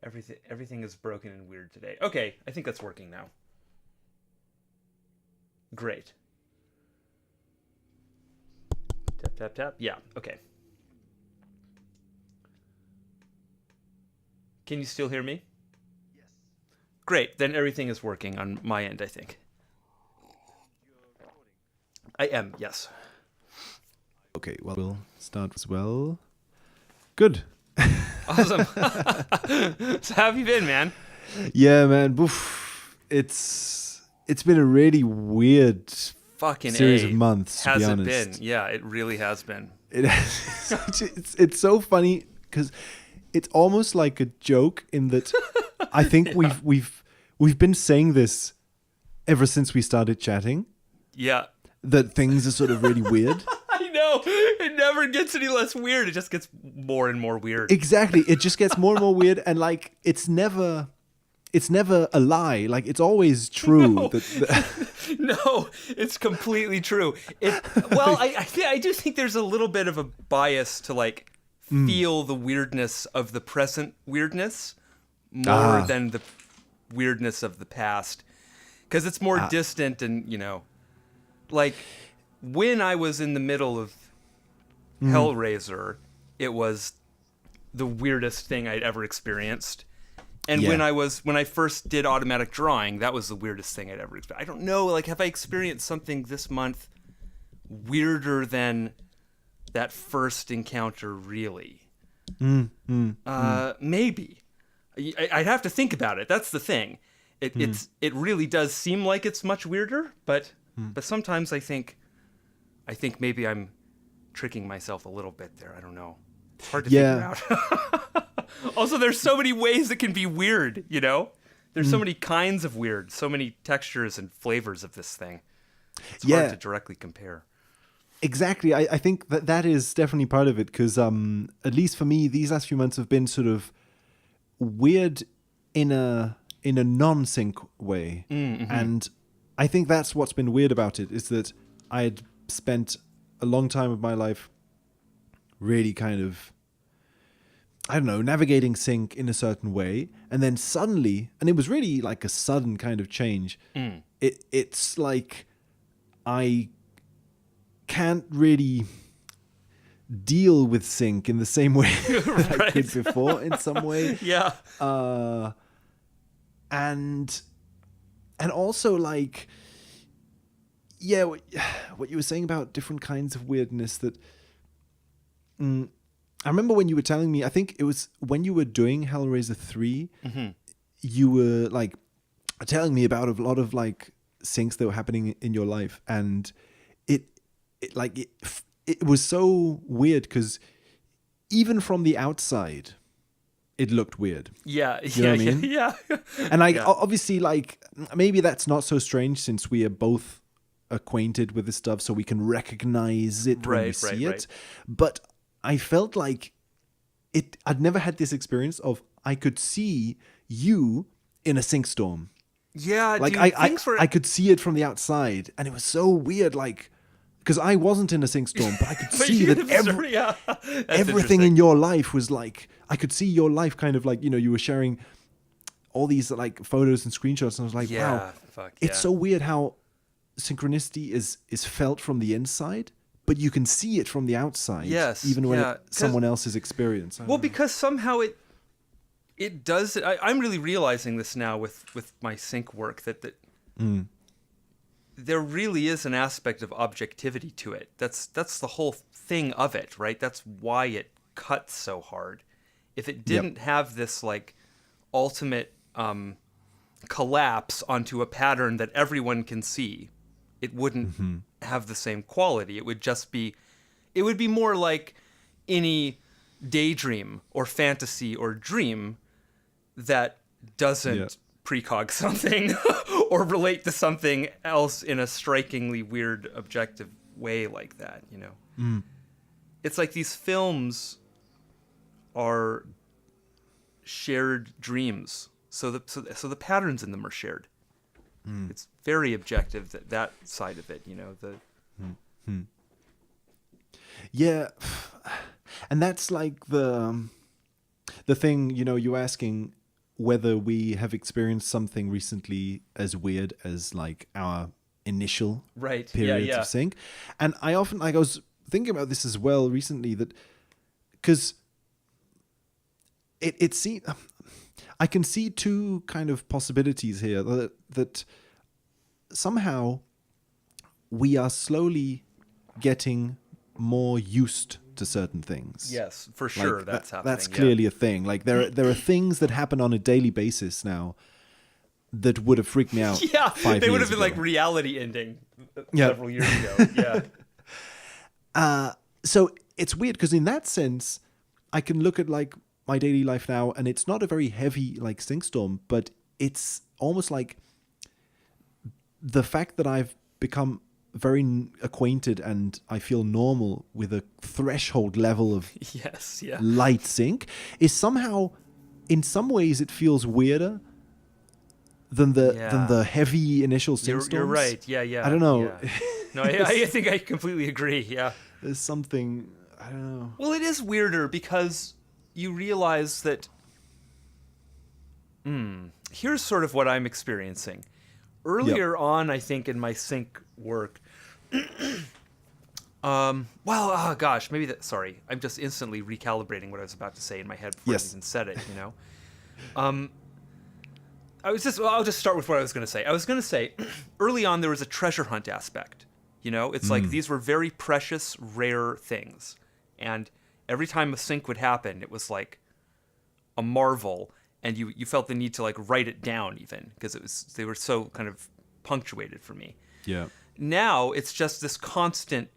Everything is broken and weird today. Okay, I think that's working now. Great. Tap tap tap. Yeah. Okay. Can you still hear me? Yes. Great. Then everything is working on my end, I think. You're recording. I am. Yes. Okay, well, we'll start as well. Good. Awesome. So how have you been, man? Yeah, man. Oof. It's been a really weird Fucking series A. of months, to Has be it honest. been? Yeah, it really has been. It's so funny because it's almost like a joke in that I think Yeah. we've been saying this ever since we started chatting, Yeah. that things are sort of really weird. I know. It never gets any less weird. It just gets more and more weird. Exactly. It just gets more and more weird, and like it's never a lie. Like it's always true. No. That No, it's completely true. Well, I do think there's a little bit of a bias to like feel the weirdness of the present weirdness more than the weirdness of the past, because it's more distant and like when I was in the middle of Hellraiser, it was the weirdest thing I'd ever experienced. And Yeah. when I first did automatic drawing, that was the weirdest thing I'd ever experienced. I don't know, like, have I experienced something this month weirder than that first encounter? Really? Maybe. I'd have to think about it. That's the thing. It really does seem like it's much weirder, but sometimes I think maybe I'm tricking myself a little bit there. I don't know. It's hard to Yeah. figure out. Also, there's so many ways it can be weird, There's so many kinds of weird, so many textures and flavors of this thing. It's Yeah. hard to directly compare. Exactly. I think that is definitely part of it because at least for me, these last few months have been sort of weird in a non-sync way. And I think that's what's been weird about it is that I had spent a long time of my life really kind of, I don't know, navigating sync in a certain way. And then suddenly, and it was really like a sudden kind of change. It's like I can't really deal with sync in the same way that I could before in some way. Yeah. And also like, yeah, what you were saying about different kinds of weirdness that I remember when you were telling me, I think it was when you were doing Hellraiser 3, you were like telling me about a lot of like syncs that were happening in your life. And it was so weird because even from the outside, it looked weird. Yeah. You know what I mean? Yeah. And like, Yeah. obviously, like maybe that's not so strange since we are both acquainted with this stuff, so we can recognize it when we see it. But I felt like I'd never had this experience of I could see you in a sync storm. Yeah, Like dude, I could see it from the outside, and it was so weird. Like because I wasn't in a sync storm, but I could see that everything in your life was like I could see your life kind of like you were sharing all these like photos and screenshots, and I was like, wow, it's so weird how synchronicity is felt from the inside, but you can see it from the outside. Yes, even when yeah, it's someone else's experience. Well, because somehow it does. I'm really realizing this now with my sync work that there really is an aspect of objectivity to it. That's the whole thing of it, right? That's why it cuts so hard. If it didn't have this like ultimate collapse onto a pattern that everyone can see, it wouldn't have the same quality. It would just be, it would be more like any daydream or fantasy or dream that doesn't precog something or relate to something else in a strikingly weird objective way like that, It's like these films are shared dreams. So the patterns in them are shared. It's very objective, that side of it, Yeah, and that's like the thing, you asking whether we have experienced something recently as weird as like our initial Right. periods Yeah. of sync. And I often, like, I was thinking about this as well recently, that because it seems I can see two kind of possibilities here, that somehow we are slowly getting more used to certain things. Yes, for Like, sure. That's happening. That's clearly a thing. Like there are things that happen on a daily basis now that would have freaked me out. Yeah, 5 they would years have been like ago. reality ending Yeah. several years ago. Yeah. So it's weird because in that sense, I can look at like my daily life now, and it's not a very heavy like sync storm, but it's almost like the fact that I've become very acquainted and I feel normal with a threshold level of Yes. Yeah. light sync is somehow, in some ways, it feels weirder than the heavy initial sync You're storms. right. Yeah. Yeah. I don't know. Yeah. No, I think I completely agree. Yeah. There's something, I don't know. Well, it is weirder because you realize that. Here's sort of what I'm experiencing. Earlier on, I think in my sync work. Oh gosh, maybe that. Sorry, I'm just instantly recalibrating what I was about to say in my head before Yes. I even said it. You know. I'll just start with what I was going to say. I was going to say, early on there was a treasure hunt aspect. You know, it's like these were very precious, rare things, and every time a sync would happen, it was like a marvel, and you felt the need to like write it down even because they were so kind of punctuated for me. Yeah. Now it's just this constant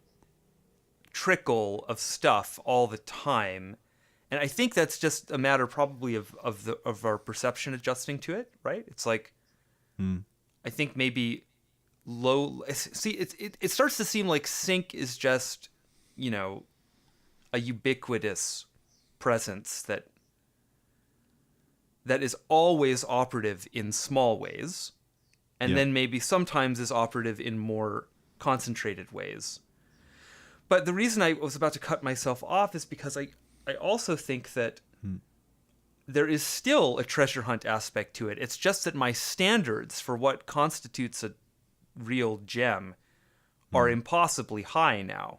trickle of stuff all the time, and I think that's just a matter probably of our perception adjusting to it, right? It's like I think maybe it starts to seem like sync is just, you know, a ubiquitous presence that is always operative in small ways, and then maybe sometimes is operative in more concentrated ways. But the reason I was about to cut myself off is because I also think that there is still a treasure hunt aspect to it. It's just that my standards for what constitutes a real gem are impossibly high now,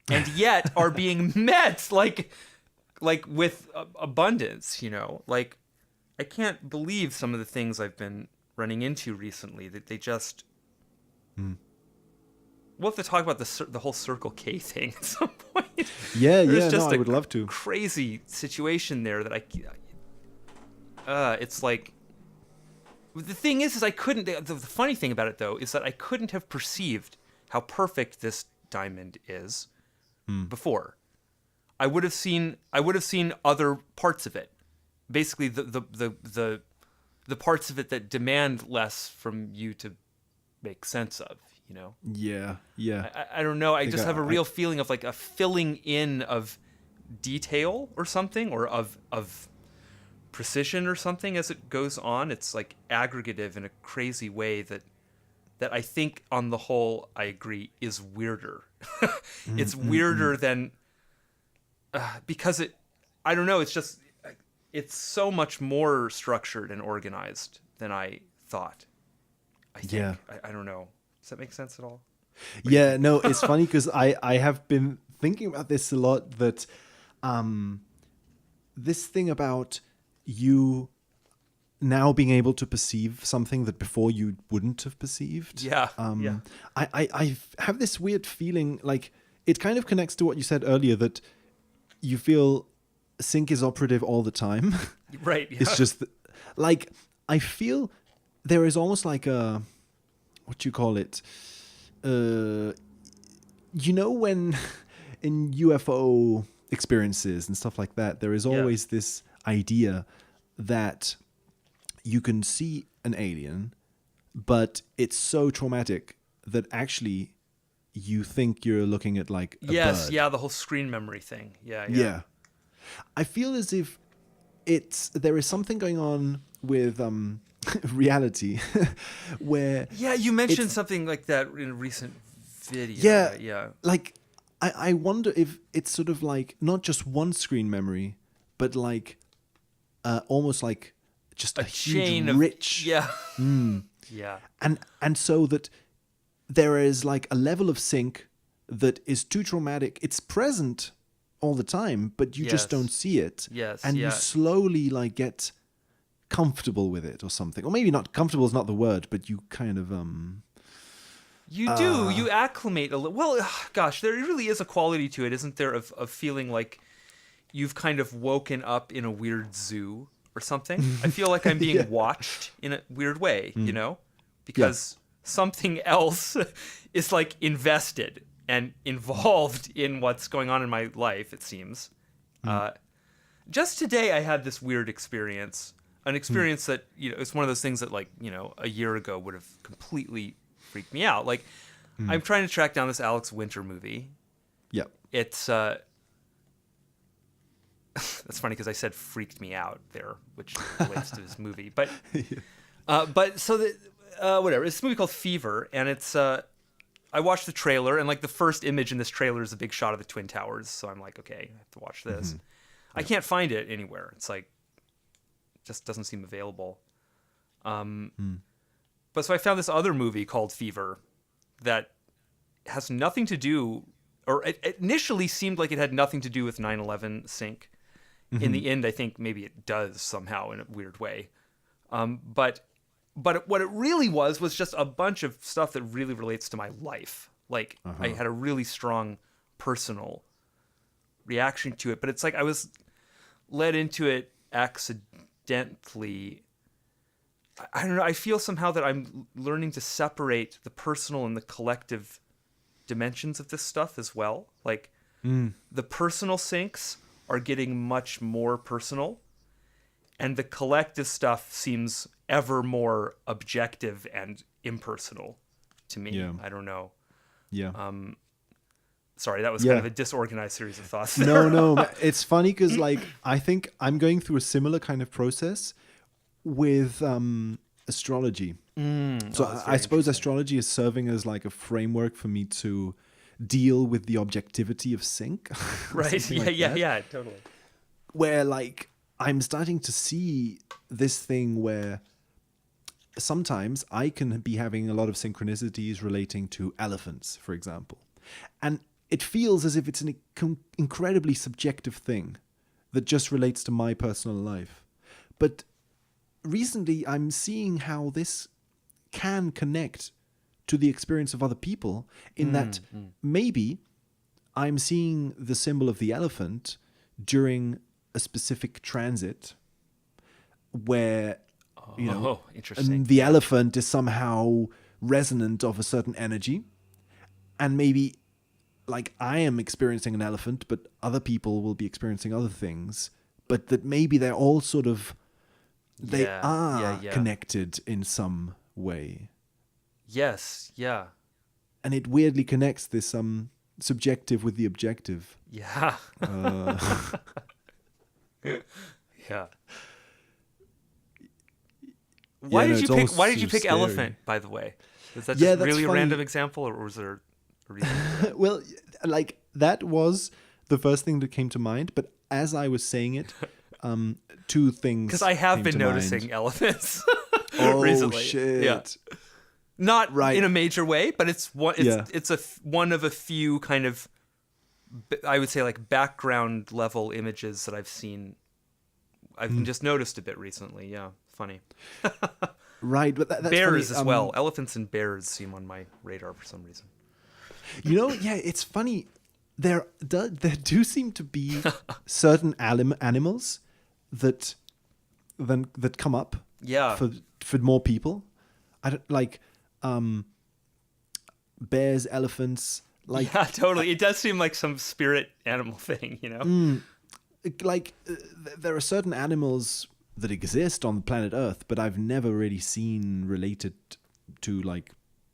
and yet are being met like with abundance. You know, like I can't believe some of the things I've been running into recently. That they just. We'll have to talk about the whole Circle K thing at some point. Yeah, There's yeah, just no, I a would love to. Crazy situation there that it's like. The thing is I couldn't. The funny thing about it though is that I couldn't have perceived how perfect this diamond is before. I would have seen other parts of it, basically the parts of it that demand less from you to make sense of. You know. Yeah, yeah. I don't know. I just have a I- real feeling of like a filling in of detail or something, or of precision or something as it goes on. It's like aggregative in a crazy way that I think on the whole I agree is weirder. It's weirder than because I don't know. It's just it's so much more structured and organized than I thought. I think. Yeah. I don't know. Does that make sense at all? Yeah, no, it's funny because I have been thinking about this a lot, that this thing about you now being able to perceive something that before you wouldn't have perceived. Yeah, yeah. I have this weird feeling, like it kind of connects to what you said earlier, that you feel sync is operative all the time. Right. Yeah. It's just like I feel there is almost like a, what you call it, you know, when in UFO experiences and stuff like that, there is always this idea that you can see an alien, but it's so traumatic that actually you think you're looking at like a Yes, bird. yeah, the whole screen memory thing. Yeah. Yeah. I feel as if there is something going on with reality where Yeah, you mentioned It's- something like that in a recent video. Yeah. Yeah. like I wonder if it's sort of like not just one screen memory, but like almost like just a chain huge, of rich, Yeah. Yeah. and so that there is like a level of sync that is too traumatic. It's present all the time, but you just Yes. don't see it. Yes, and yeah. you slowly like get comfortable with it or something, or maybe not comfortable is not the word, but you kind of You acclimate a little. Well, gosh, there really is a quality to it, isn't there, of feeling like you've kind of woken up in a weird zoo or something. I feel like I'm being watched in a weird way, you know, because something else is like invested and involved in what's going on in my life, it seems. Just today, I had this weird experience, an experience that, you know, it's one of those things that, like, you know, a year ago would have completely freaked me out. Like, I'm trying to track down this Alex Winter movie. Yep. It's that's funny because I said freaked me out there, which relates to this movie. But so whatever. It's a movie called Fever, and it's I watched the trailer, and like the first image in this trailer is a big shot of the Twin Towers. So I'm like, okay, I have to watch this. I can't find it anywhere. It's like just doesn't seem available. But so I found this other movie called Fever that has nothing to do, or it initially seemed like it had nothing to do with 9/11 sync. In the end, I think maybe it does somehow in a weird way. But what it really was just a bunch of stuff that really relates to my life. Like I had a really strong personal reaction to it, but it's like I was led into it accidentally. I don't know. I feel somehow that I'm learning to separate the personal and the collective dimensions of this stuff as well. Like the personal syncs are getting much more personal, and the collective stuff seems ever more objective and impersonal to me. Yeah. I don't know. Yeah. Sorry, that was kind of a disorganized series of thoughts. No. It's funny because, like, I think I'm going through a similar kind of process with astrology. So I suppose astrology is serving as like a framework for me to deal with the objectivity of sync. Right. Yeah, totally. Where, like, I'm starting to see this thing where sometimes I can be having a lot of synchronicities relating to elephants, for example. And it feels as if it's an incredibly subjective thing that just relates to my personal life. But recently, I'm seeing how this can connect to the experience of other people in that maybe I'm seeing the symbol of the elephant during a specific transit where, you know, interesting. the elephant is somehow resonant of a certain energy. And maybe, like, I am experiencing an elephant, but other people will be experiencing other things. But that maybe they're all sort of, they are connected in some way. Yes, yeah. And it weirdly connects this subjective with the objective. Yeah. Yeah. Why did you pick elephant, by the way? Is that just really a random example, or was there a reason? Well, like, that was the first thing that came to mind, but as I was saying it, two things. Because I have been noticing mind. elephants recently. Shit. Yeah. Not in a major way, but it's one of a few kind of, I would say, like, background level images that I've seen. I've just noticed a bit recently. Yeah, funny. Right, but that's bears funny. as well. Elephants and bears seem on my radar for some reason. You know, yeah, it's funny. There do seem to be certain animals that come up. Yeah. For more people, I don't like bears, elephants. Like, yeah, totally. It does seem like some spirit animal thing, you know. There are certain animals that exist on planet Earth, but I've never really seen related to, like,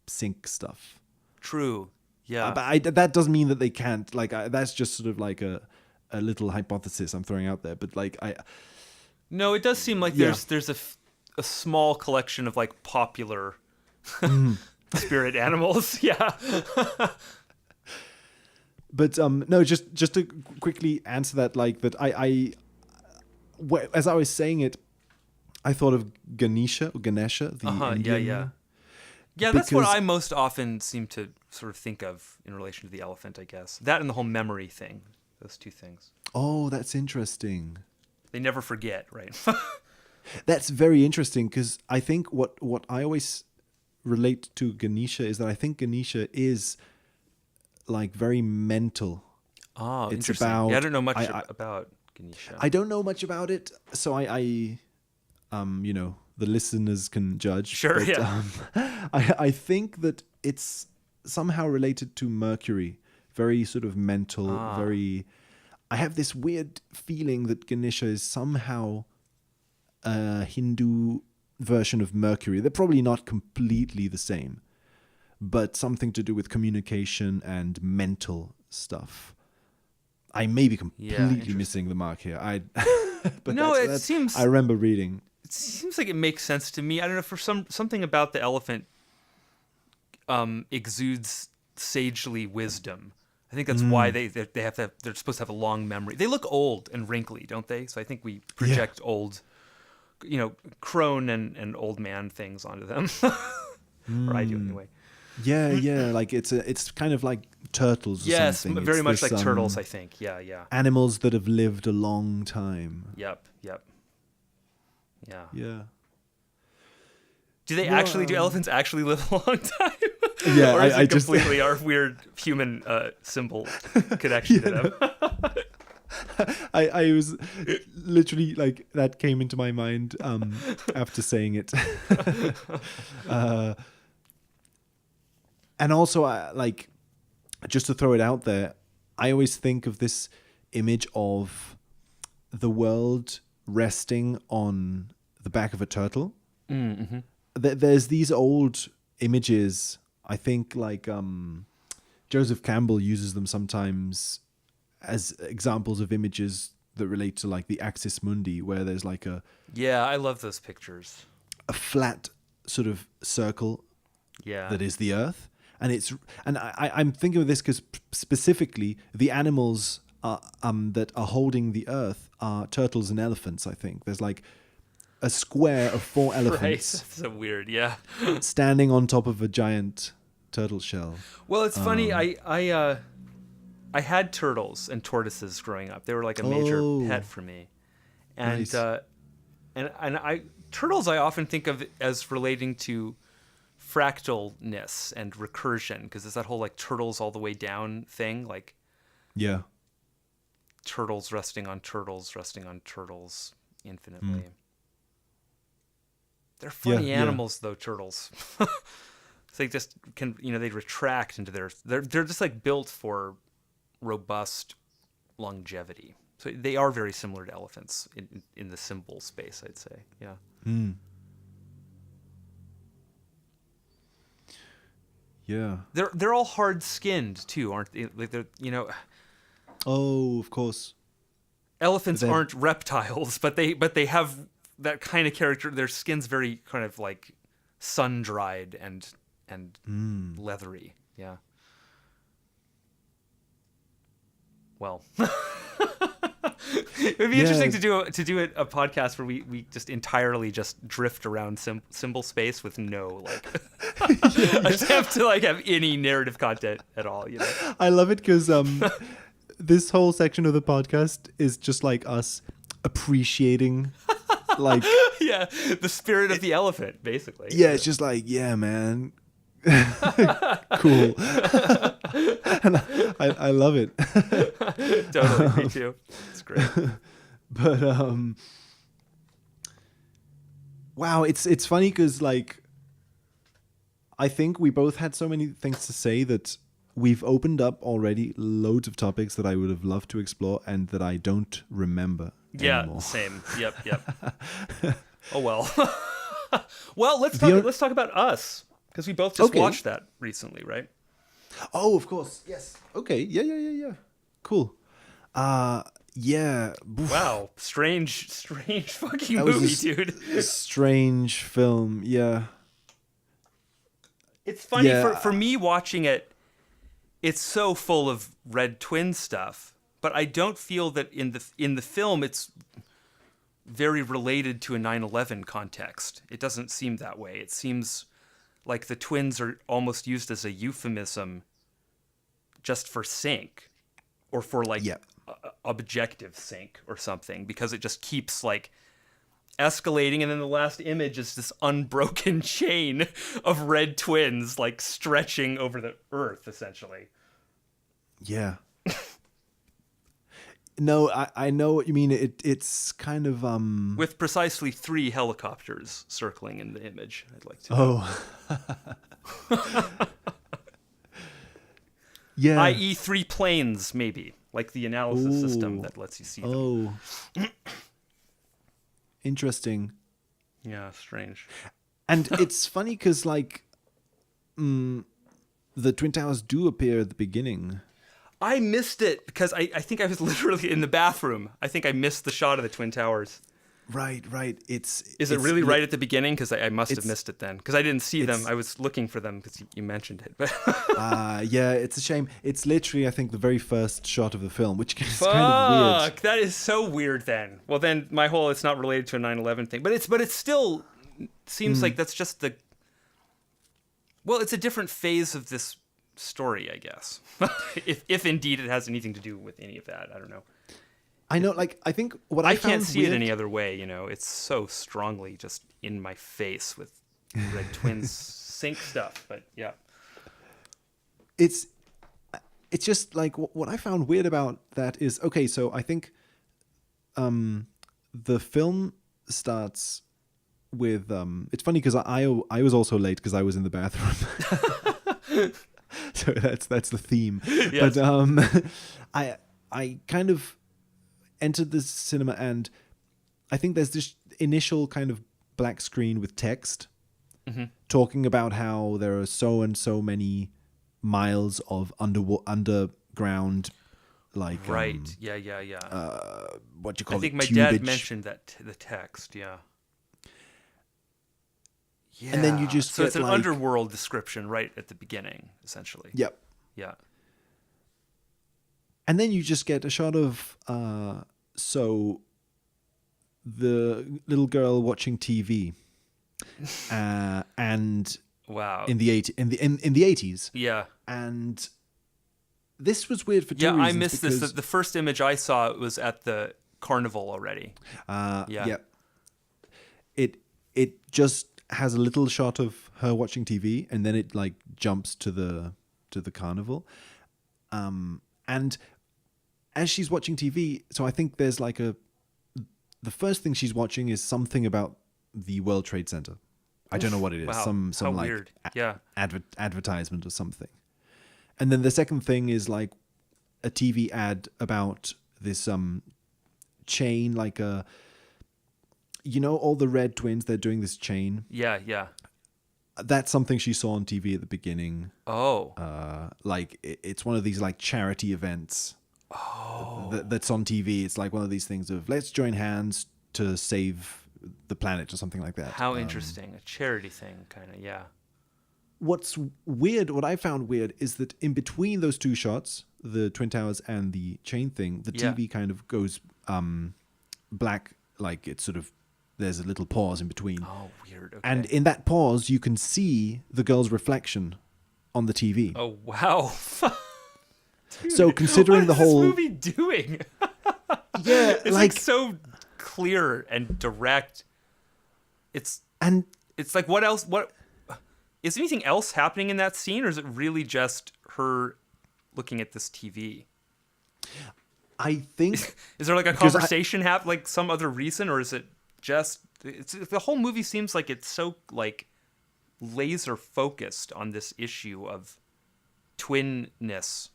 sync stuff. True. Yeah. But that doesn't mean that they can't. Like, that's just sort of like a little hypothesis I'm throwing out there. But, like, No, it does seem like there's a small collection of, like, popular spirit animals. Yeah. But no, just to quickly answer that, like, that as I was saying it, I thought of Ganesha, the Indian. yeah. Yeah, that's what Because- I most often seem to sort of think of in relation to the elephant, I guess. That and the whole memory thing. Those two things. Oh, that's interesting. They never forget, right? That's very interesting because I think what I always relate to Ganesha is that I think Ganesha is like very mental. Oh, It's interesting. about- Yeah, I don't know much I- about Ganesha. I don't know much about it, so I you know, the listeners can judge. Sure, yeah. I think that it's somehow related to Mercury, very sort of mental, very. I have this weird feeling that Ganesha is somehow a Hindu version of Mercury. They're probably not completely the same, but something to do with communication and mental stuff. I may be completely interesting. missing the mark here. But No, that's- it that's- seems- I remember reading. It seems like it makes sense to me. I don't know, for something about the elephant exudes sagely wisdom. I think that's why they have to they're supposed to have a long memory. They look old and wrinkly, don't they? So I think we project old, crone and old man things onto them. Or I do anyway. Yeah, like it's kind of like turtles or Yes, something. very It's much this, like turtles, I think. Yeah. animals that have lived a long time. Yep. Yeah. Yeah. Do elephants actually live a long time? Yeah, Or is I it just completely our weird human symbol connection to them? I was literally like that came into my mind after saying it. And also like just to throw it out there, I always think of this image of the world resting on the back of a turtle. Mm-hmm. There's these old images. I think like Joseph Campbell uses them sometimes as examples of images that relate to like the axis mundi, where there's like a Yeah, I love those pictures. flat sort of circle Yeah. that is the earth, and I'm thinking of this because specifically the animals that are holding the earth are turtles and elephants. I think there's like a square of 4 Right. elephants That's so weird. Yeah. standing on top of a giant turtle shell. Well, it's funny. I had turtles and tortoises growing up. They were like a major Oh. pet for me, and Nice. and turtles I often think of as relating to fractalness and recursion, because it's that whole like turtles all the way down thing, like Yeah. turtles resting on turtles infinitely. They're funny Yeah. animals though, turtles. So they just can, they retract into they're just like built for robust longevity. So they are very similar to elephants in the symbol space, I'd say. Yeah. Yeah. They're all hard skinned too, aren't they? Like Oh, of course. elephants They're- aren't reptiles, but they have that kind of character. Their skin's very kind of like sun dried and leathery. Yeah. Well, it would be interesting to do a podcast where we just entirely just drift around symbol space with no like attempt to like have any narrative content at all. I love it because this whole section of the podcast is just like us appreciating, like, Yeah, the spirit of the elephant, basically. yeah, it's just like, yeah, man, cool. And I love it. Totally, me too. It's great. But wow, it's funny because like I think we both had so many things to say that we've opened up already loads of topics that I would have loved to explore and that I don't remember Yeah, anymore. same. Yep. Oh well. Well, let's talk about Us, because we both just Okay. watched that recently, right? Oh, of course. Yes. Okay. Yeah. Cool. Yeah. Oof. Wow, strange fucking That was movie, a dude. Strange film. Yeah. It's funny Yeah. for me watching it. It's so full of Red Twin stuff, but I don't feel that in the film it's very related to a 9/11 context. It doesn't seem that way. It seems like the twins are almost used as a euphemism just for sync, or for like Yeah. objective sync or something, because it just keeps like escalating, and then the last image is this unbroken chain of red twins like stretching over the earth essentially. Yeah. No, I know what you mean. It's kind of With precisely 3 helicopters circling in the image, I'd like to. Oh. Yeah. I.e. 3 planes, maybe, like the analysis system Ooh. that lets you see them. Oh. Interesting. Yeah, strange. And it's funny because, like, the Twin Towers do appear at the beginning. I missed it because I think I was literally in the bathroom. I think I missed the shot of the Twin Towers. Right. Is it really right at the beginning? Because I must have missed it then. Because I didn't see them. it's- I was looking for them because you mentioned it. But Yeah, it's a shame. It's literally, I think, the very first shot of the film, which is kind of weird. fuck, that is so weird. Then, well, then my whole it's not related to a 9/11 thing, but it's still seems like that's just the. Well, it's a different phase of this story, I guess. if indeed it has anything to do with any of that, I don't know. I know, like, I think what I I can't found see weird, it any other way, It's so strongly just in my face with Red Twins sync stuff, but yeah. it's just like what I found weird about that is, okay, so I think the film starts with it's funny because I was also late because I was in the bathroom. So that's the theme. Yes. But I kind of entered the cinema, and I think there's this initial kind of black screen with text talking about how there are so and so many miles of underground, like Right. Yeah. what you call I think it, my dad tubage. mentioned that the text, yeah. Yeah. And then you just so it's get, an like- underworld description right at the beginning, essentially. Yep. Yeah. And then you just get a shot of so the little girl watching TV, and Wow. in the 80s, Yeah. and this was weird for two Yeah, reasons. I missed this. because, The first image I saw was at the carnival already. Yeah. yeah, it just has a little shot of her watching TV, and then it like jumps to the carnival, and as she's watching TV, so I think there's like the first thing she's watching is something about the World Trade Center. I don't know what it is. Wow. Some How like weird. Yeah. advertisement or something. And then the second thing is like a TV ad about this chain, like all the red twins, they're doing this chain. Yeah. That's something she saw on TV at the beginning. Oh. Like it's one of these like charity events. That's on TV. It's like one of these things of let's join hands to save the planet or something like that. How interesting. A charity thing, kind of, yeah. What's weird, what I found weird, is that in between those two shots, the Twin Towers and the chain thing, the Yeah. TV kind of goes black, like it's sort of, there's a little pause in between. Oh, weird. Okay. And in that pause, you can see the girl's reflection on the TV. Oh, wow. Dude, So considering what the is whole- this movie doing? Yeah, It's like so clear and direct. It's and like what else? What is anything else happening in that scene, or is it really just her looking at this TV? I think Is there like a 'Cause conversation like some other reason, or is it just the whole movie seems like it's so like laser focused on this issue of twinness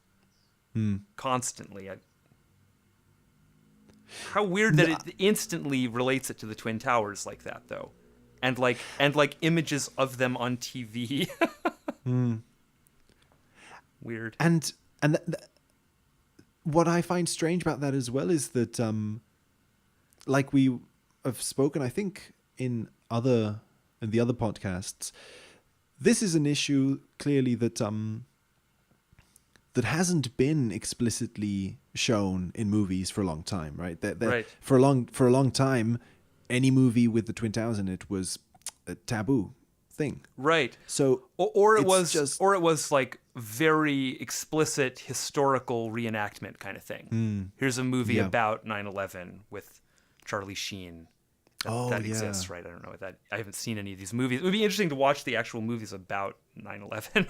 constantly. How weird that it instantly relates it to the Twin Towers like that, though, and like images of them on TV. Weird. And what I find strange about that as well is that, like we have spoken, I think in the other podcasts, this is an issue clearly that that hasn't been explicitly shown in movies for a long time, right? That Right. For a long time, any movie with the Twin Towers in it was a taboo thing. Right. So Or it it's was just- or it was like very explicit historical reenactment kind of thing. Here's a movie Yeah. about 9/11 with Charlie Sheen. That yeah. exists, right? I don't know what that. I haven't seen any of these movies. It would be interesting to watch the actual movies about 9/11.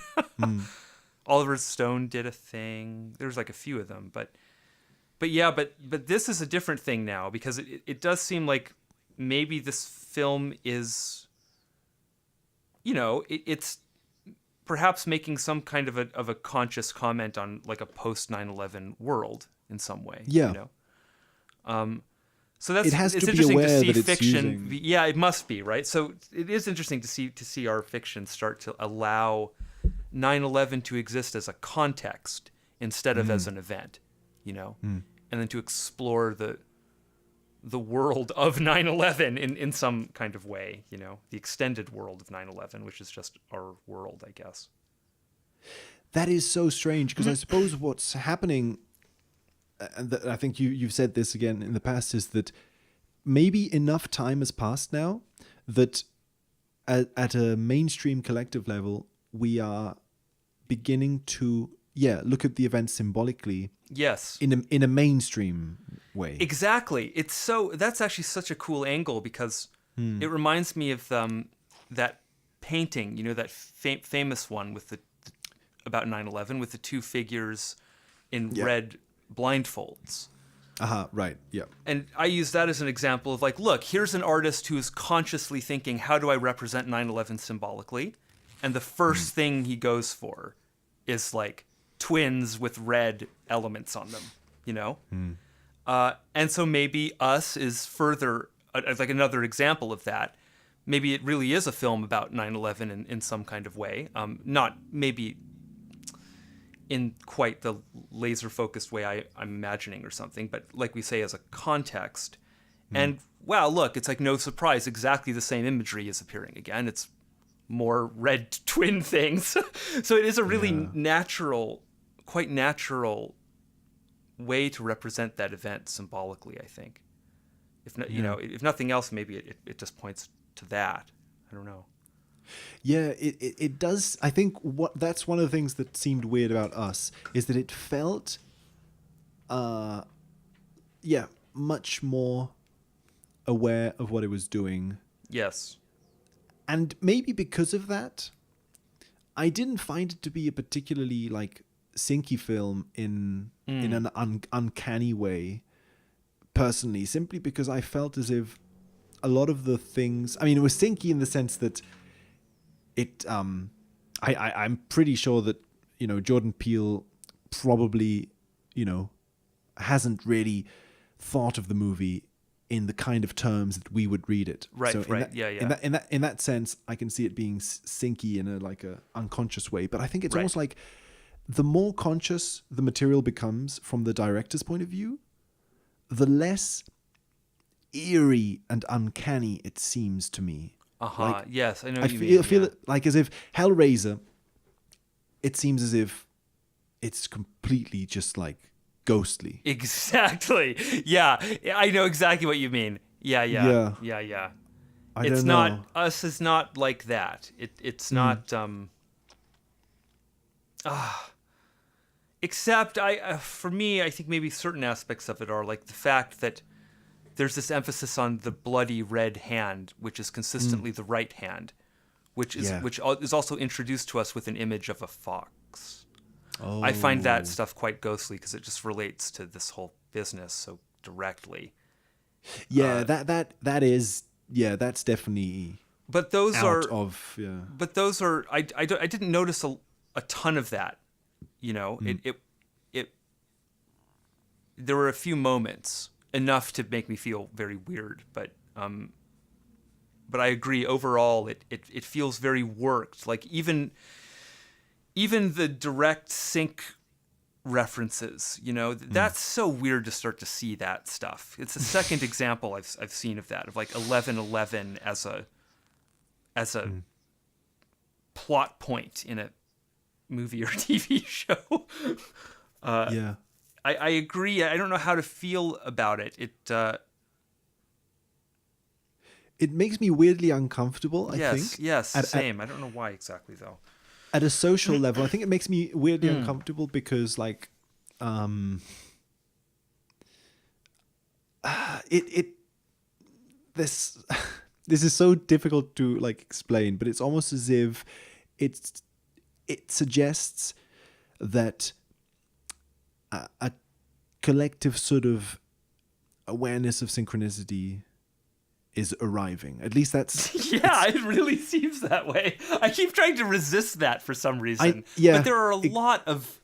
Oliver Stone did a thing. There's like a few of them, but this is a different thing now because it does seem like maybe this film is, it's perhaps making some kind of a conscious comment on like a post 9/11 world in some way. Yeah. So that's It has it's to be interesting aware to see that it's fiction. using- Yeah, it must be, right? So it is interesting to see our fiction start to allow 9/11 to exist as a context instead of as an event, and then to explore the world of 9/11 in some kind of way, the extended world of 9/11, which is just our world, I guess. That is so strange because I suppose what's happening, and I think you've said this again in the past, is that maybe enough time has passed now that at a mainstream collective level, we are beginning to look at the event symbolically Yes. in a mainstream way. Exactly. That's actually such a cool angle because it reminds me of that painting, that famous one with about 9/11 with the two figures in red blindfolds. Right. Yeah. And I use that as an example of like, look, here's an artist who is consciously thinking, how do I represent 9/11 symbolically? And the first thing he goes for is like twins with red elements on them, and so maybe Us is further, like another example of that. Maybe it really is a film about 9/11 in some kind of way. Not maybe in quite the laser-focused way I'm imagining or something, but like we say, as a context. And wow, look, it's like no surprise, exactly the same imagery is appearing again. It's more red twin things. So it is a really quite natural way to represent that event symbolically, I think. If nothing else, maybe it just points to that. I don't know. Yeah, it does. I think that's one of the things that seemed weird about Us is that it felt, much more aware of what it was doing. Yes. And maybe because of that, I didn't find it to be a particularly like sinky film in an uncanny way, personally, simply because I felt as if a lot of the things, I mean, it was sinky in the sense that I'm pretty sure that, Jordan Peele probably, hasn't really thought of the movie in the kind of terms that we would read it. Right, So right, In that sense, I can see it being sinky in a unconscious way. But I think it's almost like the more conscious the material becomes from the director's point of view, the less eerie and uncanny it seems to me. Like, yes, I know I what you mean. feel it like as if Hellraiser, it seems as if it's completely just like ghostly. Exactly. Yeah, I know exactly what you mean. Yeah. I It's don't not know. Us is not like that. It's not except for me, I think maybe certain aspects of it are like the fact that there's this emphasis on the bloody red hand, which is consistently the right hand, which is also introduced to us with an image of a fox. Oh. I find that stuff quite ghostly because it just relates to this whole business so directly. Yeah, that's definitely But those out are of But those are I didn't notice a ton of that. It there were a few moments, enough to make me feel very weird, but I agree overall it feels very worked. Like even the direct sync references, that's so weird to start to see that stuff. It's the second example I've seen of that, of like 11:11 as a plot point in a movie or TV show. I agree. I don't know how to feel about it. it makes me weirdly uncomfortable, I think. Yes, At- same. I don't know why exactly though. At a social level, I think it makes me weirdly uncomfortable because, like, this this is so difficult to like explain, but it's almost as if it suggests that a collective sort of awareness of synchronicity is arriving. At least that's Yeah, it really seems that way. I keep trying to resist that for some reason. yeah, but there are a lot of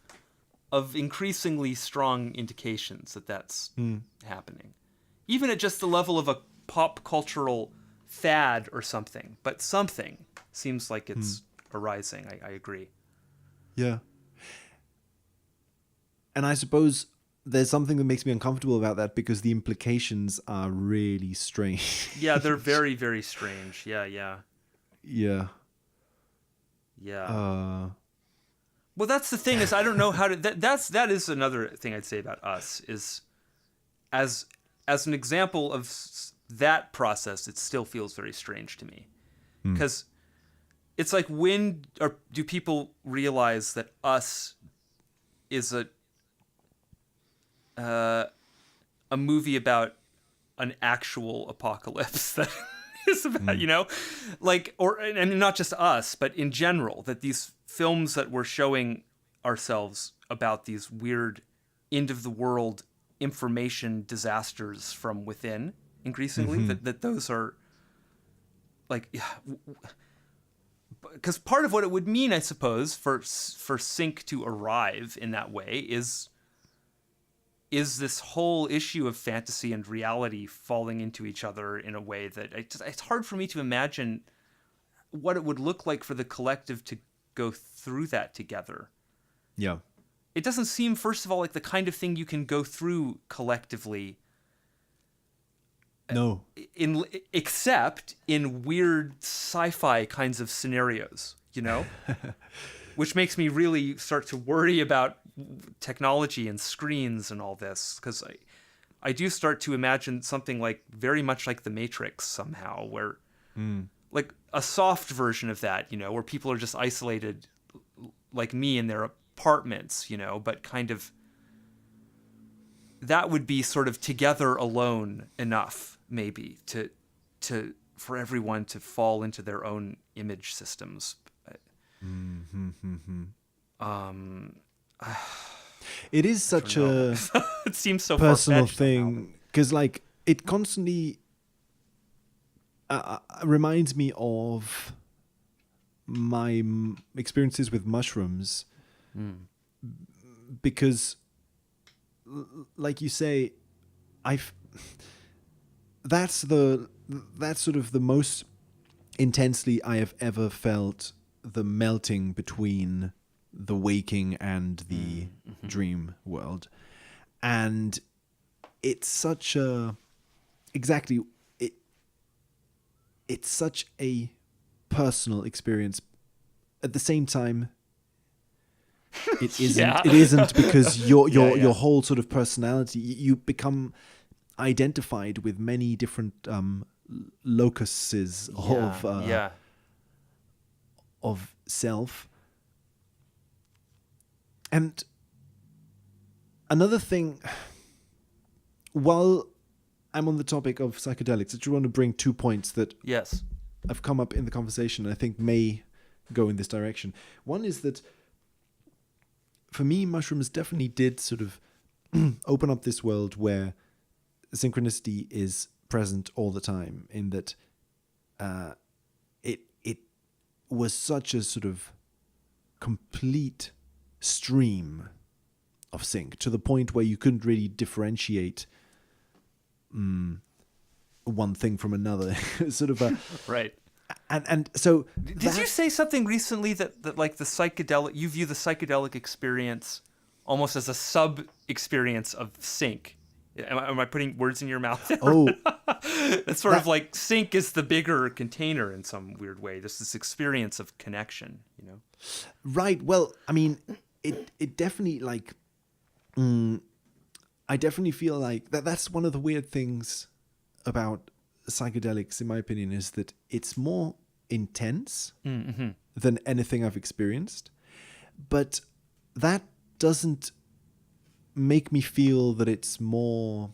increasingly strong indications that that's happening. Even at just the level of a pop cultural fad or something. But something seems like it's arising. I agree. Yeah. And I suppose there's something that makes me uncomfortable about that because the implications are really strange. Yeah, they're very, very strange. Yeah. Yeah. Well, that's the thing is I don't know how to. That is another thing I'd say about us is, as an example of that process, it still feels very strange to me, because it's like when do people realize that us is a movie about an actual apocalypse that is about, like, and not just us, but in general, that these films that we're showing ourselves about these weird end of the world information disasters from within increasingly, that those are like, because part of what it would mean, I suppose, for Sync to arrive in that way is this whole issue of fantasy and reality falling into each other in a way that it's hard for me to imagine what it would look like for the collective to go through that together. Yeah. It doesn't seem, first of all, like the kind of thing you can go through collectively. No. Except in weird sci-fi kinds of scenarios, which makes me really start to worry about technology and screens and all this, because I do start to imagine something like very much like The Matrix somehow, where like a soft version of that, where people are just isolated like me in their apartments, but kind of that would be sort of together alone enough maybe to for everyone to fall into their own image systems. It is such a it seems so personal far-fetched thing because, like, it constantly reminds me of my experiences with mushrooms, because, like you say, that's sort of the most intensely I have ever felt the melting between the waking and the dream world. And it's such a it's such a personal experience. At the same time, it isn't Yeah. it isn't because your Yeah. whole sort of personality, you become identified with many different locuses of self. And another thing, while I'm on the topic of psychedelics, I just want to bring 2 points that Yes. have come up in the conversation and I think may go in this direction. One is that for me, mushrooms definitely did sort of open up this world where synchronicity is present all the time, in that it was such a sort of complete stream of sync to the point where you couldn't really differentiate one thing from another. Sort of a Right. and so Did you say something recently that like the psychedelic, you view the psychedelic experience almost as a sub experience of sync? Am I putting words in your mouth there? Oh, It's sort of like sync is the bigger container in some weird way. There's this experience of connection, right. Well, I mean, it definitely, like, I definitely feel like that's one of the weird things about psychedelics, in my opinion, is that it's more intense Mm-hmm. than anything I've experienced. But that doesn't make me feel that it's more...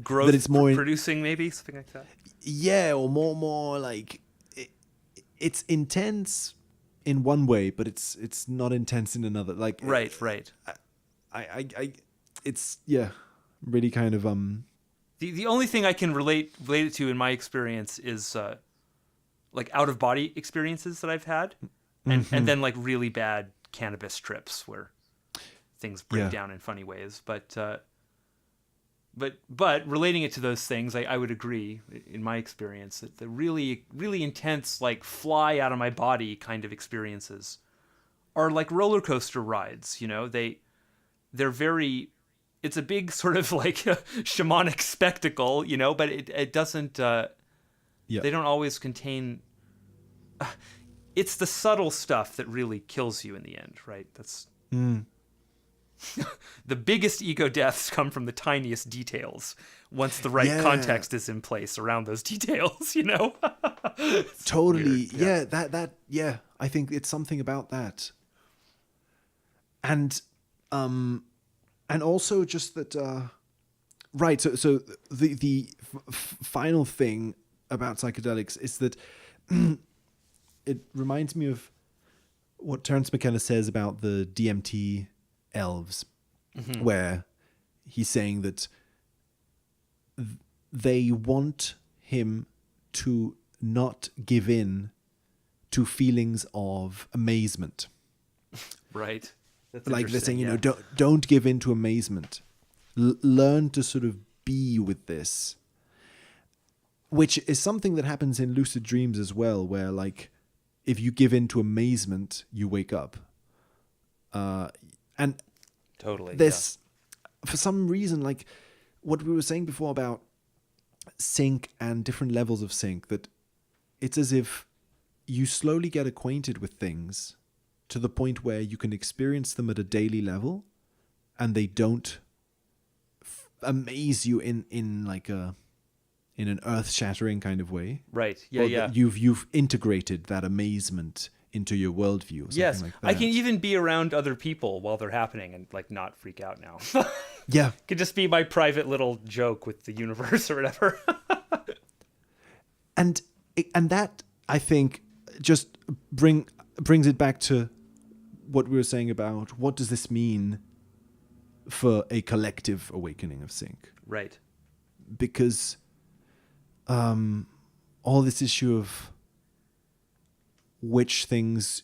Growth that it's more producing, maybe something like that. yeah, or more like it's intense in one way, but it's not intense in another. Like Right. I it's really kind of The only thing I can relate it to in my experience is like out of body experiences that I've had, and then like really bad cannabis trips where things break Yeah. down in funny ways. But relating it to those things, I would agree in my experience that the really intense like fly out of my body kind of experiences are like roller coaster rides. You know, they're very. It's a big sort of like shamanic spectacle, you know, but it doesn't. They don't always contain. It's the subtle stuff that really kills you in the end, right? That's the biggest ego deaths come from the tiniest details. Once the right Yeah. context is in place around those details, you know. totally weird, yeah. I think it's something about that, and also just that right. So the final thing about psychedelics is that it reminds me of what Terence McKenna says about the DMT elves, where he's saying that they want him to not give in to feelings of amazement. Right. That's Like they're interesting, saying, yeah. don't give in to amazement. Learn to sort of be with this, which is something that happens in lucid dreams as well, where like if you give in to amazement, you wake up. And Totally. this, for some reason, like what we were saying before about sync and different levels of sync, that it's as if you slowly get acquainted with things to the point where you can experience them at a daily level and they don't amaze you in like a in an earth-shattering kind of way. Right. Yeah. Or Yeah. that you've integrated that amazement into your worldview or something Yes, like that. I can even be around other people while they're happening and like not freak out now. Yeah. Could just be my private little joke with the universe or whatever. And that, I think, just brings it back to what we were saying about what does this mean for a collective awakening of sync? Right. Because all this issue of which things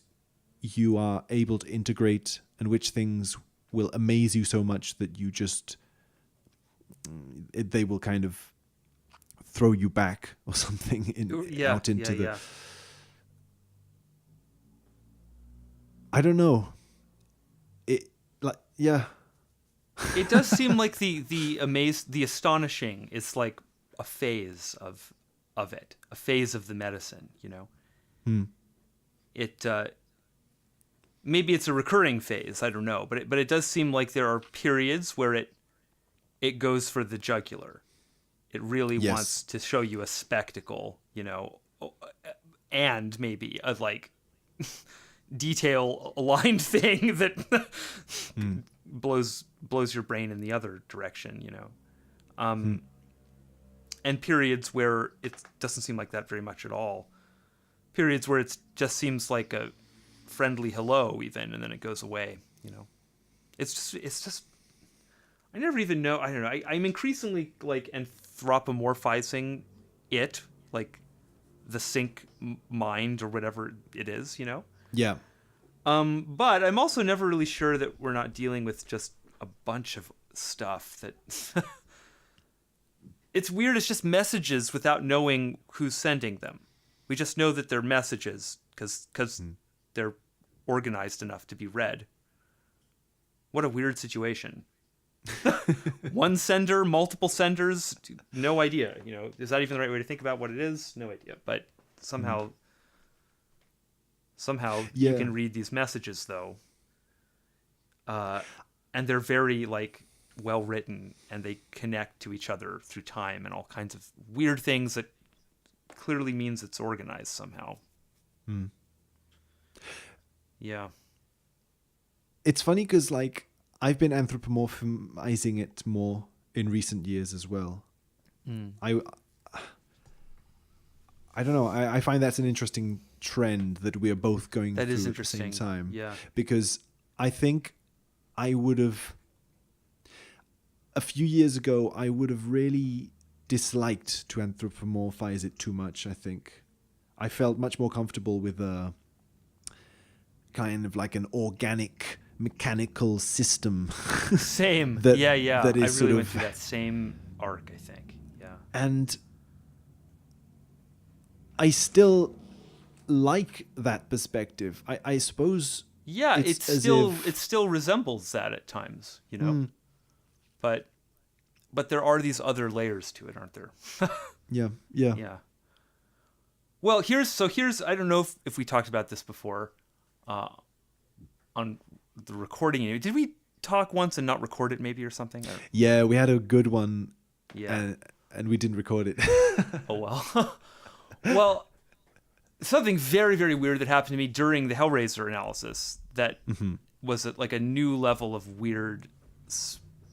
you are able to integrate and which things will amaze you so much that you just they will kind of throw you back or something out into the I don't know. It like yeah. It does seem like the astonishing is like a phase of it, a phase of the medicine, you know. It maybe it's a recurring phase, I don't know, but it does seem like there are periods where it goes for the jugular. It really Yes. wants to show you a spectacle, you know, and maybe a like detail aligned thing that blows your brain in the other direction, you know. And periods where it doesn't seem like that very much at all. Periods where it just seems like a friendly hello even, and then it goes away, you know. It's just I never even know. I don't know. I'm increasingly like anthropomorphizing it, like the sync mind or whatever it is, you know. Yeah. But I'm also never really sure that we're not dealing with just a bunch of stuff that. It's weird. It's just messages without knowing who's sending them. We just know that they're messages because they're organized enough to be read. What a weird situation. One sender, multiple senders, no idea. You know, is that even the right way to think about what it is? No idea. But somehow you Yeah. can read these messages though, and they're very like well written, and they connect to each other through time and all kinds of weird things that clearly means it's organized somehow. Yeah. It's funny because like I've been anthropomorphizing it more in recent years as well. I don't know. I find that's an interesting trend that we are both going That through is at the same interesting. time. Yeah. Because I think I would have, a few years ago, I would have really disliked to anthropomorphize it too much, I think. I felt much more comfortable with a kind of like an organic, mechanical system. Same. That- yeah. that is I sort really went of- through that same arc, I think. Yeah. And I still like that perspective. I suppose. Yeah, It's as it still resembles that at times, you know. But there are these other layers to it, aren't there? Yeah. Yeah. Well, here's I don't know if we talked about this before on the recording. Did we talk once and not record it maybe or something? Or, Yeah, we had a good one. yeah. And we didn't record it. Oh well. Well, something very, very weird that happened to me during the Hellraiser analysis that was like a new level of weird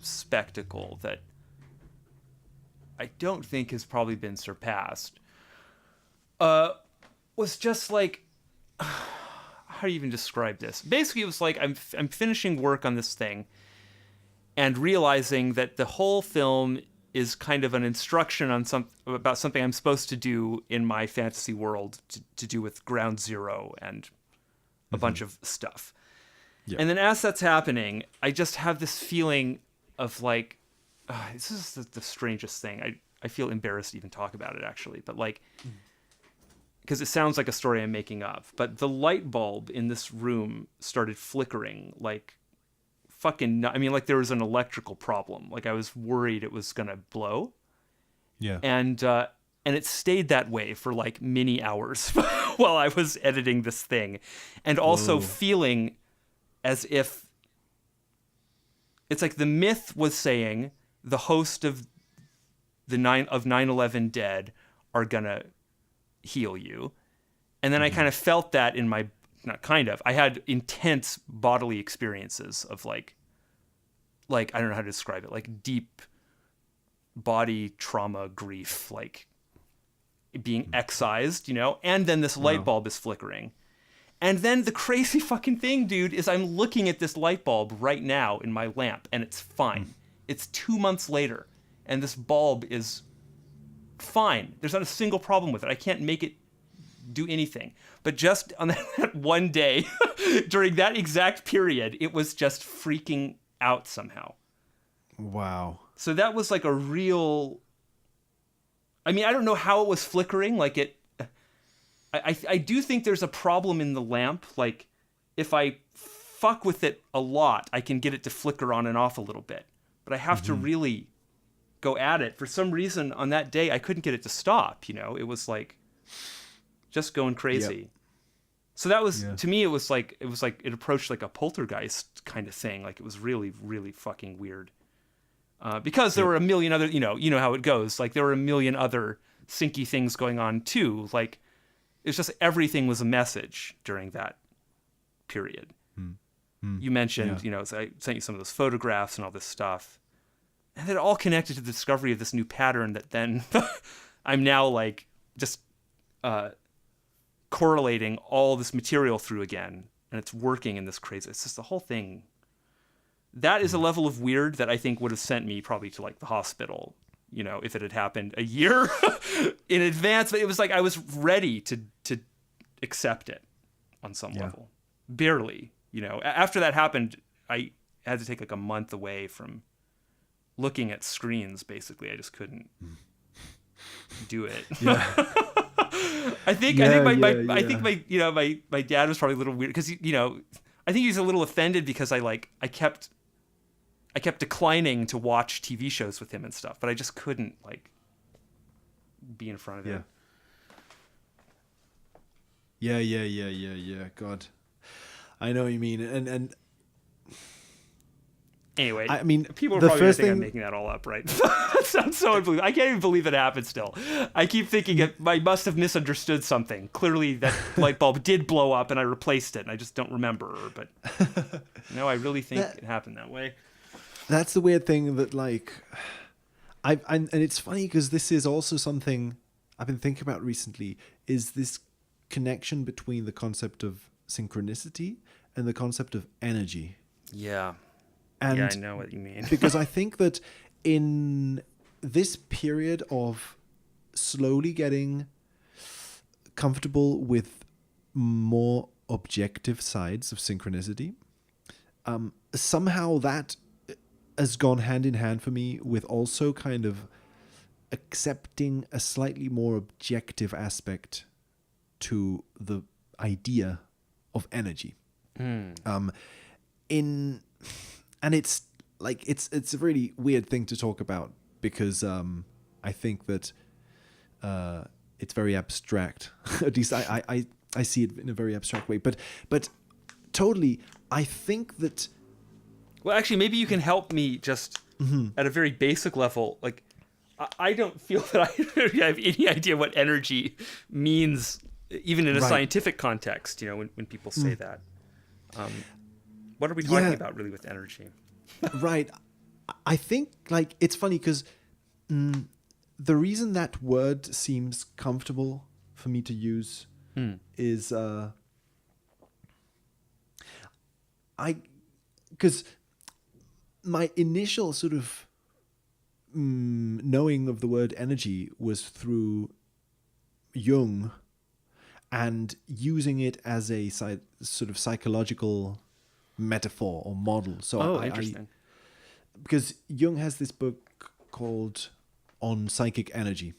spectacle that I don't think has probably been surpassed. Was just like, how do you even describe this? Basically, it was like I'm finishing work on this thing and realizing that the whole film is kind of an instruction on about something I'm supposed to do in my fantasy world to do with Ground Zero and a bunch of stuff. Yeah. And then as that's happening, I just have this feeling of like, this is the strangest thing. I feel embarrassed to even talk about it actually, but like, because it sounds like a story I'm making up, but the light bulb in this room started flickering like I mean, like there was an electrical problem. Like I was worried it was gonna blow, Yeah. and it stayed that way for like many hours while I was editing this thing, and also feeling as if it's like the myth was saying the host of the 9/11 dead are gonna heal you, and then I kind of felt that in my. Not kind of. I had intense bodily experiences of like I don't know how to describe it, like deep body trauma, grief, like being excised, you know? And then this light bulb is flickering. And then the crazy fucking thing, dude, is I'm looking at this light bulb right now in my lamp and it's fine. It's 2 months later and this bulb is fine. There's not a single problem with it. I can't make it do anything. But just on that one day, during that exact period, it was just freaking out somehow. Wow. So that was like a real. I mean, I don't know how it was flickering. Like it. I do think there's a problem in the lamp. Like, if I fuck with it a lot, I can get it to flicker on and off a little bit. But I have to really go at it. For some reason, on that day, I couldn't get it to stop. You know, it was like just going crazy. Yep. So that was to me. It was like it approached like a poltergeist kind of thing. Like it was really, really fucking weird. Because there were a million other, you know how it goes. Like there were a million other sinky things going on too. Like it's just everything was a message during that period. You mentioned, so I sent you some of those photographs and all this stuff, and it all connected to the discovery of this new pattern that then I'm now like just correlating all this material through again, and it's working in this crazy. It's just the whole thing. That is a level of weird that I think would have sent me probably to like the hospital, if it had happened a year in advance. But it was like I was ready to accept it on some level. Barely, After that happened, I had to take like a month away from looking at screens. Basically, I just couldn't do it. Yeah. I think my dad was probably a little weird because I think he's a little offended because I kept declining to watch TV shows with him and stuff, but I just couldn't be in front of him. Yeah. God, I know what you mean, and Anyway, I mean, people are the probably going to first think I'm thing- making that all up, right? That sounds so unbelievable. I can't even believe it happened still. I keep thinking I must have misunderstood something. Clearly, that light bulb did blow up and I replaced it, and I just don't remember. But no, I really think it happened that way. That's the weird thing that, like, and it's funny because this is also something I've been thinking about recently, is this connection between the concept of synchronicity and the concept of energy. Yeah. And Yeah, I know what you mean. because I think that in this period of slowly getting comfortable with more objective sides of synchronicity, somehow that has gone hand in hand for me with also kind of accepting a slightly more objective aspect to the idea of energy. And it's like it's a really weird thing to talk about because I think that it's very abstract. At least I see it in a very abstract way. But totally, I think that. Well, actually, maybe you can help me just at a very basic level. Like, I don't feel that I have any idea what energy means, even in a Right. scientific context, you know, when people say that. What are we talking Yeah. about really with energy? Right. I think, like, it's funny because the reason that word seems comfortable for me to use is because my initial sort of knowing of the word energy was through Jung and using it as a sort of psychological metaphor or model. So Interesting. because Jung has this book called On Psychic Energy,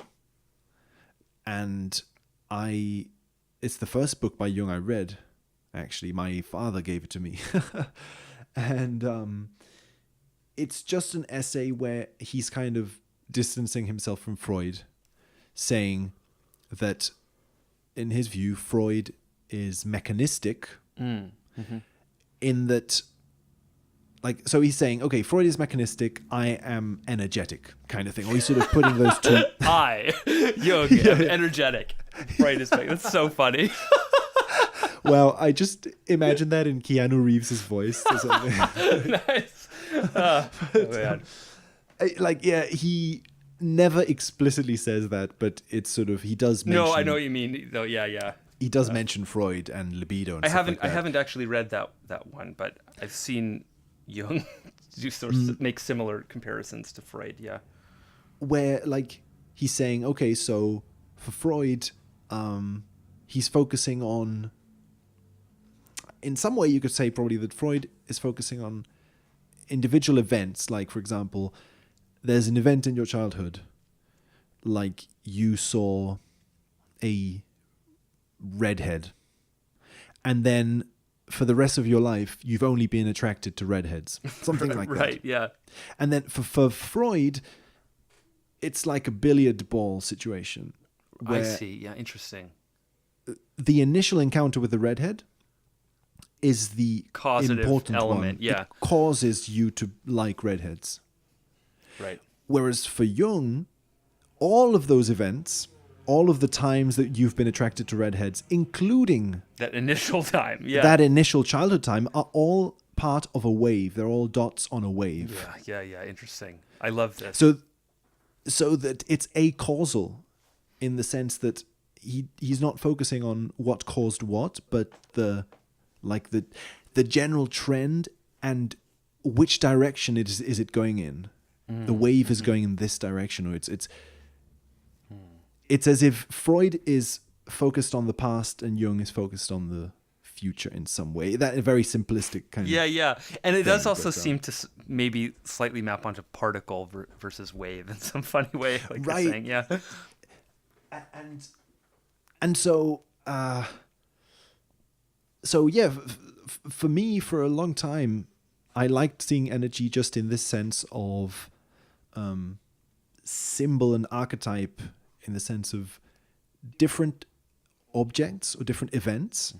and it's the first book by Jung I read. Actually, my father gave it to me, and it's just an essay where he's kind of distancing himself from Freud, saying that in his view Freud is mechanistic in that, like, so he's saying, okay, Freud is mechanistic, I am energetic, kind of thing. Or he's sort of putting those two. Jung, I'm energetic. Right, that's so funny. Well, I just imagine that in Keanu Reeves' voice or something. Nice. Oh, man. Like, yeah, he never explicitly says that, but it's sort of, he does mention. No, I know what you mean, though. Yeah. He does mention Freud and libido and stuff like that. I haven't actually read that one, but I've seen Jung do sort of make similar comparisons to Freud. Yeah. Where, like, he's saying, okay, so for Freud, he's focusing on, in some way you could say probably that Freud is focusing on individual events. Like, for example, there's an event in your childhood, like you saw a redhead, and then for the rest of your life you've only been attracted to redheads, something like that. Right, yeah. And then for Freud, it's like a billiard ball situation I where see. Yeah, interesting. the initial encounter with the redhead is the Causative important element, one. yeah. It causes you to like redheads. Right. Whereas for Jung, all of those events, all of the times that you've been attracted to redheads, including That initial time. Yeah. that initial childhood time, are all part of a wave. They're all dots on a wave. Yeah. Interesting. I love this. So that it's acausal in the sense that he's not focusing on what caused what, but the general trend and which direction is it going in. The wave is going in this direction, or it's as if Freud is focused on the past and Jung is focused on the future in some way. That a very simplistic kind of. Yeah. And it does thing, also but, seem to maybe slightly map onto particle versus wave in some funny way, like Right. you're saying. Yeah. And so yeah, for me, for a long time, I liked seeing energy just in this sense of symbol and archetype, in the sense of different objects or different events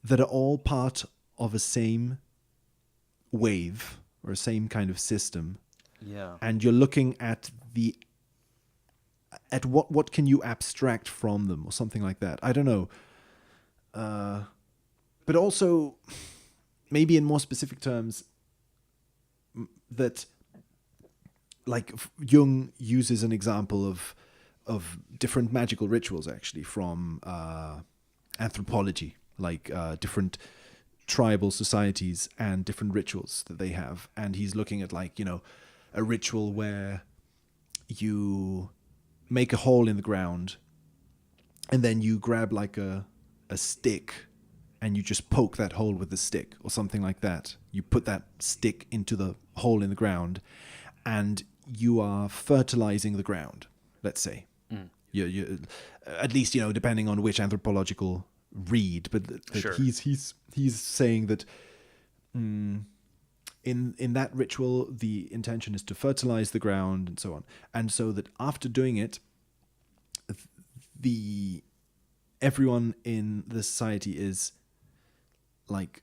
that are all part of a same wave or a same kind of system, Yeah. and you're looking at what can you abstract from them or something like that. I don't know. But also, maybe in more specific terms, that like Jung uses an example of different magical rituals actually from anthropology, like different tribal societies and different rituals that they have, and he's looking at like, you know, a ritual where you make a hole in the ground and then you grab like a stick and you just poke that hole with the stick or something like that. You put that stick into the hole in the ground and you are fertilizing the ground, let's say. You at least, you know, depending on which anthropological read, but Sure. he's saying that in that ritual the intention is to fertilize the ground and so on, and so that after doing it, everyone in the society is like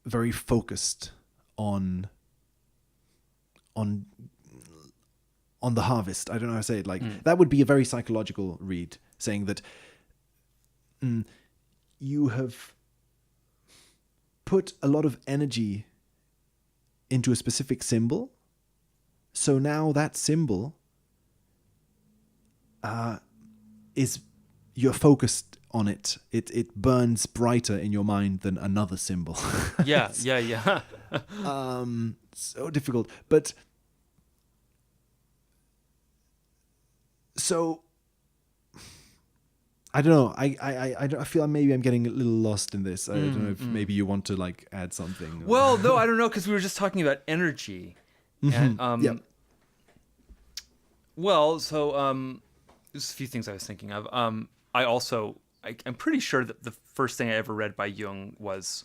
very focused on the harvest. I don't know how to say it. Like that would be a very psychological read, saying that you have put a lot of energy into a specific symbol. So now that symbol is, you're focused on it. It burns brighter in your mind than another symbol. Yeah. Yeah. So difficult, but so I don't know. I feel like maybe I'm getting a little lost in this. I don't know if maybe you want to like add something. Well, no, I don't know, because we were just talking about energy. And, Yeah. Well, so there's a few things I was thinking of. I'm pretty sure that the first thing I ever read by Jung was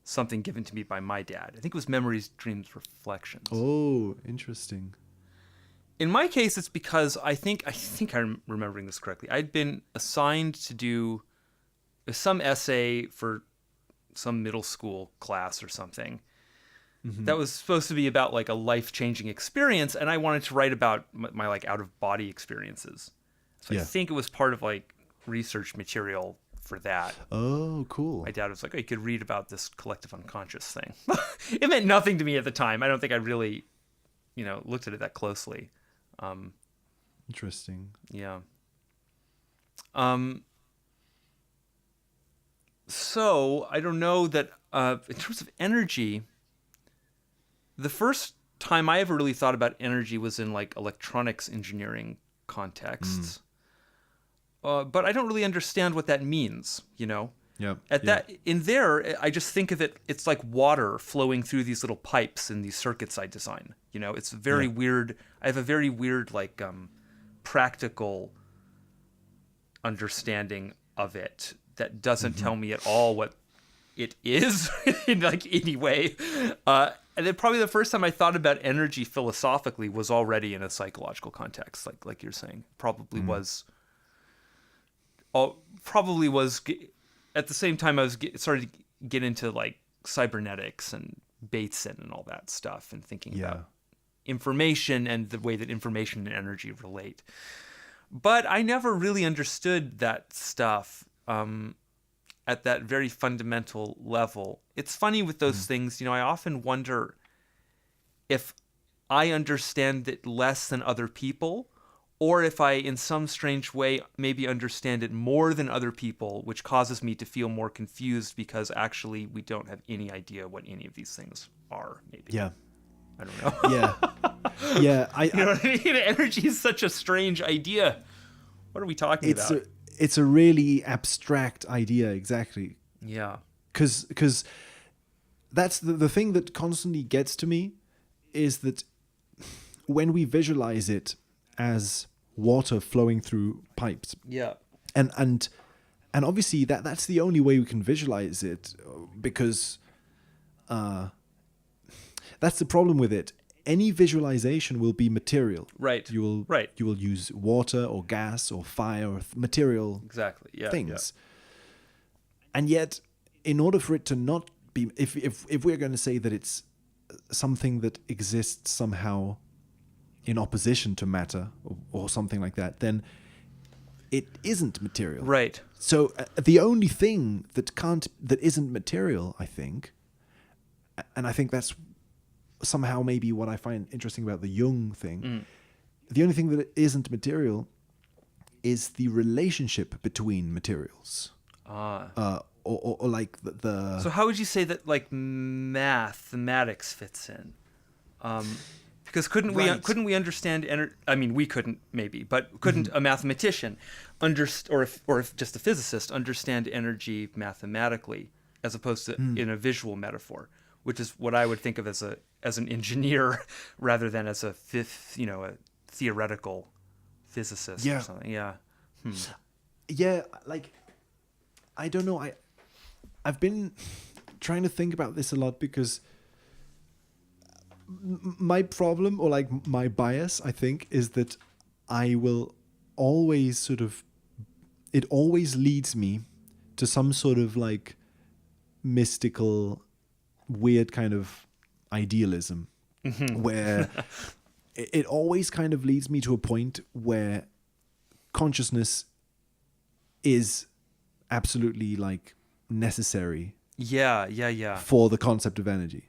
something given to me by my dad. I think it was Memories, Dreams, Reflections. Oh, interesting. In my case, it's because I think I'm remembering this correctly. I'd been assigned to do some essay for some middle school class or something that was supposed to be about like a life-changing experience, and I wanted to write about my like out-of-body experiences. So Yeah. I think it was part of like research material for that. Oh, cool. My dad was like, "Oh, you could read about this collective unconscious thing." It meant nothing to me at the time. I don't think I really, looked at it that closely. Interesting. Yeah. So I don't know that in terms of energy, the first time I ever really thought about energy was in like electronics engineering contexts. But I don't really understand what that means, Yeah. I just think of it, it's like water flowing through these little pipes in these circuits I design. It's very weird. I have a very weird, like, practical understanding of it that doesn't tell me at all what it is in like any way. And then probably the first time I thought about energy philosophically was already in a psychological context, like you're saying. Probably was at the same time I was started to get into like cybernetics and Bateson and all that stuff, and thinking about information and the way that information and energy relate. But I never really understood that stuff at that very fundamental level. It's funny with those things, I often wonder if I understand it less than other people, or if I, in some strange way, maybe understand it more than other people, which causes me to feel more confused because actually we don't have any idea what any of these things are, maybe. Yeah. I don't know. Yeah. Yeah. You know what I mean? Energy is such a strange idea. What are we talking about? It's a really abstract idea, exactly. Yeah. Because that's the thing that constantly gets to me, is that when we visualize it as water flowing through pipes, Yeah. and obviously that's the only way we can visualize it, because that's the problem with it. Any visualization will be material. Right. You will use water or gas or fire or material Exactly. Yeah. things. And yet, in order for it to not be, if we're going to say that it's something that exists somehow in opposition to matter or something like that, then it isn't material. Right. So the only thing that isn't material, I think, and I think that's somehow maybe what I find interesting about the Jung thing, the only thing that isn't material is the relationship between materials. Or like the So how would you say that like mathematics fits in? Because couldn't we understand I mean, we couldn't maybe, but couldn't a mathematician or if just a physicist understand energy mathematically as opposed to in a visual metaphor, which is what I would think of as an engineer rather than as a theoretical physicist or something. Yeah. Yeah, like I don't know. I've been trying to think about this a lot because my problem or like my bias, I think, is that I will always it always leads me to some sort of like mystical, weird kind of idealism where it always kind of leads me to a point where consciousness is absolutely like necessary For the concept of energy.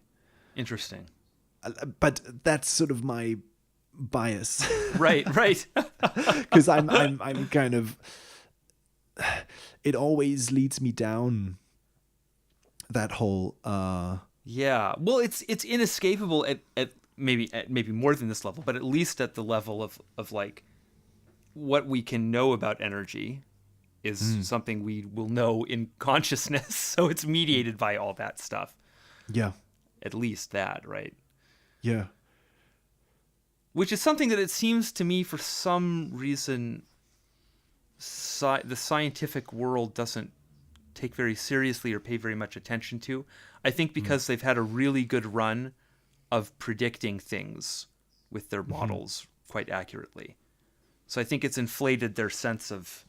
Interesting. But that's sort of my bias. Right. Because I'm kind of, it always leads me down that whole Yeah. Well, it's inescapable at maybe more than this level, but at least at the level of like what we can know about energy is something we will know in consciousness. So it's mediated by all that stuff. Yeah. At least that, right? Yeah. Which is something that it seems to me for some reason the scientific world doesn't take very seriously or pay very much attention to. I think because they've had a really good run of predicting things with their models quite accurately. So I think it's inflated their sense of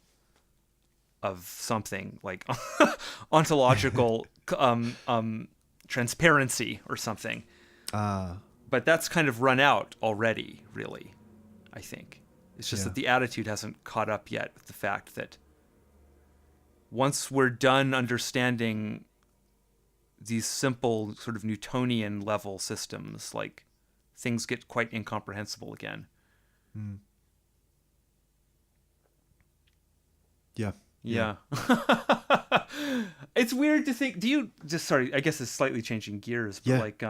something like ontological transparency or something. But that's kind of run out already, really, I think. It's just that the attitude hasn't caught up yet with the fact that once we're done understanding these simple sort of Newtonian level systems, like things get quite incomprehensible again. Yeah. It's weird to think, I guess it's slightly changing gears, but like,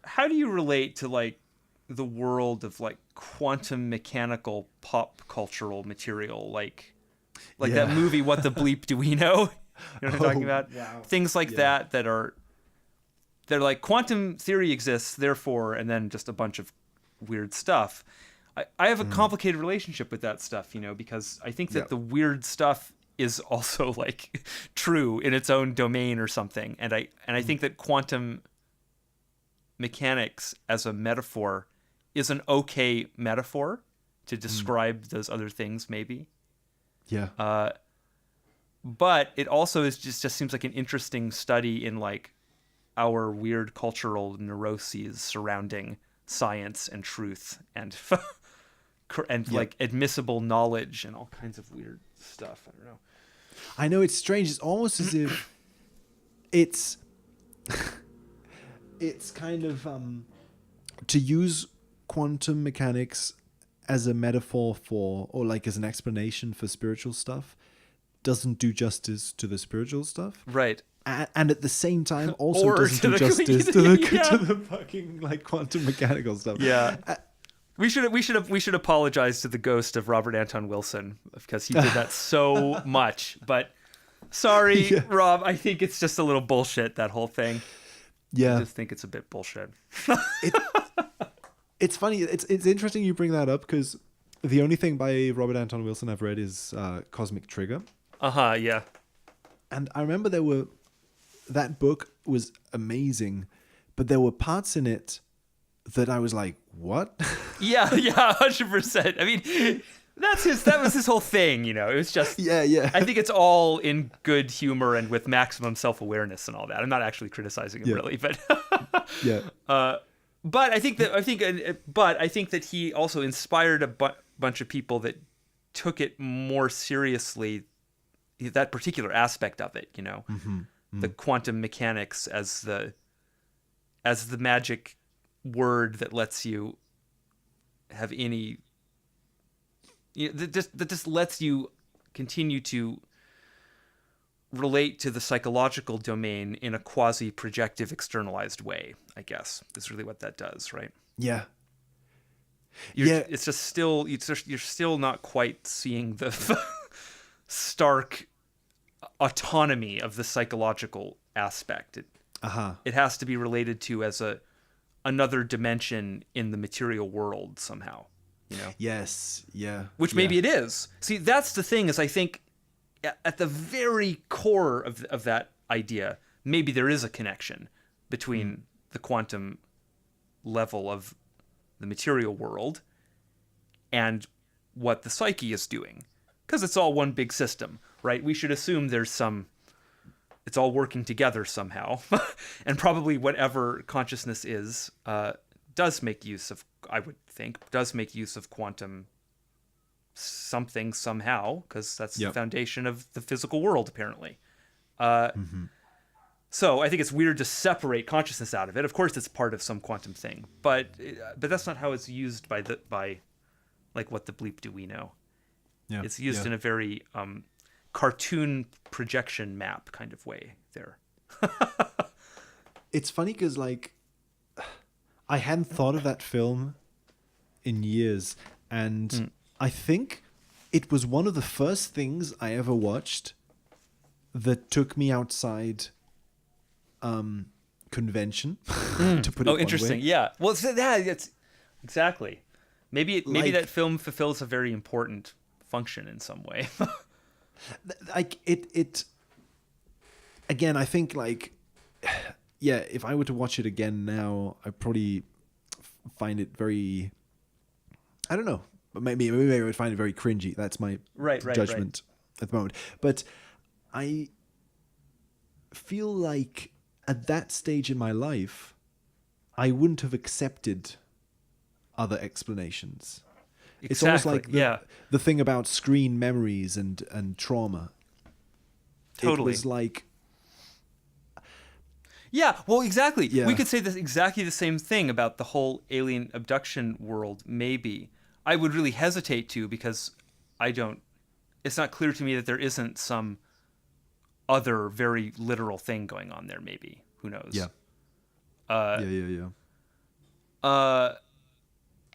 how do you relate to like the world of like quantum mechanical pop cultural material? Like that movie, What the Bleep Do We Know? You know what I'm talking about? Wow. Things like that they're like quantum theory exists, therefore, and then just a bunch of weird stuff. I have a complicated relationship with that stuff, because I think that the weird stuff is also like true in its own domain or something. And I think that quantum mechanics as a metaphor is an okay metaphor to describe those other things, maybe. Yeah. But it also just seems like an interesting study in like our weird cultural neuroses surrounding science and truth and like admissible knowledge and all kinds of weird stuff. I don't know. I know, it's strange. It's almost as if it's kind of to use quantum mechanics as a metaphor for, or like as an explanation for spiritual stuff, doesn't do justice to the spiritual stuff. Right. And at the same time also Or doesn't to do the- justice to the Yeah. to the fucking like quantum mechanical stuff. Yeah. We should apologize to the ghost of Robert Anton Wilson because he did that so much. But sorry, Rob, I think it's just a little bullshit, that whole thing. Yeah. I just think it's a bit bullshit. It's funny. It's interesting you bring that up because the only thing by Robert Anton Wilson I've read is Cosmic Trigger. Yeah. And I remember that book was amazing, but there were parts in it that I was like, what? Yeah, 100%. I mean, that was his whole thing, It was just Yeah. I think it's all in good humor and with maximum self-awareness and all that. I'm not actually criticizing him really, but Yeah. But I think that he also inspired a bunch of people that took it more seriously, that particular aspect of it, you know, the quantum mechanics as the magic word that lets you have any, that just lets you continue to relate to the psychological domain in a quasi-projective, externalized way, I guess, is really what that does, right? Yeah. It's just still, you're still not quite seeing the stark autonomy of the psychological aspect. It has to be related to as another dimension in the material world somehow, you know? Yes. Yeah. Which maybe it is. See, that's the thing, is I think at the very core of that idea, maybe there is a connection between the quantum level of the material world and what the psyche is doing. Because it's all one big system, right? We should assume it's all working together somehow. And probably whatever consciousness is, does make use of quantum something somehow, because that's the foundation of the physical world, apparently. So I think it's weird to separate consciousness out of it. Of course, it's part of some quantum thing, but that's not how it's used by like, what the bleep do we know? Yeah, it's used in a very cartoon projection map kind of way there. It's funny because, like, I hadn't thought of that film in years, and I think it was one of the first things I ever watched that took me outside convention, to put it one interesting. way. Yeah. Well, it's exactly. Maybe that film fulfills a very important function in some way. Like it again, I think, like, yeah, if I were to watch it again now, I'd probably find it very, I don't know, maybe I would find it very cringy. That's my judgment at the moment. But I feel like at that stage in my life, I wouldn't have accepted other explanations. Exactly. It's almost like the thing about screen memories and trauma. Totally. It was like... Yeah, well, exactly. Yeah. We could say exactly the same thing about the whole alien abduction world, maybe. I would really hesitate to, because it's not clear to me that there isn't some other very literal thing going on there, maybe. Who knows? Yeah.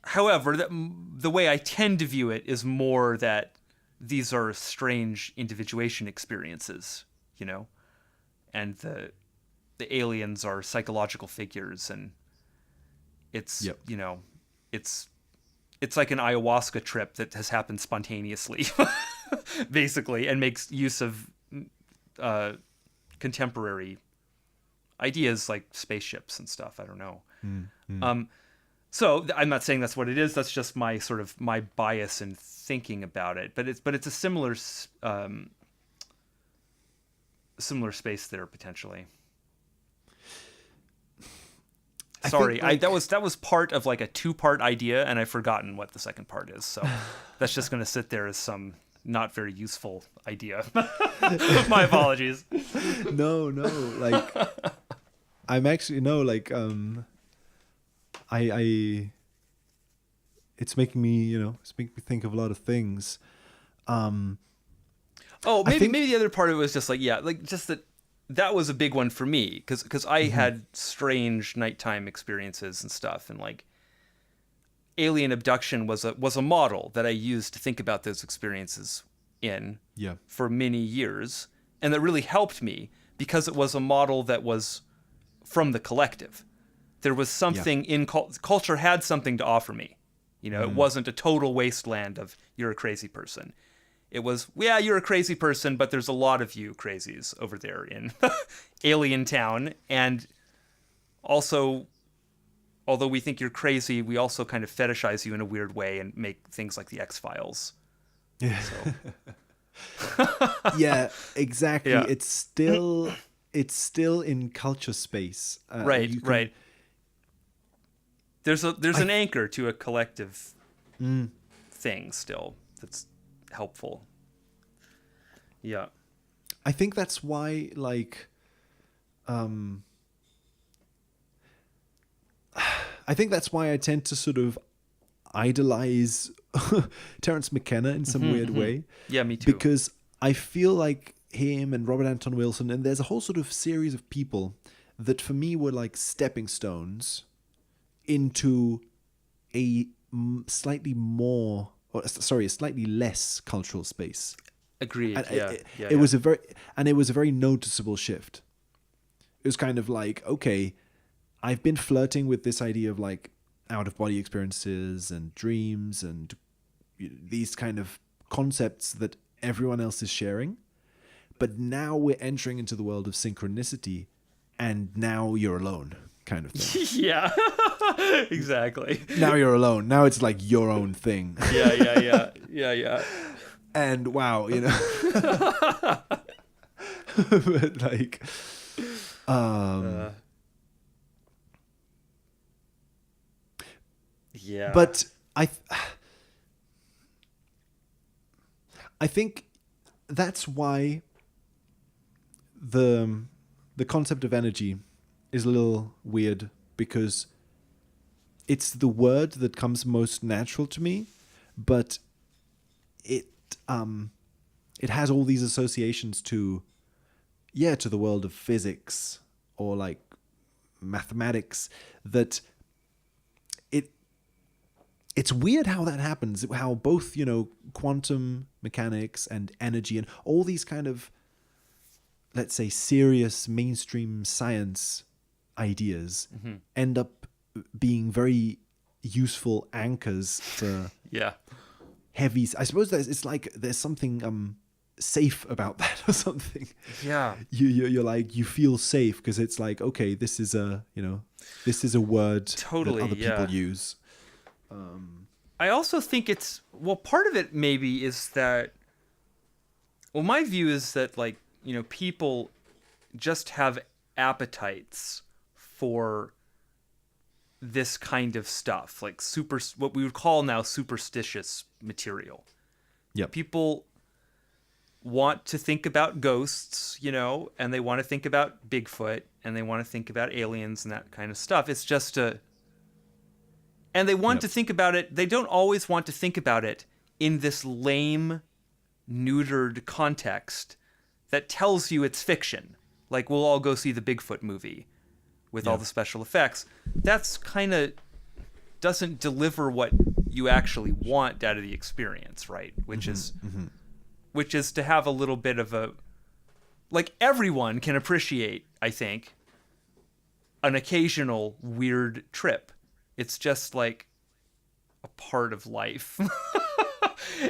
However, the way I tend to view it is more that these are strange individuation experiences, you know, and the aliens are psychological figures, and it's you know, it's like an ayahuasca trip that has happened spontaneously, basically, and makes use of contemporary ideas like spaceships and stuff. I don't know. So I'm not saying that's what it is. That's just my bias in thinking about it. But it's a similar space there potentially. Sorry, that was part of like a 2-part idea, and I've forgotten what the second part is. So that's just going to sit there as some not very useful idea. My apologies. No, like, I'm actually I it's making me, it's making me think of a lot of things. Maybe the other part of it was just like, just that was a big one for me, because I had strange nighttime experiences and stuff, and like alien abduction was a model that I used to think about those experiences in for many years, and that really helped me because it was a model that was from the collective. There was something in culture had something to offer me. You know, it wasn't a total wasteland of you're a crazy person. It was, you're a crazy person, but there's a lot of you crazies over there in Alien Town. And also, although we think you're crazy, we also kind of fetishize you in a weird way and make things like the X-Files. Yeah. So. Yeah, exactly. Yeah. It's still in culture space. Right. there's an anchor to a collective thing still that's helpful. Yeah. I think that's why, like, I think that's why I tend to sort of idolize Terence McKenna in some weird way. Yeah, me too. Because I feel like him and Robert Anton Wilson, and there's a whole sort of series of people that for me were like stepping stones into a slightly less cultural space. Agreed. And Yeah. it was a very noticeable shift. It was kind of like, okay, I've been flirting with this idea of like out of body experiences and dreams and these kind of concepts that everyone else is sharing. But now we're entering into the world of synchronicity, and now you're alone, kind of thing. Yeah. Exactly. Now you're alone. Now it's like your own thing. Yeah. And wow, you know. But like yeah. but I think that's why the concept of energy is a little weird, because it's the word that comes most natural to me, but it has all these associations to the world of physics or like mathematics, that it's weird how that happens, how both, you know, quantum mechanics and energy and all these kind of, let's say, serious mainstream science ideas end up being very useful anchors for Yeah. heavy. I suppose it's like there's something safe about that or something. Yeah. You're like, you feel safe because it's like, okay, this is a word Totally, that other yeah. people use. I also think part of it maybe is that, my view is that, like, you know, people just have appetites for this kind of stuff, like what we would call now superstitious material. Yeah. People want to think about ghosts, you know, and they want to think about Bigfoot, and they want to think about aliens and that kind of stuff. It's just and they want to think about it. They don't always want to think about it in this lame, neutered context that tells you it's fiction. Like, we'll all go see the Bigfoot movie with all the special effects. That's kind of doesn't deliver what you actually want out of the experience, right? Which is to have a little bit of a, like, everyone can appreciate, I think, an occasional weird trip. It's just like a part of life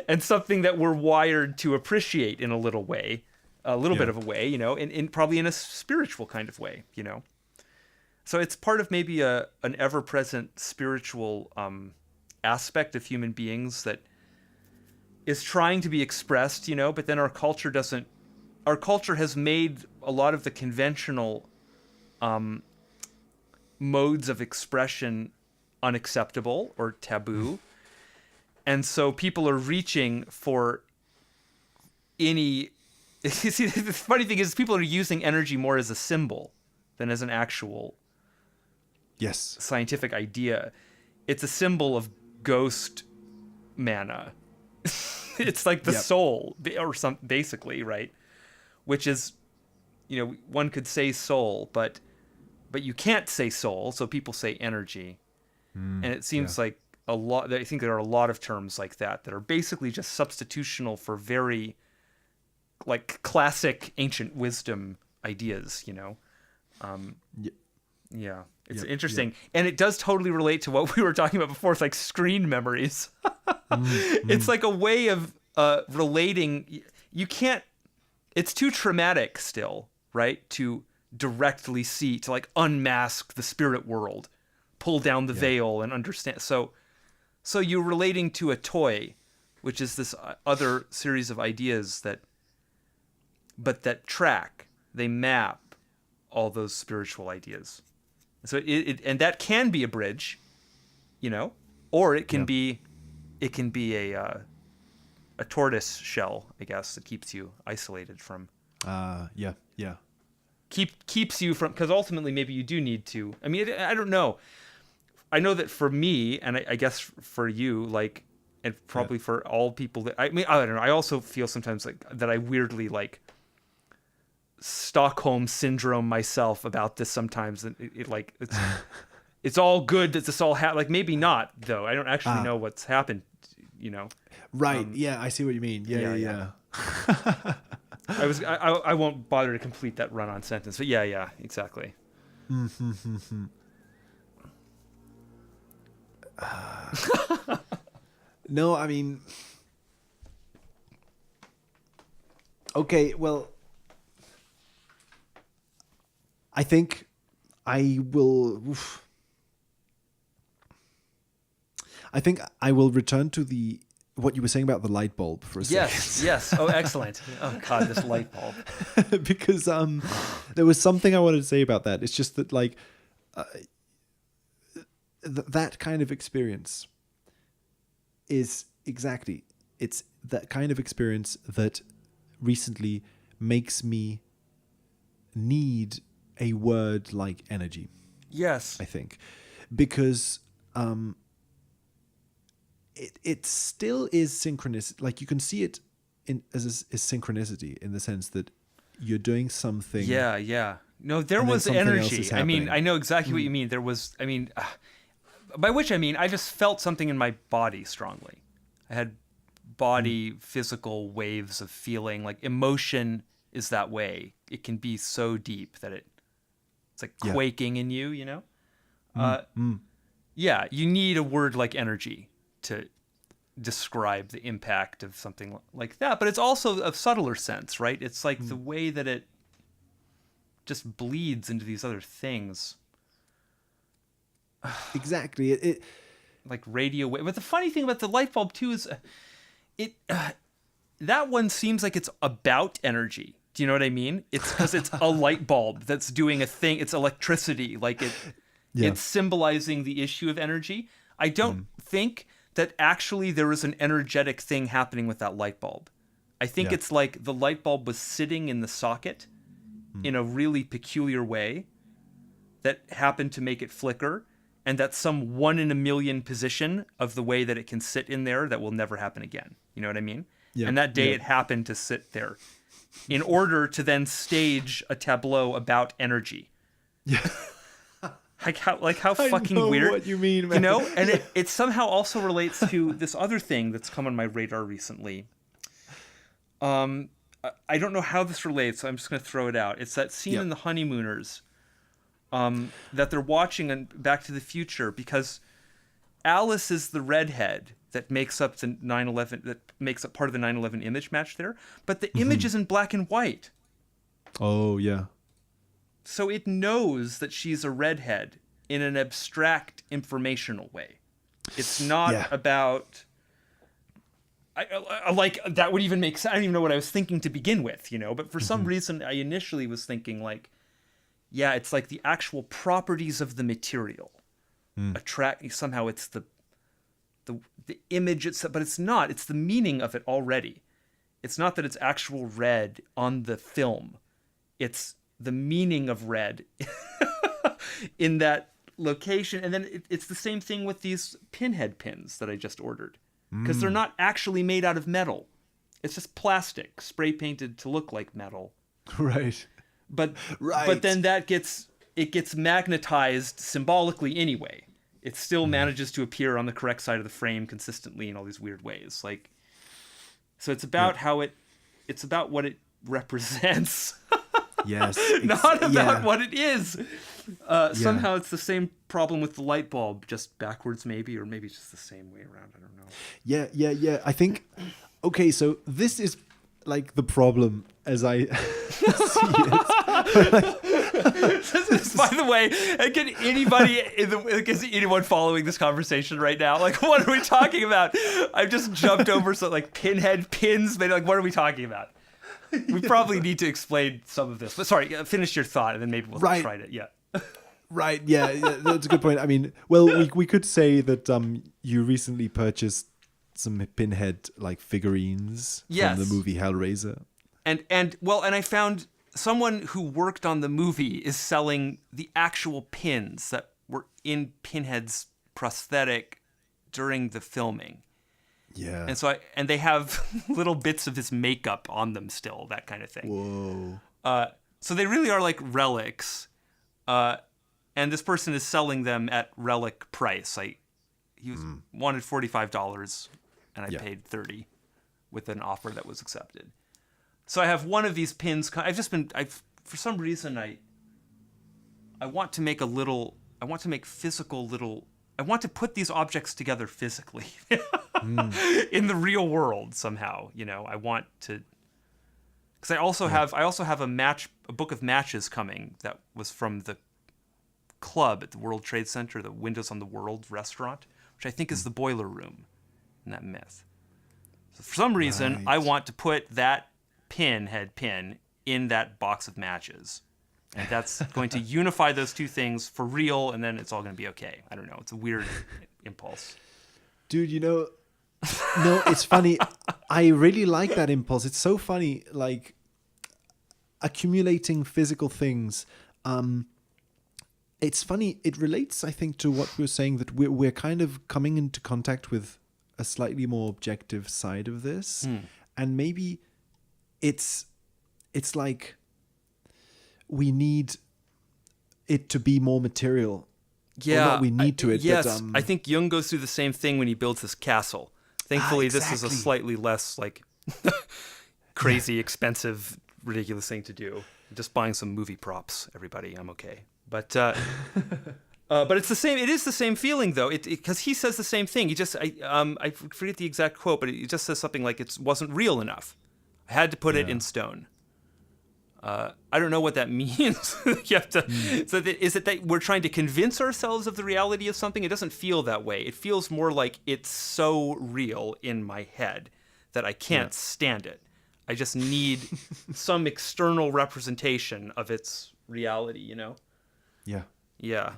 and something that we're wired to appreciate in a little way, a little bit of a way, you know, in probably in a spiritual kind of way, you know. So it's part of maybe an ever-present spiritual aspect of human beings that is trying to be expressed, you know, but then our culture doesn't. Our culture has made a lot of the conventional modes of expression unacceptable or taboo. And so people are reaching for any... See, the funny thing is people are using energy more as a symbol than as an actual scientific idea. It's a symbol of ghost mana. It's like the soul, or some, basically, right? Which is, you know, one could say soul, but you can't say soul, so people say energy. And it seems like a lot. I think there are a lot of terms like that are basically just substitutional for very, like, classic ancient wisdom ideas, you know. Yeah, it's interesting, and it does totally relate to what we were talking about before. It's like screen memories. It's like a way of relating. You can't. It's too traumatic still, right? To directly see, to like unmask the spirit world, pull down the veil, and understand. So you're relating to a toy, which is this other series of ideas that track, they map all those spiritual ideas. So and that can be a bridge, you know, or it can Yeah. be a tortoise shell, I guess, that keeps you isolated from Yeah. keeps you from, because ultimately maybe you do need to. I mean, I don't know. I know that for me, and I guess for you, like, and probably for all people that, I mean, I don't know. I also feel sometimes like that I weirdly like Stockholm syndrome myself about this sometimes. And it like, it's all good that this all like maybe not though. I don't actually know what's happened, you know. Right. Yeah, I see what you mean. Yeah. I won't bother to complete that run-on sentence, but yeah, exactly. No, I mean, okay, well, I think I will. I think I will return to what you were saying about the light bulb for a second. Yes. Oh, excellent. Oh God, this light bulb. Because there was something I wanted to say about that. It's just that like that kind of experience is exactly, it's that kind of experience that recently makes me need a word like energy, Yes. I think, because it still is synchronous. Like you can see it as synchronicity in the sense that you're doing something. Yeah. No, there And then was something else energy. is I mean, happening. I know exactly what you mean. There was, I mean, by which I mean, I just felt something in my body strongly. I had body physical waves of feeling. Like emotion is that way. It can be so deep that it's like Yeah. quaking in you, you know? Yeah, you need a word like energy to describe the impact of something like that, but it's also a subtler sense, right? It's like the way that it just bleeds into these other things, Exactly. It like radio wave. But the funny thing about the light bulb too is that one seems like it's about energy. Do you know what I mean? It's because it's a light bulb that's doing a thing. It's electricity. Like it's symbolizing the issue of energy. I don't think that actually there was an energetic thing happening with that light bulb. I think Yeah. it's like the light bulb was sitting in the socket in a really peculiar way that happened to make it flicker, and that's some 1 in a million position of the way that it can sit in there that will never happen again. You know what I mean? Yeah. And that day Yeah. it happened to sit there in order to then stage a tableau about energy. Yeah. Like how fucking know weird. what you mean, You man. know? And it somehow also relates to this other thing that's come on my radar recently. I don't know how this relates, so I'm just going to throw it out. It's that scene Yeah. in The Honeymooners that they're watching in Back to the Future, because Alice is the redhead that makes up the 9/11, that makes up part of the 9/11 image match there, but the image is in black and white. Oh yeah. So it knows that she's a redhead in an abstract informational way. It's not Yeah. about... I like, that would even make sense. I don't even know what I was thinking to begin with, you know, but for some reason I initially was thinking like, yeah, it's like the actual properties of the material attract, somehow it's the image itself, but it's not. It's the meaning of it already. It's not that it's actual red on the film. It's the meaning of red in that location. And then it's the same thing with these pinhead pins that I just ordered, because they're not actually made out of metal. It's just plastic spray painted to look like metal. Right. But Right. but then it gets magnetized symbolically anyway. It still manages to appear on the correct side of the frame consistently in all these weird ways. Like, so it's about it's about what it represents, Yes. not about what it is. Somehow it's the same problem with the light bulb, just backwards maybe, or maybe it's just the same way around. I don't know. Yeah. I think. Okay, so this is like the problem as I see it. By the way, can anybody is anyone following this conversation right now? Like, what are we talking about? I've just jumped over some like pinhead pins, but like, what are we talking about? We probably need to explain some of this. But sorry, finish your thought, and then maybe we'll Right. try it. Yeah. Right. Yeah, that's a good point. I mean, well, we could say that you recently purchased some Pinhead like figurines Yes. from the movie Hellraiser. And I found someone who worked on the movie is selling the actual pins that were in Pinhead's prosthetic during the filming. Yeah. And so they have little bits of his makeup on them still, that kind of thing. Whoa. So they really are like relics. And this person is selling them at relic price. He wanted $45 and I Yeah. paid $30 with an offer that was accepted. So I have one of these pins. For some reason, I want to make I want to put these objects together physically in the real world somehow. I want to, because I also have a book of matches coming that was from the club at the World Trade Center, the Windows on the World restaurant, which I think is the boiler room in that myth. So for some reason, I Right. want to put that Pinhead pin in that box of matches. And that's going to unify those two things for real, and then it's all going to be okay. I don't know. It's a weird impulse. Dude, no, it's funny. I really like that impulse. It's so funny, like accumulating physical things. It's funny. It relates, I think, to what we were saying, that we're kind of coming into contact with a slightly more objective side of this, and maybe it's like we need it to be more material. Yeah, not we need to it, Yes, but, I think Jung goes through the same thing when he builds this castle. Thankfully, this is a exactly. slightly less like crazy, expensive, ridiculous thing to do. Just buying some movie props, everybody. I'm okay. But it's the same. It is the same feeling though. Because he says the same thing. I forget the exact quote, but he just says something like it wasn't real enough. I had to put it in stone. I don't know what that means. You have to. So is it that we're trying to convince ourselves of the reality of something? It doesn't feel that way. It feels more like it's so real in my head that I can't stand it. I just need some external representation of its reality. Yeah. Yeah.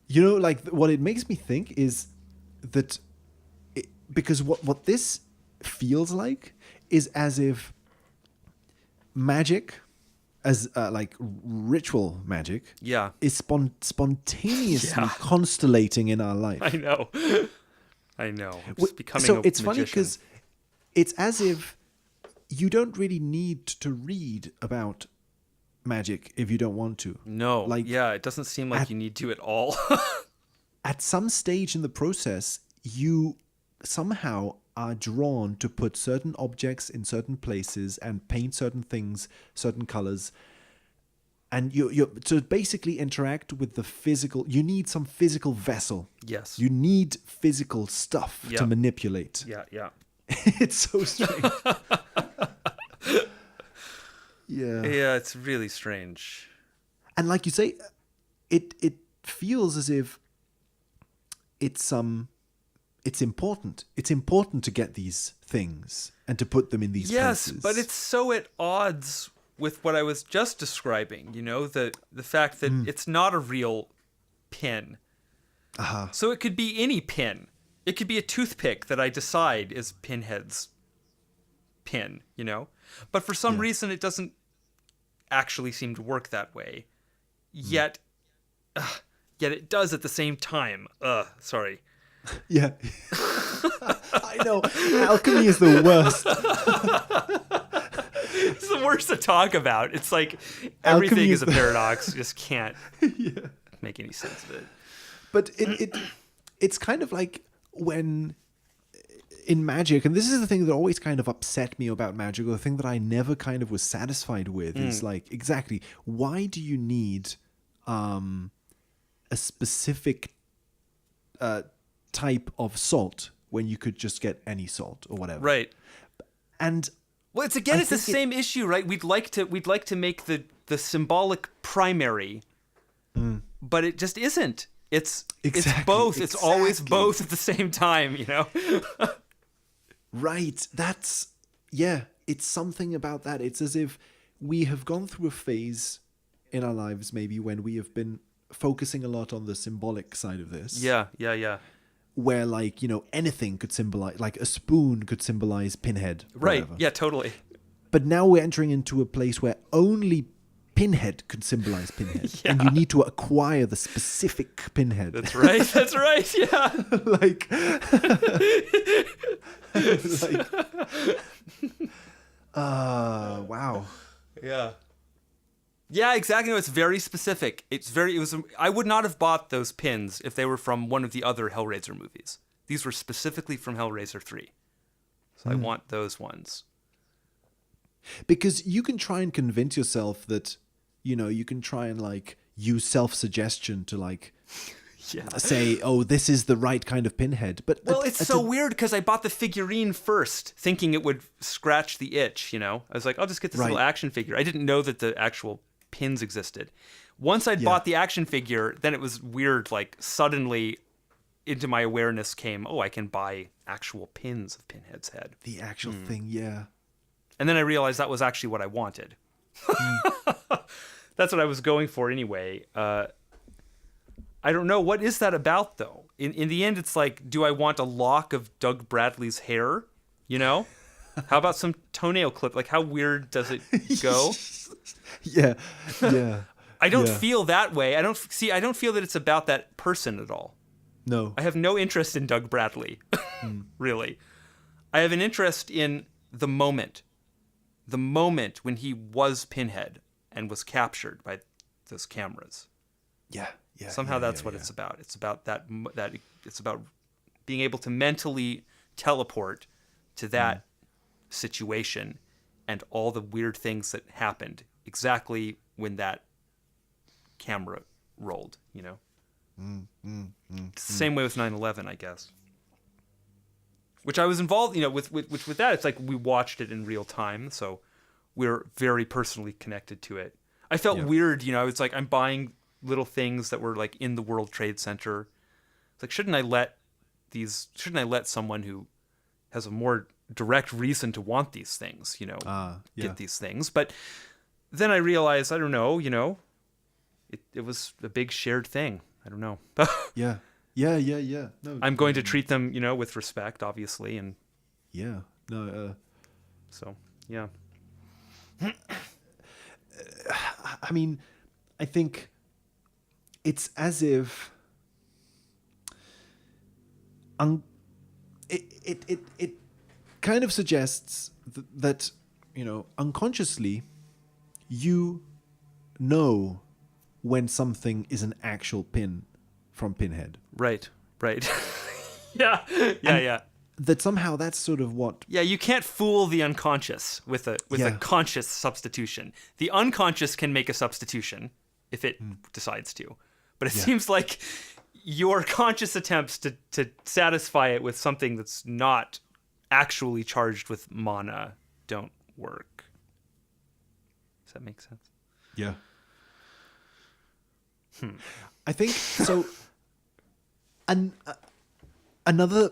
Like what it makes me think is that because what this feels like is as if magic, as like ritual magic, Yeah. is spontaneously Yeah. constellating in our life. I know. I'm just becoming So a it's funny magician. because it's as if you don't really need to read about magic if you don't want to. No. like, Yeah, it doesn't seem like you need to at all. At some stage in the process, you somehow are drawn to put certain objects in certain places and paint certain things, certain colors. And you to basically interact with the physical, you need some physical vessel. Yes. You need physical stuff Yeah. to manipulate. Yeah. It's so strange. Yeah. Yeah, it's really strange. And like you say, it feels as if it's important. It's important to get these things and to put them in these Yes, places. but it's so at odds with what I was just describing, the fact that it's not a real pin. Uh-huh. So it could be any pin. It could be a toothpick that I decide is Pinhead's pin, But for some reason it doesn't actually seem to work that way. Yet it does at the same time. Sorry. Yeah. I know. Alchemy is the worst. It's the worst to talk about. It's like everything Alchemy is a is paradox. You just can't make any sense of it. But it's kind of like when in magic, and this is the thing that always kind of upset me about magic, or the thing that I never kind of was satisfied with, is like, exactly, why do you need a specific type of salt when you could just get any salt or whatever? Right. And Well, it's the think same issue, right? We'd like to make the symbolic primary, but it just isn't. It's both. It's always exactly. both at the same time, right, it's something about that. It's as if we have gone through a phase in our lives, maybe when we have been focusing a lot on the symbolic side of this. Yeah, yeah, yeah. Where, like, you know, anything could symbolize, like a spoon could symbolize Pinhead. Right. whatever. Yeah, totally. But now we're entering into a place where only Pinhead could symbolize Pinhead. Yeah. And you need to acquire the specific Pinhead. That's right. That's right. Yeah. like, wow. Yeah. Yeah, exactly. No, it's very specific. I would not have bought those pins if they were from one of the other Hellraiser movies. These were specifically from Hellraiser 3. So I want those ones. Because you can try and convince yourself that, you know, you can try and like use self-suggestion to like Yeah. say, oh, this is the right kind of Pinhead. But Well, it's so weird because I bought the figurine first, thinking it would scratch the itch, you know? I was like, I'll just get this little Right. action figure. I didn't know that the actual pins existed. Once I'd bought the action figure, then it was weird, like, suddenly into my awareness came, oh, I can buy actual pins of Pinhead's head. the actual thing, yeah. And then I realized that was actually what I wanted. That's what I was going for anyway. I don't know. What is that about, though? In the end, it's like, do I want a lock of Doug Bradley's hair? You know? How about some toenail clip? Like, how weird does it go? Yeah. Yeah. I don't Yeah. feel that way. I don't feel that it's about that person at all. No. I have no interest in Doug Bradley, really. I have an interest in the moment when he was Pinhead and was captured by those cameras. Yeah. Yeah. Somehow that's what it's about. It's about that it's about being able to mentally teleport to that situation and all the weird things that happened exactly when that camera rolled, you know? It's the same way with 9/11, I guess. Which I was involved, you know, with that. It's like we watched it in real time, so we're very personally connected to it. I felt weird, you know. It's like I'm buying little things that were like in the World Trade Center. It's like, shouldn't I let someone who has a more direct reason to want these things, you know, get these things? But then I realized, I don't know, you know, it was a big shared thing. I don't know. Yeah. Yeah. Yeah. Yeah. No. I'm going to treat them, you know, with respect, obviously, and Yeah. No. so yeah. I mean, I think it's as if it kind of suggests that, you know, unconsciously you know when something is an actual pin from Pinhead. Right. Yeah. Yeah. That somehow that's sort of what... Yeah, you can't fool the unconscious with a conscious substitution. The unconscious can make a substitution if it decides to. But it seems like your conscious attempts to satisfy it with something that's not actually charged with mana don't work. Does that make sense? Yeah. I think so. Another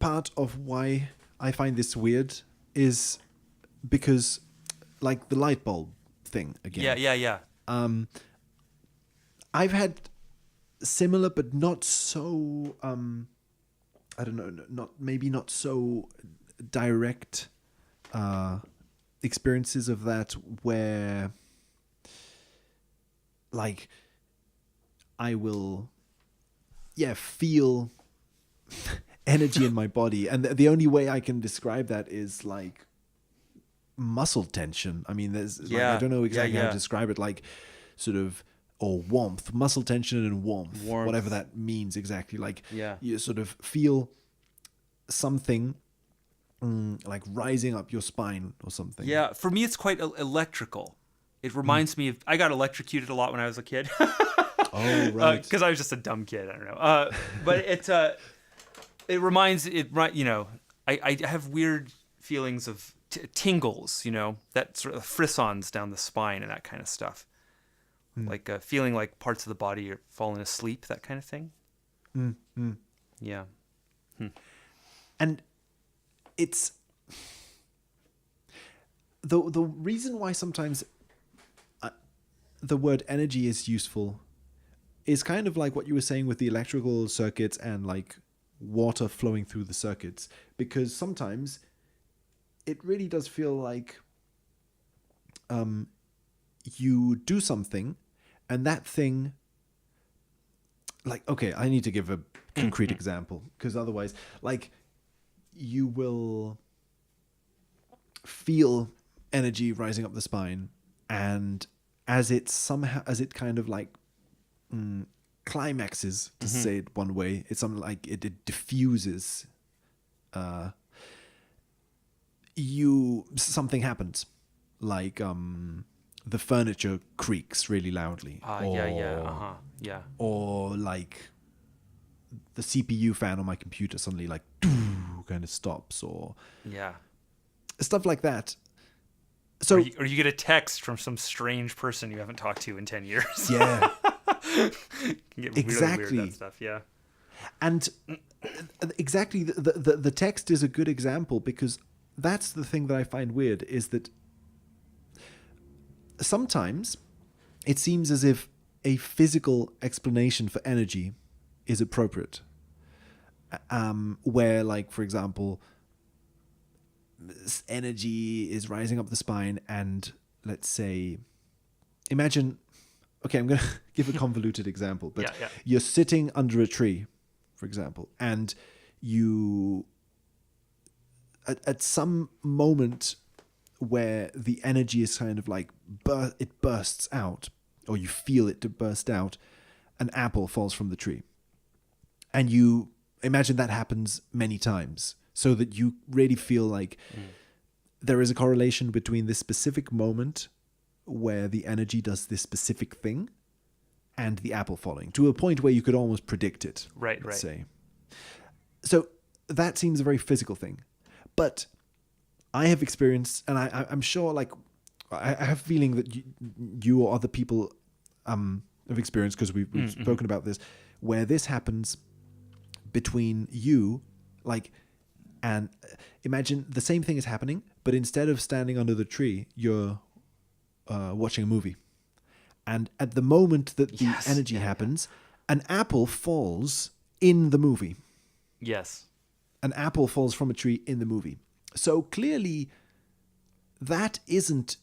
part of why I find this weird is because, like, the light bulb thing again. Yeah. I've had similar, but not so. I don't know. Not so direct experiences of that where, like, I will, feel energy in my body, and the only way I can describe that is like muscle tension. I mean, there's like, I don't know exactly how to describe it, like sort of, or warmth, muscle tension and warmth, whatever that means exactly. Like you sort of feel something like rising up your spine or something. Yeah, for me it's quite electrical. It reminds me of, I got electrocuted a lot when I was a kid. Oh, right. Because I was just a dumb kid. I don't know. But it reminds it, right? You know, I have weird feelings of tingles. You know, that sort of frissons down the spine and that kind of stuff. Like feeling like parts of the body are falling asleep. That kind of thing. Yeah. And it's the reason why sometimes the word energy is useful is kind of like what you were saying with the electrical circuits and like water flowing through the circuits, because sometimes it really does feel like you do something and that thing, like, okay, I need to give a concrete example, because otherwise, like, you will feel energy rising up the spine, and as it kind of like climaxes, to say it one way, it's something like it diffuses, something happens, like the furniture creaks really loudly, yeah, or like the CPU fan on my computer suddenly like kind of stops, or yeah. stuff like that. So Or you get a text from some strange person you haven't talked to in 10 years. yeah, Get exactly. really weird, that stuff, yeah. and exactly the text is a good example, because that's the thing that I find weird, is that sometimes it seems as if a physical explanation for energy is appropriate. Where, like, for example, energy is rising up the spine, and let's say, imagine, okay, I'm going to give a convoluted example, but Yeah. you're sitting under a tree, for example, and you, at some moment where the energy is kind of like, it bursts out, or you feel it to burst out, an apple falls from the tree. And you imagine that happens many times, so that you really feel like there is a correlation between this specific moment where the energy does this specific thing and the apple falling, to a point where you could almost predict it. Right. Say. So that seems a very physical thing. But I have experienced, and I'm sure, like, I have a feeling that you or other people have experienced, because we've spoken about this, where this happens between you, like, and imagine the same thing is happening, but instead of standing under the tree, you're watching a movie. And at the moment that the energy happens, an apple falls in the movie. Yes. An apple falls from a tree in the movie. So clearly, that isn't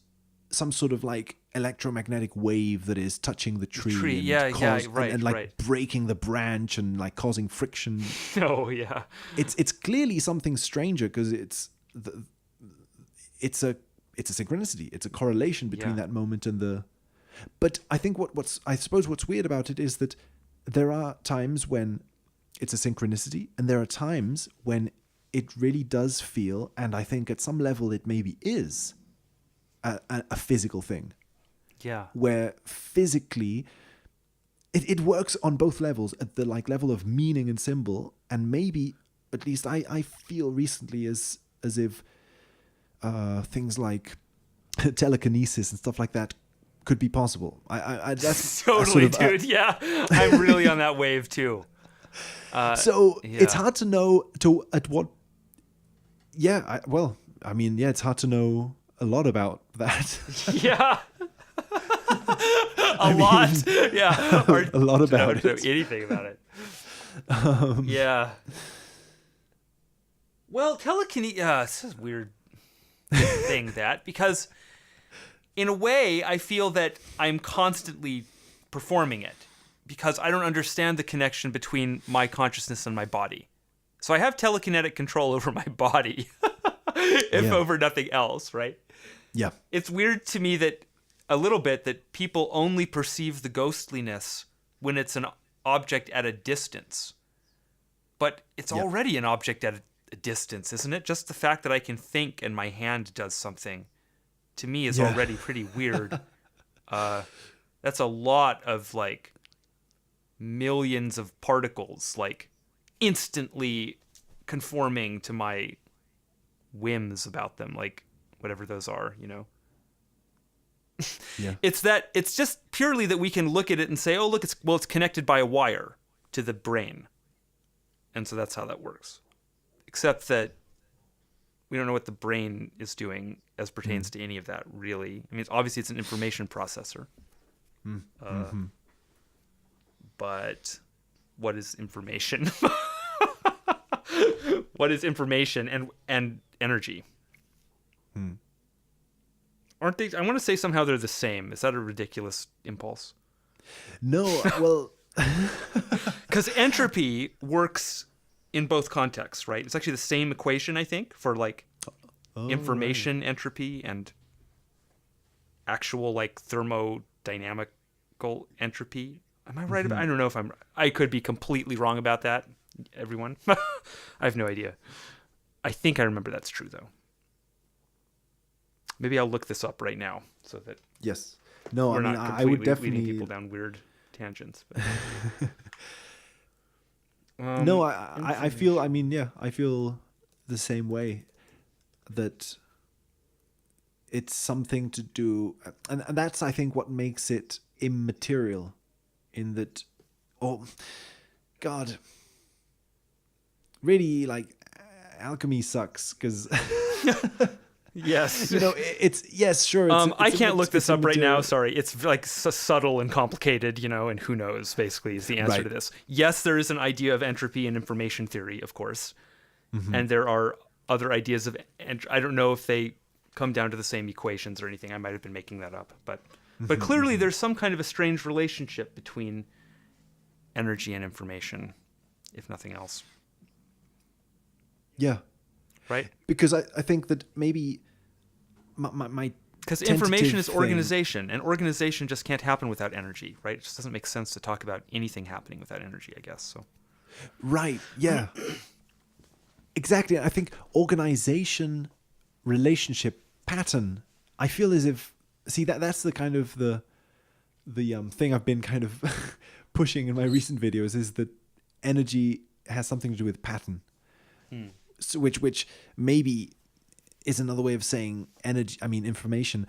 some sort of like electromagnetic wave that is touching the tree, and like breaking the branch and like causing friction. Oh yeah. It's clearly something stranger, because it's a synchronicity. It's a correlation between that moment and the. But I think what's weird about it is that there are times when it's a synchronicity, and there are times when it really does feel, and I think at some level it maybe is a physical thing. Yeah. Where physically it works on both levels, at the like level of meaning and symbol, and maybe, at least I feel recently, as if things like telekinesis and stuff like that could be possible. I that's totally, dude. Yeah, I'm really on that wave too. It's hard to know at what. Yeah, it's hard to know a lot about that. Yeah. A lot. Yeah. Or a lot about know it. Anything about it. Yeah. Well, telekinesis. This is a weird thing, because in a way, I feel that I'm constantly performing it, because I don't understand the connection between my consciousness and my body. So I have telekinetic control over my body, if over nothing else, right? Yeah. It's weird to me that people only perceive the ghostliness when it's an object at a distance. But it's already an object at a distance, isn't it? Just the fact that I can think and my hand does something, to me, is already pretty weird. That's a lot of, like, millions of particles, like, instantly conforming to my whims about them, like, whatever those are, you know? Yeah. It's just purely that we can look at it and say, oh, look, it's connected by a wire to the brain. And so that's how that works. Except that we don't know what the brain is doing as pertains to any of that, really. I mean, obviously it's an information processor. But what is information? What is information and energy? Aren't they? I want to say somehow they're the same. Is that a ridiculous impulse? No, well, Because entropy works in both contexts, right? It's actually the same equation, I think, for like information entropy and actual like thermodynamical entropy. Am I right about? I don't know if I could be completely wrong about that. Everyone, I have no idea. I think I remember that's true though. Maybe I'll look this up right now so that yes. No, we're I mean, not I would completely definitely leading people down weird tangents. But. No, I feel. I mean, yeah, I feel the same way. That it's something to do, and that's I think what makes it immaterial. In that, oh, God, really, like alchemy sucks because. Yes. You know, it's yes, sure. I can't look this up right now. immaterial. Sorry, it's like subtle and complicated, you know, and who knows? Basically, is the answer Right. to this. Yes, there is an idea of entropy in information theory, of course, and there are other ideas of. I don't know if they come down to the same equations or anything. I might have been making that up, but clearly there's some kind of a strange relationship between energy and information, if nothing else, Yeah, right? because I think that maybe my Because information is tentative thing- organization, and organization just can't happen without energy, right? It just doesn't make sense to talk about anything happening without energy, I guess. So, Right. Yeah. Exactly. I think organization, relationship pattern. I feel as if that's the kind of the thing I've been kind of pushing in my recent videos is that energy has something to do with pattern, so which maybe is another way of saying energy. I mean information.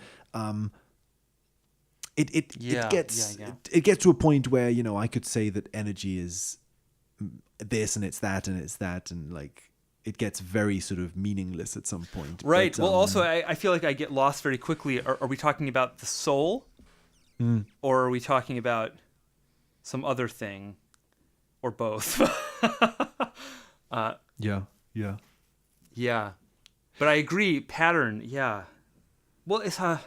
It gets to a point where I could say that energy is this and it's that and like it gets very sort of meaningless at some point. right. But, Well, also, I feel like I get lost very quickly. Are we talking about the soul, or are we talking about some other thing, or both? yeah. Yeah, but I agree. Pattern, yeah. Well, it's the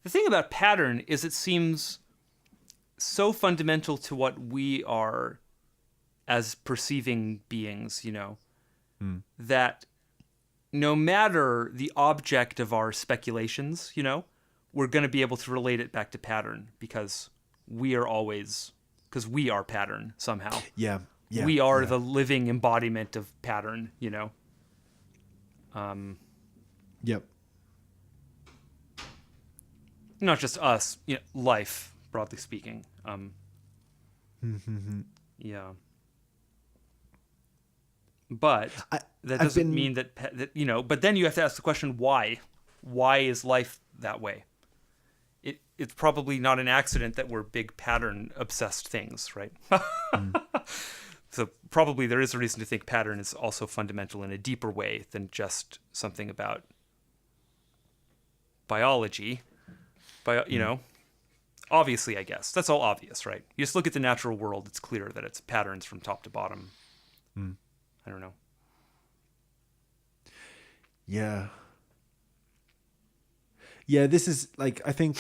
thing about pattern is it seems so fundamental to what we are as perceiving beings, that no matter the object of our speculations, we're going to be able to relate it back to pattern because we are pattern somehow. Yeah. We are the living embodiment of pattern, Yep. Not just us, life, broadly speaking. Yeah. But that doesn't mean that but then you have to ask the question, why? Why is life that way? It's probably not an accident that we're big pattern obsessed things, right? So probably there is a reason to think pattern is also fundamental in a deeper way than just something about biology. Obviously, I guess. That's all obvious, right? You just look at the natural world, it's clear that it's patterns from top to bottom. I don't know. Yeah. Yeah, this is like I think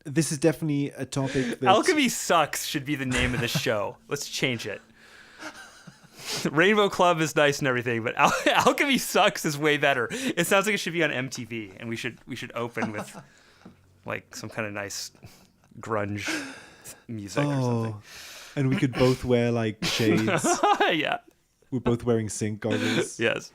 this is definitely a topic that Alchemy Sucks should be the name of the show. Let's change it. Rainbow Club is nice and everything, but Alchemy Sucks is way better. It sounds like it should be on MTV, and we should open with like some kind of nice grunge music or something. And we could both wear like shades. Yeah. We're both wearing sync goggles. Yes.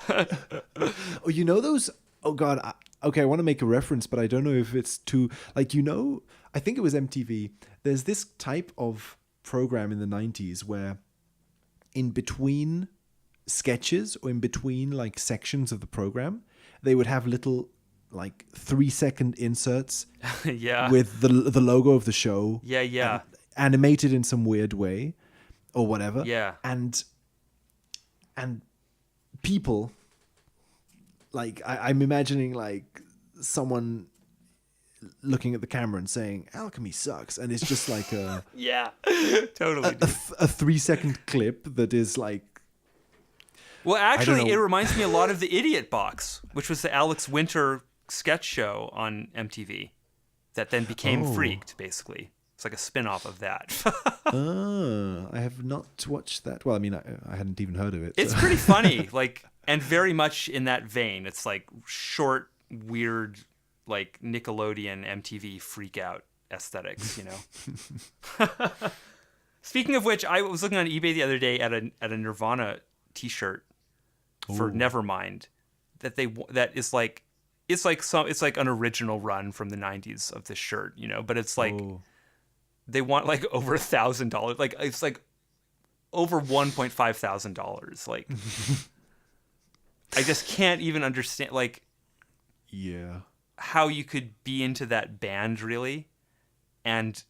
Oh, those? Oh God. Okay, I want to make a reference, but I don't know if it's too like I think it was MTV. There's this type of program in the 90s where in between sketches or in between like sections of the program, they would have little like 3-second inserts Yeah. with the logo of the show. Yeah. Animated in some weird way or whatever. Yeah. And people like I'm imagining like someone looking at the camera and saying alchemy sucks, and it's just like a Yeah, totally. a 3-second clip that is like, Well, actually, know. it reminds me a lot of the Idiot Box, which was the Alex Winter sketch show on MTV that then became Oh. Freaked, basically. It's like a spin-off of that. I have not watched that. Well, I mean, I hadn't even heard of it. It's so. pretty funny, like, and very much in that vein. It's like short, weird, like Nickelodeon, MTV freak out aesthetics, you know. Speaking of which, I was looking on eBay the other day at a Nirvana T-shirt for Ooh. Nevermind that is like it's like an original run from the 90s of this shirt, you know, but it's like Oh. they want like over $1,000, like it's like over $1,500, like I just can't even understand like Yeah. how you could be into that band really and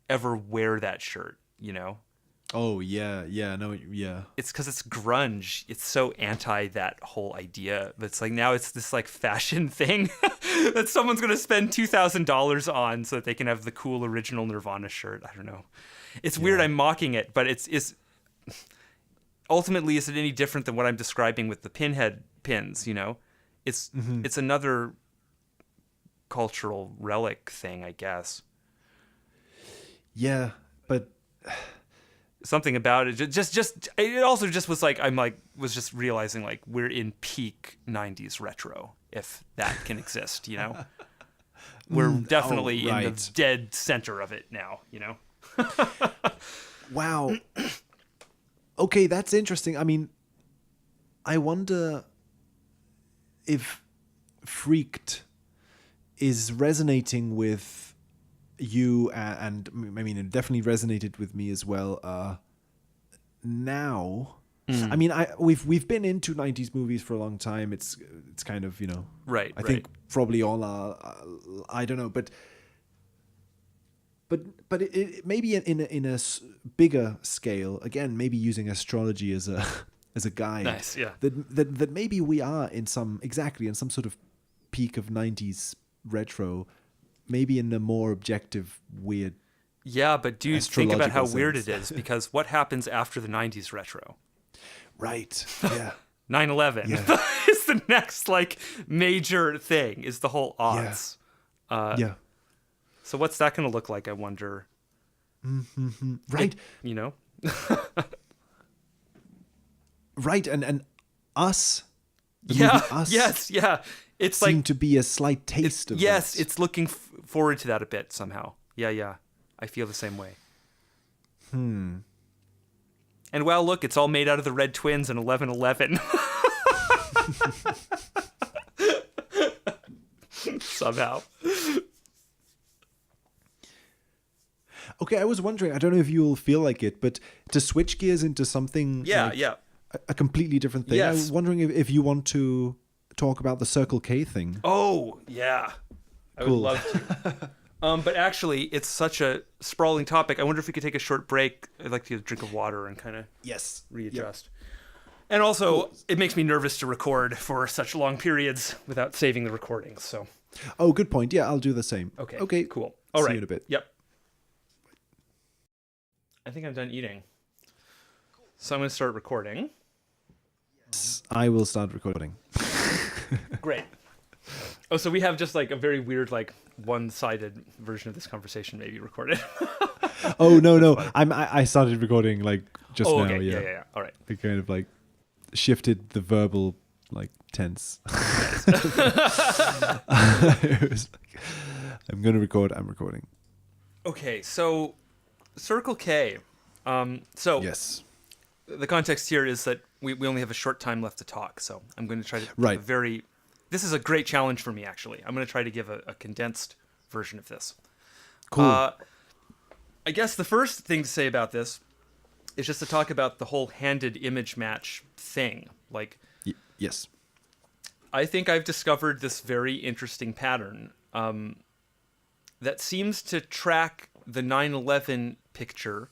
ever wear that shirt, you know. Oh yeah, no, yeah. It's because it's grunge. It's so anti that whole idea. But it's like now it's this like fashion thing that someone's gonna spend $2,000 on so that they can have the cool original Nirvana shirt. I don't know. It's weird. I'm mocking it, but it's ultimately, is it any different than what I'm describing with the pinhead pins? You know, it's another cultural relic thing, I guess. Yeah, but Something about it just it also just was like was just realizing like we're in peak 90s retro, if that can exist, you know. We're definitely in right. the dead center of it now, you know. wow. Okay, that's interesting. I mean, I wonder if Freaked is resonating with you, and I mean, it definitely resonated with me as well. Now, I mean, we've been into 90s movies for a long time. It's kind of, you know, Right. I think probably all are. I don't know, but it maybe in a bigger scale. Again, maybe using astrology as a guide. Nice, yeah. That maybe we are in some sort of peak of 90s retro. Maybe in a more objective, weird. Yeah, but dude, think about how Astrological weird it sense. is, because what happens after the 90s retro? Right. Yeah. 9/11 Yeah. is the next like major thing, is the whole odds. Yeah. So what's that going to look like, I wonder? Right. You know? Right. And us. The Yeah. movie Us Yes. Yeah. It's seemed like to be a slight taste of yes, that. it's looking forward to that a bit somehow. Yeah. I feel the same way. And well, look, it's all made out of the Red Twins and 11/11. Somehow. Okay, I was wondering, I don't know if you'll feel like it, but to switch gears into something Yeah, like yeah. a completely different thing. I Yes. was wondering if you want to talk about the Circle K thing. Oh, yeah. I would Cool. love to. But actually, it's such a sprawling topic. I wonder if we could take a short break. I'd like to get a drink of water and kind of Yes. readjust. And also, it makes me nervous to record for such long periods without saving the recordings. So, Oh, good point. Yeah, I'll do the same. okay. Okay. Cool. All right. See you in a bit. Yep. I think I'm done eating. So I'm going to start recording. I will start recording. Great. Oh, so we have just like a very weird, like one-sided version of this conversation maybe recorded. Oh no. I started recording like just Oh, now. okay. Yeah. Yeah. All right. I kind of like shifted the verbal like tense. It was like, I'm gonna record. I'm recording. Okay. So Circle K. So Yes. the context here is that we only have a short time left to talk. So I'm going to try to give Right. a very. This is a great challenge for me, actually. I'm going to try to give a condensed version of this. Cool. I guess the first thing to say about this is just to talk about the whole handed image match thing. Like, Yes. I think I've discovered this very interesting pattern that seems to track the 9/11 picture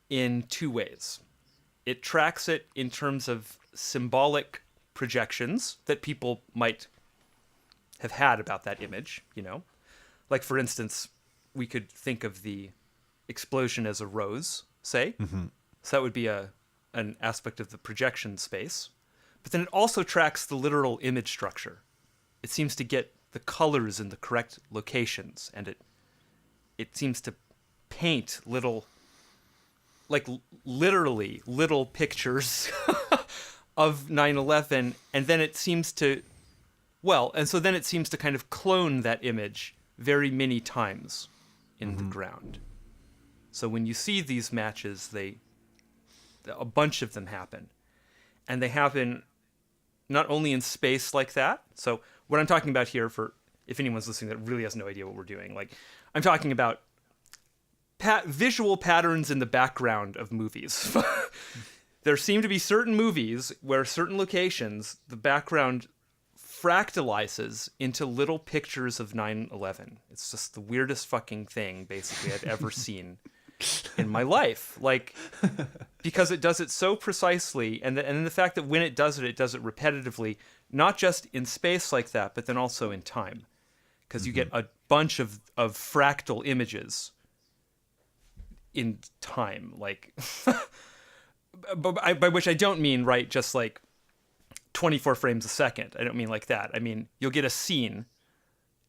in two ways. It tracks it in terms of symbolic projections that people might have had about that image, you know? Like, for instance, we could think of the explosion as a rose, say. So that would be an aspect of the projection space. But then it also tracks the literal image structure. It seems to get the colors in the correct locations, and it seems to paint little, like literally little pictures of 9/11, and then it seems to, and so then it seems to kind of clone that image very many times in the ground. So when you see these matches, a bunch of them happen. And they happen not only in space like that. So what I'm talking about here, for if anyone's listening that really has no idea what we're doing, like I'm talking about visual patterns in the background of movies. There seem to be certain movies where certain locations, the background fractalizes into little pictures of 9/11. It's just the weirdest fucking thing, basically, I've ever seen in my life. Like, because it does it so precisely, and then the fact that when it does it repetitively, not just in space like that, but then also in time. Because you get a bunch of fractal images in time, like... by which I don't mean, right, just like 24 frames a second. I don't mean like that. I mean, you'll get a scene,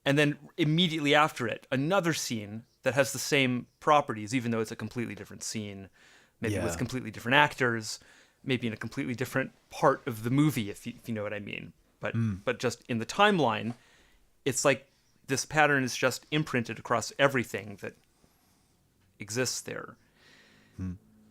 and then immediately after it, another scene that has the same properties, even though it's a completely different scene, maybe with completely different actors, maybe in a completely different part of the movie, if you know what I mean. But just in the timeline, it's like this pattern is just imprinted across everything that exists there.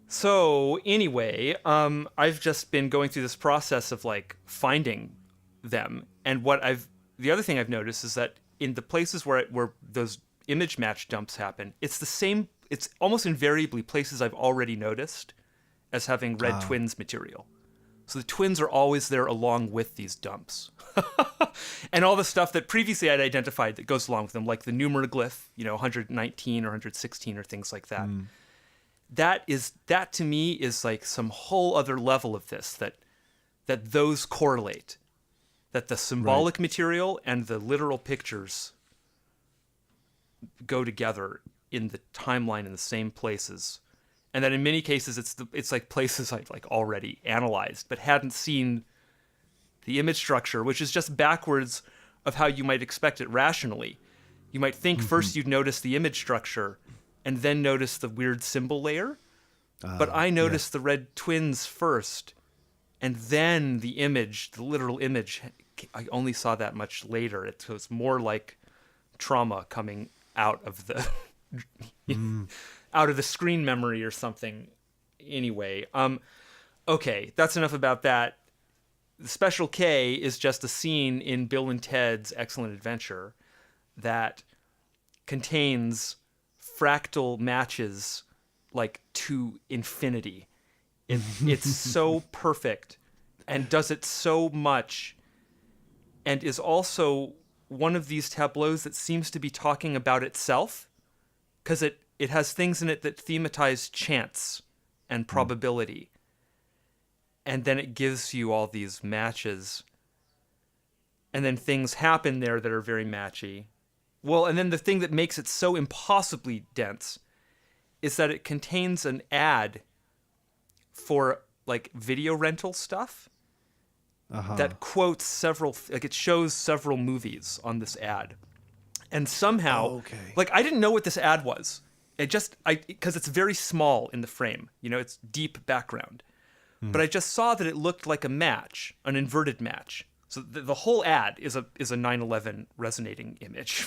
So anyway, I've just been going through this process of like finding them, and the other thing I've noticed is that in the places where those image match dumps happen, it's the same. It's almost invariably places I've already noticed as having red twins material. So the twins are always there along with these dumps, and all the stuff that previously I'd identified that goes along with them, like the numeroglyph, 119 or 116 or things like that. That to me is like some whole other level of this, that those correlate, that the symbolic material and the literal pictures go together in the timeline in the same places, and that in many cases it's like places I've like already analyzed but hadn't seen the image structure, which is just backwards of how you might expect it rationally. You might think first you'd notice the image structure and then notice the weird symbol layer. But I noticed the red twins first, and then the image, the literal image, I only saw that much later. It was more like trauma coming out of the out of the screen memory or something. Anyway, okay, that's enough about that. The Special K is just a scene in Bill and Ted's Excellent Adventure that contains fractal matches like to infinity. It's so perfect and does it so much, and is also one of these tableaus that seems to be talking about itself, because it has things in it that thematize chance and probability, and then it gives you all these matches, and then things happen there that are very matchy. Well, and then the thing that makes it so impossibly dense is that it contains an ad for like video rental stuff that quotes several, like it shows several movies on this ad. And somehow, like I didn't know what this ad was. Because it's very small in the frame, it's deep background. But I just saw that it looked like a match, an inverted match. So the whole ad is a 9/11 resonating image.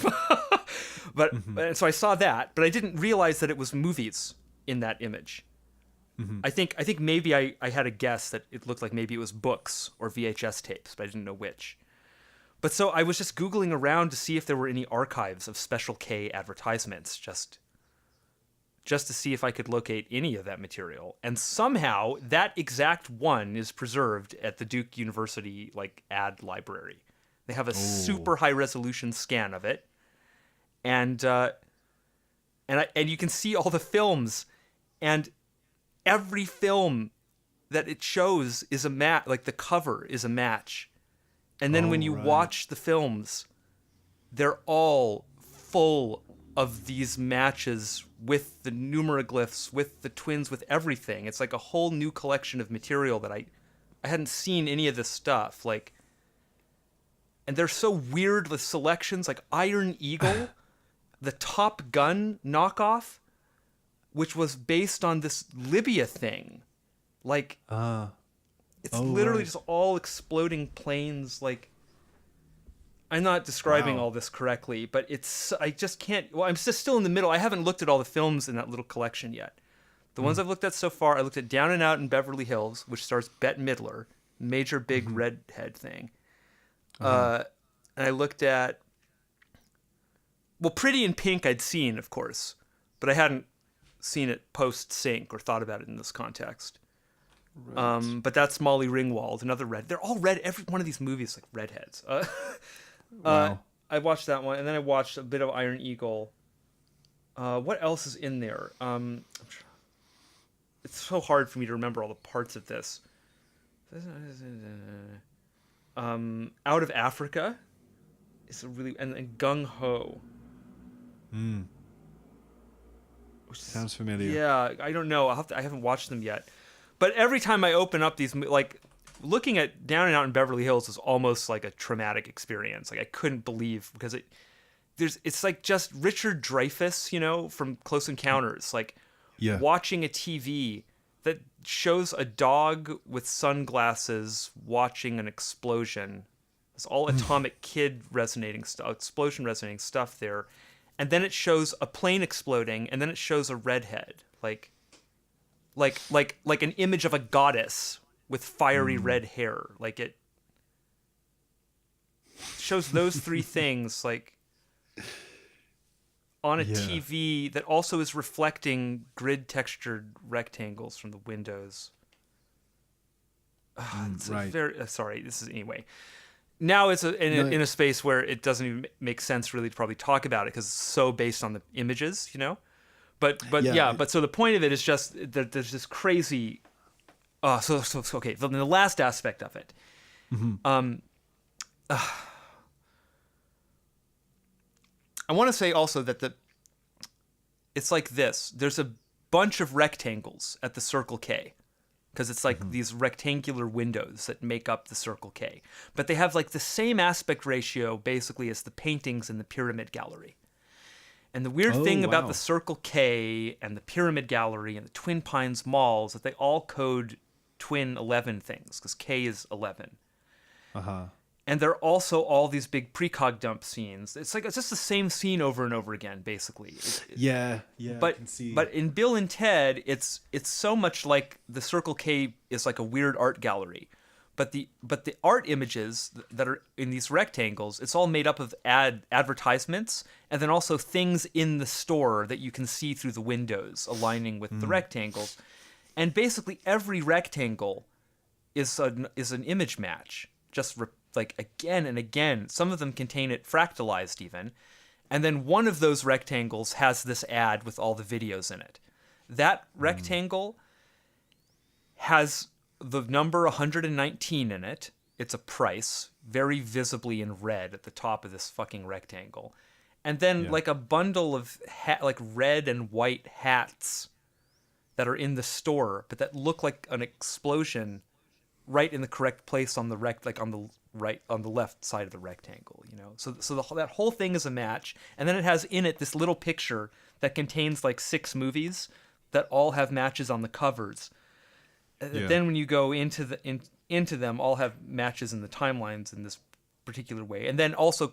And so I saw that, but I didn't realize that it was movies in that image. I think maybe I had a guess that it looked like maybe it was books or VHS tapes, but I didn't know which. But so I was just Googling around to see if there were any archives of Special K advertisements, just to see if I could locate any of that material. And somehow that exact one is preserved at the Duke University ad library. They have a super high resolution scan of it. And you can see all the films, and every film that it shows is a match. Like the cover is a match, and then when you watch the films, they're all full of these matches with the numeroglyphs, with the twins, with everything. It's like a whole new collection of material that I hadn't seen any of this stuff. Like, and they're so weird with selections, like Iron Eagle, the Top Gun knockoff, which was based on this Libya thing. Like, it's literally right. just all exploding planes. Like, I'm not describing all this correctly, but I just can't. Well, I'm just still in the middle. I haven't looked at all the films in that little collection yet. The ones I've looked at so far, I looked at Down and Out in Beverly Hills, which stars Bette Midler, major big redhead thing. And I looked at, well, Pretty in Pink I'd seen, of course, but I hadn't seen it post-sync or thought about it in this context. Right. But that's Molly Ringwald, another red. They're all red. Every one of these movies like redheads. Wow. I watched that one, and then I watched a bit of Iron Eagle. What else is in there? It's so hard for me to remember all the parts of this. Out of Africa is a really and Gung Ho. Sounds familiar. Yeah, I don't know. I haven't watched them yet. But every time I open up these, like, looking at Down and Out in Beverly Hills is almost like a traumatic experience. Like, I couldn't believe, because it's like just Richard Dreyfuss, you know, from Close Encounters, like watching a TV that shows a dog with sunglasses watching an explosion. It's all Atomic Kid resonating stuff, explosion resonating stuff there. And then it shows a plane exploding, and then it shows a redhead, like an image of a goddess with fiery red hair. Like, it shows those three things, like, on a TV that also is reflecting grid textured rectangles from the windows. Right. Very sorry. This is anyway. Now it's in a space where it doesn't even make sense really to probably talk about it, because it's so based on the images, you know. But so the point of it is just that there's this crazy. So okay. Then the last aspect of it. I want to say also that it's like this. There's a bunch of rectangles at the Circle K, because it's like these rectangular windows that make up the Circle K. But they have like the same aspect ratio basically as the paintings in the Pyramid Gallery. And the weird thing about the Circle K and the Pyramid Gallery and the Twin Pines Mall is that they all code twin 11 things, because K is 11. And they're also all these big precog dump scenes. It's just the same scene over and over again, basically. But I can see. But in Bill and Ted, it's so much like the Circle K is like a weird art gallery. But the art images that are in these rectangles, it's all made up of advertisements, and then also things in the store that you can see through the windows aligning with the rectangles. And basically every rectangle is an image match, just like again and again. Some of them contain it fractalized even. And then one of those rectangles has this ad with all the videos in it. That rectangle has the number 119 in it. It's a price, very visibly in red at the top of this fucking rectangle. And then like a bundle of like red and white hats that are in the store, but that look like an explosion right in the correct place on the on the left side of the rectangle, you know. So that whole thing is a match, and then it has in it this little picture that contains like 6 movies that all have matches on the covers. Then when you go into them, all have matches in the timelines in this particular way, and then also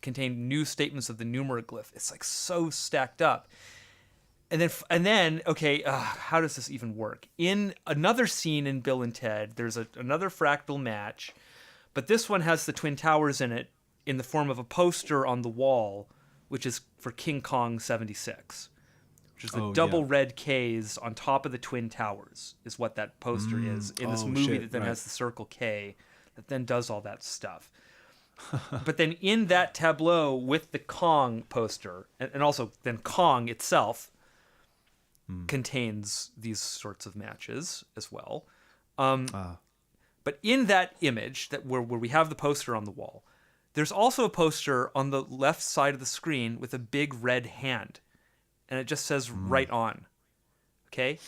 contain new statements of the numeroglyph. It's like so stacked up. And then okay, how does this even work? In another scene in Bill and Ted, there's another fractal match, but this one has the Twin Towers in it in the form of a poster on the wall, which is for King Kong 76. Which is the double red Ks on top of the Twin Towers, is what that poster is in this movie that then has the Circle K that then does all that stuff. But then in that tableau with the Kong poster, and also then Kong itself contains these sorts of matches as well. But in that image where we have the poster on the wall, There's also a poster on the left side of the screen with a big red hand, and it just says "Right On." Okay,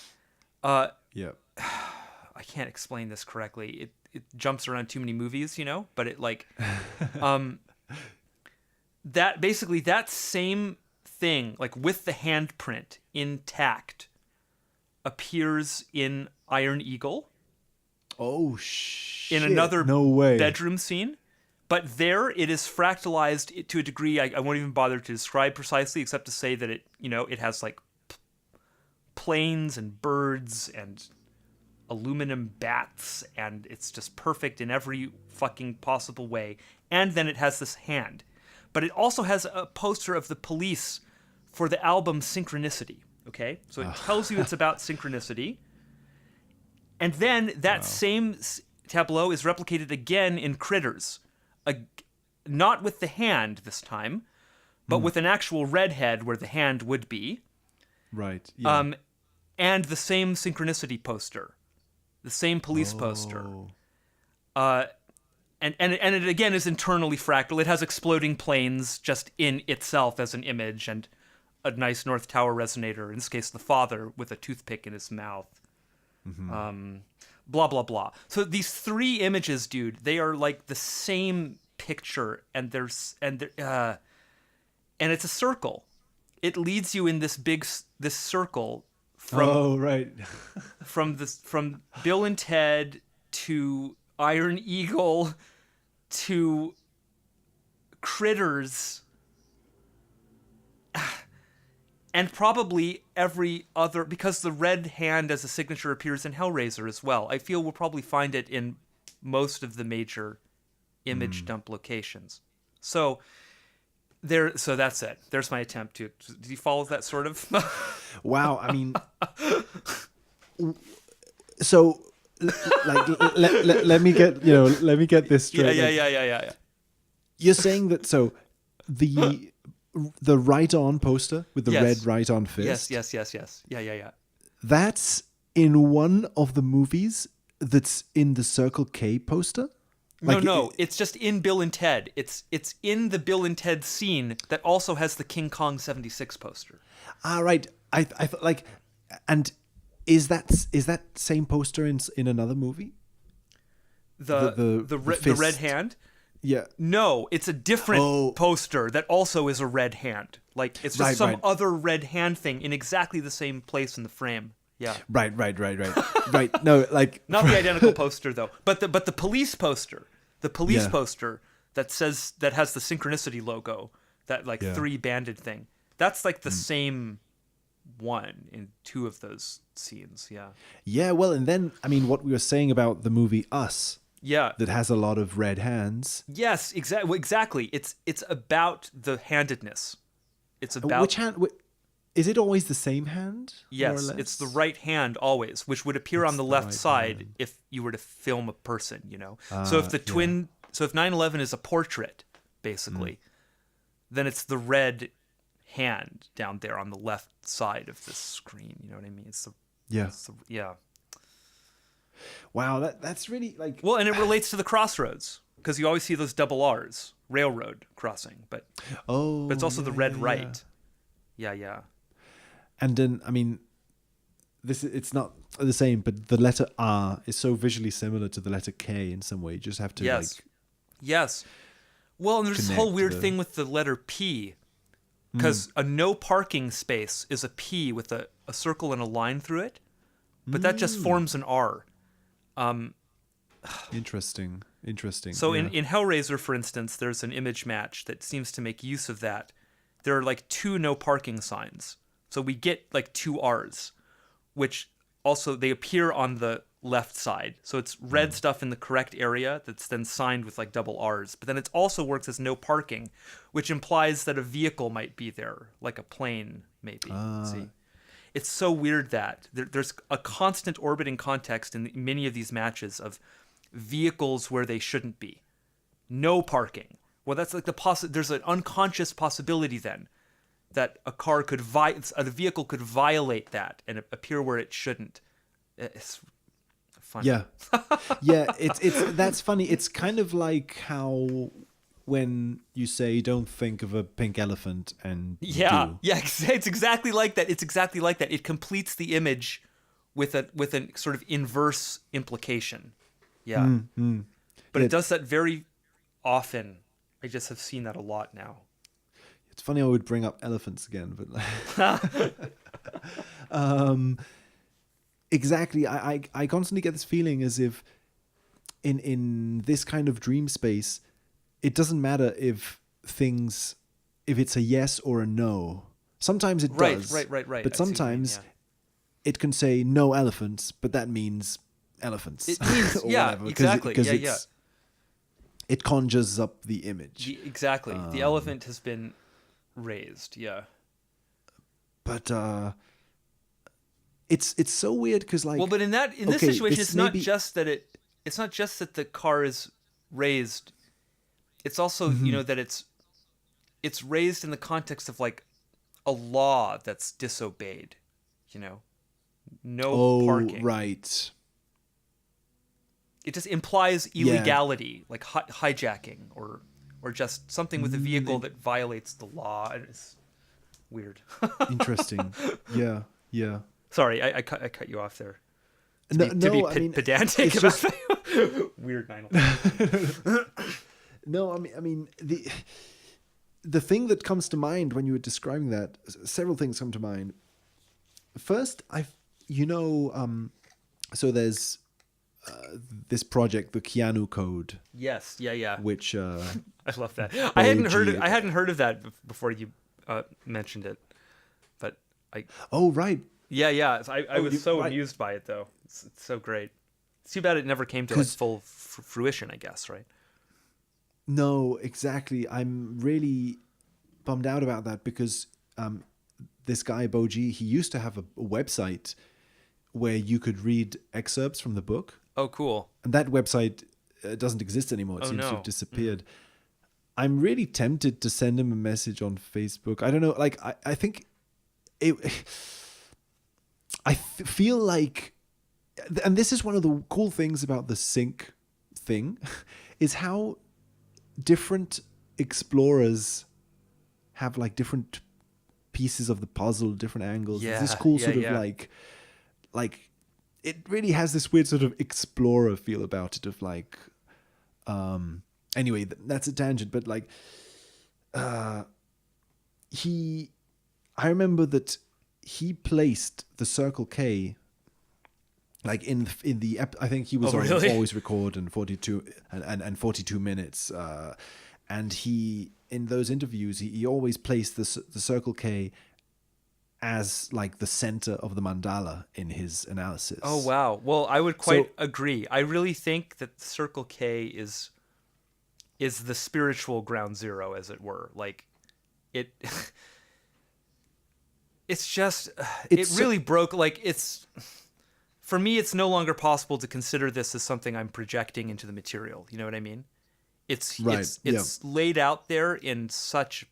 Yeah. I can't explain this correctly. It jumps around too many movies, but it that basically that same thing, like with the handprint intact, appears in Iron Eagle Oh shit! in another no way. bedroom scene. But there it is fractalized to a degree I won't even bother to describe precisely, except to say that it has like planes and birds and aluminum bats, and it's just perfect in every fucking possible way. And then it has this hand. But it also has a poster of the Police for the album Synchronicity, okay? So it tells you it's about synchronicity. And then that same tableau is replicated again in Critters. Not with the hand this time, but with an actual red head where the hand would be. Right. Yeah. And the same synchronicity poster. The same police poster. And it again is internally fractal. It has exploding planes just in itself as an image, and a nice North Tower resonator, in this case the father, with a toothpick in his mouth. Blah, blah, blah. So these three images, dude, they are like the same picture, and it's a circle. It leads you in this circle from right. from Bill and Ted to Iron Eagle to Critters, and probably every other, because the red hand as a signature appears in Hellraiser as well. I feel we'll probably find it in most of the major image dump locations. So that's it. There's my attempt to. Do you follow that sort of? Wow. I mean, so like let me get this straight. Yeah. You're saying that the right on poster with the red right on fist. Yes. Yeah. That's in one of the movies that's in the Circle K poster. No, it's just in Bill and Ted. It's in the Bill and Ted scene that also has the King Kong 76 poster. Right. I thought like, and is that same poster in another movie? The red hand. Yeah. No, it's a different poster that also is a red hand. Like it's just some other red hand thing in exactly the same place in the frame. Yeah. Right. Right. No, like not the identical poster though, but the police poster, poster that has the Synchronicity logo, that like three banded thing. That's like the same one in two of those scenes. Yeah. Yeah. Well, and then I mean, what we were saying about the movie Us. Yeah. That has a lot of red hands. Yes, exactly. It's about the handedness. It's about which hand. Is it always the same hand? Yes, it's the right hand always, which would appear on the left side if you were to film a person, So if if 9/11 is a portrait, basically, then it's the red hand down there on the left side of the screen. You know what I mean? Yeah. Wow, that's really like. Well, and it relates to the crossroads because you always see those double R's, railroad crossing, but it's also the red right. Yeah. And then, I mean, it's not the same, but the letter R is so visually similar to the letter K in some way. You just have to Yes. Well, and there's this whole weird thing with the letter P, because a no parking space is a P with a circle and a line through it, but that just forms an R. Interesting. So in Hellraiser, for instance, there's an image match that seems to make use of that. There are like two no parking signs. So we get like two R's, which also they appear on the left side. So it's red stuff in the correct area that's then signed with like double R's. But then it also works as no parking, which implies that a vehicle might be there, like a plane maybe. See? It's so weird that there's a constant orbiting context in many of these matches of vehicles where they shouldn't be. No parking. Well, that's like there's an unconscious possibility then that a vehicle could violate that and appear where it shouldn't. It's funny. Yeah. It's that's funny. It's kind of like how when you say don't think of a pink elephant and you Yeah, do. yeah, it's exactly like that. It's exactly like that. It completes the image with a sort of inverse implication. Yeah. But Yeah. it does that very often. I just have seen that a lot now. It's funny I would bring up elephants again, but exactly. I constantly get this feeling as if in this kind of dream space, it doesn't matter if it's a yes or a no. Sometimes it Right, does. right. But I see what you mean, sometimes yeah. it can say no elephants, but that means elephants. It means, or yeah, whatever, exactly. Because Yeah. it conjures up the image. Exactly. The elephant has been raised. Yeah. But it's so weird because like Well, but in this okay, situation, this it's not maybe- just that it's not just that the car is raised. It's also Mm-hmm. that it's raised in the context of like a law that's disobeyed. No parking. right. It just implies illegality, like hijacking or just something with a vehicle that violates the law. And it's weird. Interesting. Yeah. Sorry, I cut you off there. No, To be I mean, pedantic it's about just- weird 9/11. No, I mean the thing that comes to mind when you were describing that, several things come to mind. First, so there's this project, the Keanu Code, Yes, yeah. which I love that. I hadn't heard of that before you mentioned it, but oh right, yeah. I was so right. amused by it though. It's so great. It's too bad it never came to like 'Cause- full fruition. I guess, right? no, exactly. I'm really bummed out about that because this guy Boji, he used to have a website where you could read excerpts from the book. Oh, cool. And that website doesn't exist anymore. It Oh, seems to no. have disappeared. I'm really tempted to send him a message on Facebook. I don't know. Like, I think it. Feel like, and this is one of the cool things about the sync thing, is how different explorers have like different pieces of the puzzle, different angles. There's this Yeah, cool yeah, sort of yeah. like it really has this weird sort of explorer feel about it of like anyway, that's a tangent, but like I remember that he placed the Circle K like in the I think he was Oh, on really? Always Record and 42 and 42 minutes and he in those interviews he always placed the Circle K as like the center of the mandala in his analysis. Oh, wow. Well, I would quite So- agree. I really think that Circle K is the spiritual ground zero, as it were. Like it. It's just It's it really broke. Like it's for me, it's no longer possible to consider this as something I'm projecting into the material. You know what I mean? It's Right, it's laid out there in such.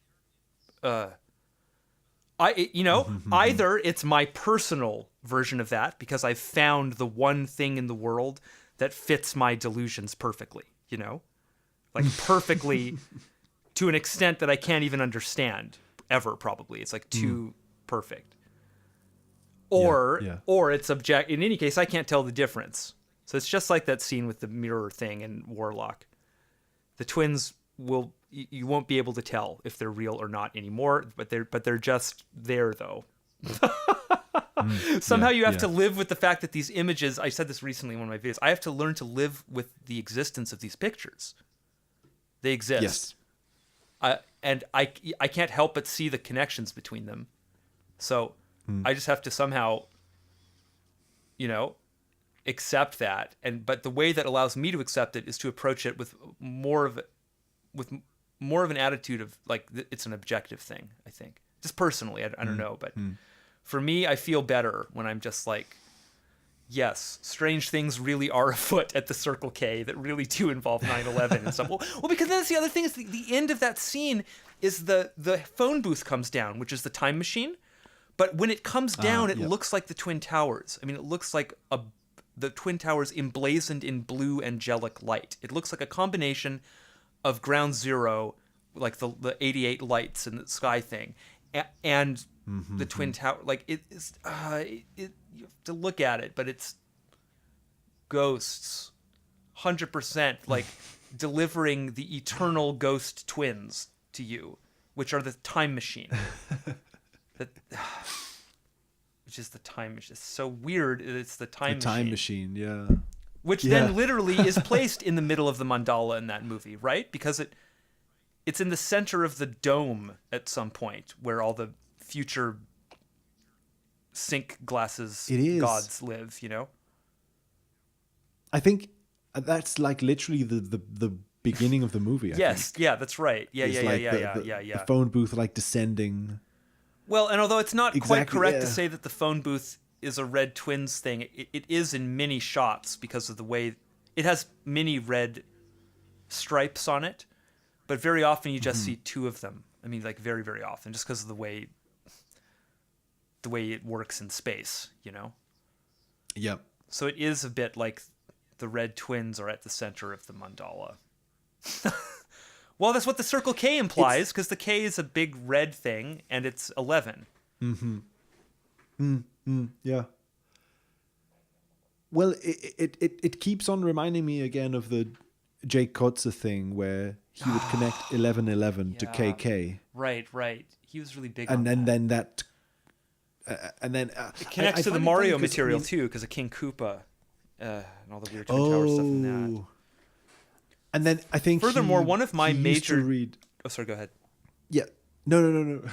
Either it's my personal version of that because I've found the one thing in the world that fits my delusions perfectly, like perfectly to an extent that I can't even understand ever. Probably it's like too perfect, or yeah. or it's object. In any case, I can't tell the difference. So it's just like that scene with the mirror thing in Warlock. The twins you won't be able to tell if they're real or not anymore, but they're just there though. Somehow you have to live with the fact that these images, I said this recently in one of my videos, I have to learn to live with the existence of these pictures. They exist. Yes. And I can't help but see the connections between them. So I just have to somehow, accept that. But the way that allows me to accept it is to approach it with more of an attitude of like it's an objective thing. I think just personally, I don't know, but for me, I feel better when I'm just like, yes, strange things really are afoot at the Circle K that really do involve 9/11 and stuff. Well, because that's the other thing is the end of that scene is the phone booth comes down, which is the time machine. But when it comes down, it looks like the Twin Towers. I mean, it looks like the Twin Towers emblazoned in blue angelic light. It looks like a combination of Ground Zero, like the 88 lights in the sky thing, and the Twin Tower. Like it is, you have to look at it, but it's ghosts, 100%, like delivering the eternal ghost twins to you, which are the time machine. That, which is the time machine. It's so weird. It's the time machine. Time machine, yeah. Which then literally is placed in the middle of the mandala in that movie, right? Because it's in the center of the dome at some point where all the future sink glasses It is. gods live, you know? I think that's like literally the beginning of the movie. I Yes, think. yeah, that's right. Yeah, It's yeah, like yeah, the, yeah. The phone booth like descending. Well, and although it's not quite Exactly, correct to yeah. say that the phone booth is a red twins thing, it is in many shots because of the way it has many red stripes on it, but very often you just see two of them. I mean, like very, very often, just because of the way it works in space, you know? Yep. So it is a bit like the red twins are at the center of the mandala. Well, that's what the circle K implies, because the K is a big red thing, and it's 11. Yeah. Well, it keeps on reminding me again of the Jake Kotzer thing where he would connect 1111 to Yeah. KK, Right. He was really big and on then that. and then It connects to the find it Mario funny 'cause, material I mean, too, because of King Koopa and all the weird Twin Tower stuff in that. Oh. And then I think Furthermore, one of my he used to major- read. Oh, sorry, go ahead. Yeah. No.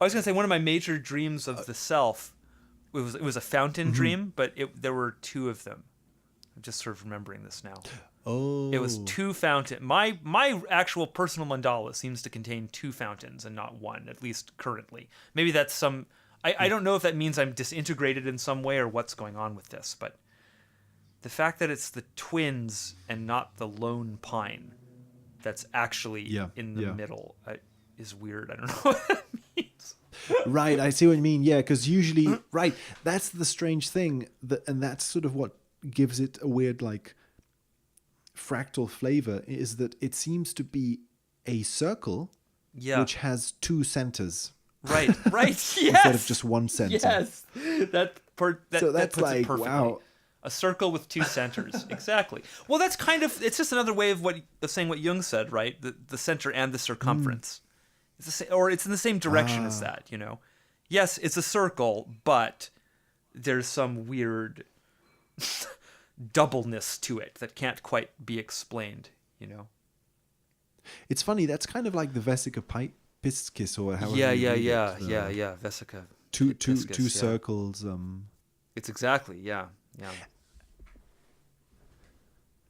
I was gonna say one of my major dreams of the self. It was a fountain dream, but there were two of them. I'm just sort of remembering this now. Oh. It was two fountain. My actual personal mandala seems to contain two fountains and not one, at least currently. Maybe that's some. I don't know if that means I'm disintegrated in some way or what's going on with this, but the fact that it's the twins and not the lone pine that's actually in the middle is weird. I don't know what that means. Right, I see what you mean. Yeah, because usually, right, that's the strange thing, and that's sort of what gives it a weird, like, fractal flavor, is that it seems to be a circle which has two centers Right. Yes. instead of just one center. Yes. That So that's puts it like, perfectly. wow. A circle with two centers. Exactly. Well, that's kind of, it's just another way of saying what Jung said, right? The center and the circumference. It's the same, or it's in the same direction as that, you know? Yes, it's a circle, but there's some weird doubleness to it that can't quite be explained, you know? It's funny, that's kind of like the Vesica Piscis, or however Yeah. you read it. Vesica. Two Piscis, yeah. circles. It's exactly, yeah.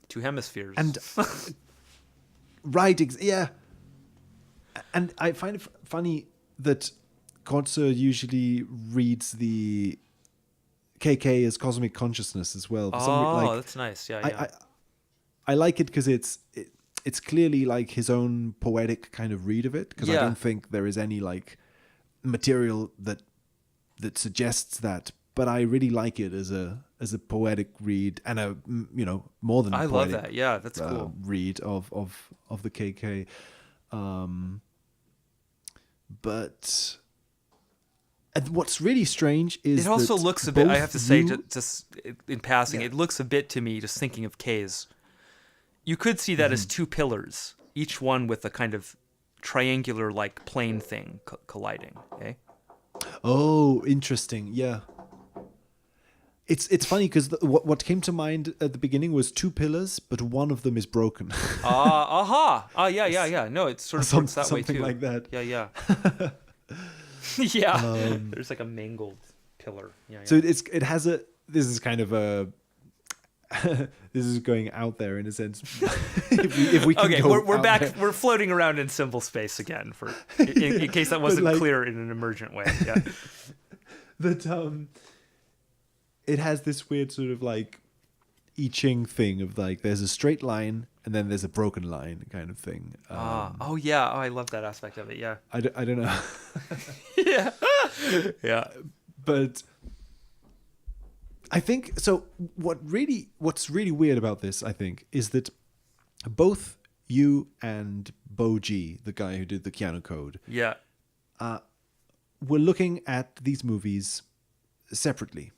Two hemispheres. And right, yeah. And I find it funny that Kotzer usually reads the KK as cosmic consciousness as well. For some reason, that's nice. Yeah. I like it because it's clearly like his own poetic kind of read of it. Because I don't think there is any like material that suggests that. But I really like it as a poetic read and a more than I poetic, love that. Yeah, that's cool. Read of the KK. But and what's really strange is It also that looks a bit, I both have to say, you- just in passing, it looks a bit to me, just thinking of K's. You could see that as two pillars, each one with a kind of triangular like plane thing colliding. Okay. Oh, interesting. Yeah. It's funny because what came to mind at the beginning was two pillars, but one of them is broken. Yeah. No, it sort of works that way too. Something like that. Yeah. Yeah. There's like a mangled pillar. Yeah. So it has a. This is kind of a. This is going out there in a sense. if we can Okay, go we're out back. there. We're floating around in symbol space again, in case that wasn't like- clear in an emergent way. Yeah. That it has this weird sort of like I Ching thing of like there's a straight line and then there's a broken line kind of thing. I love that aspect of it. Yeah. I don't know. Yeah. But I think so. What's really weird about this, I think, is that both you and Bo G, the guy who did the Keanu Code, Yeah. were looking at these movies separately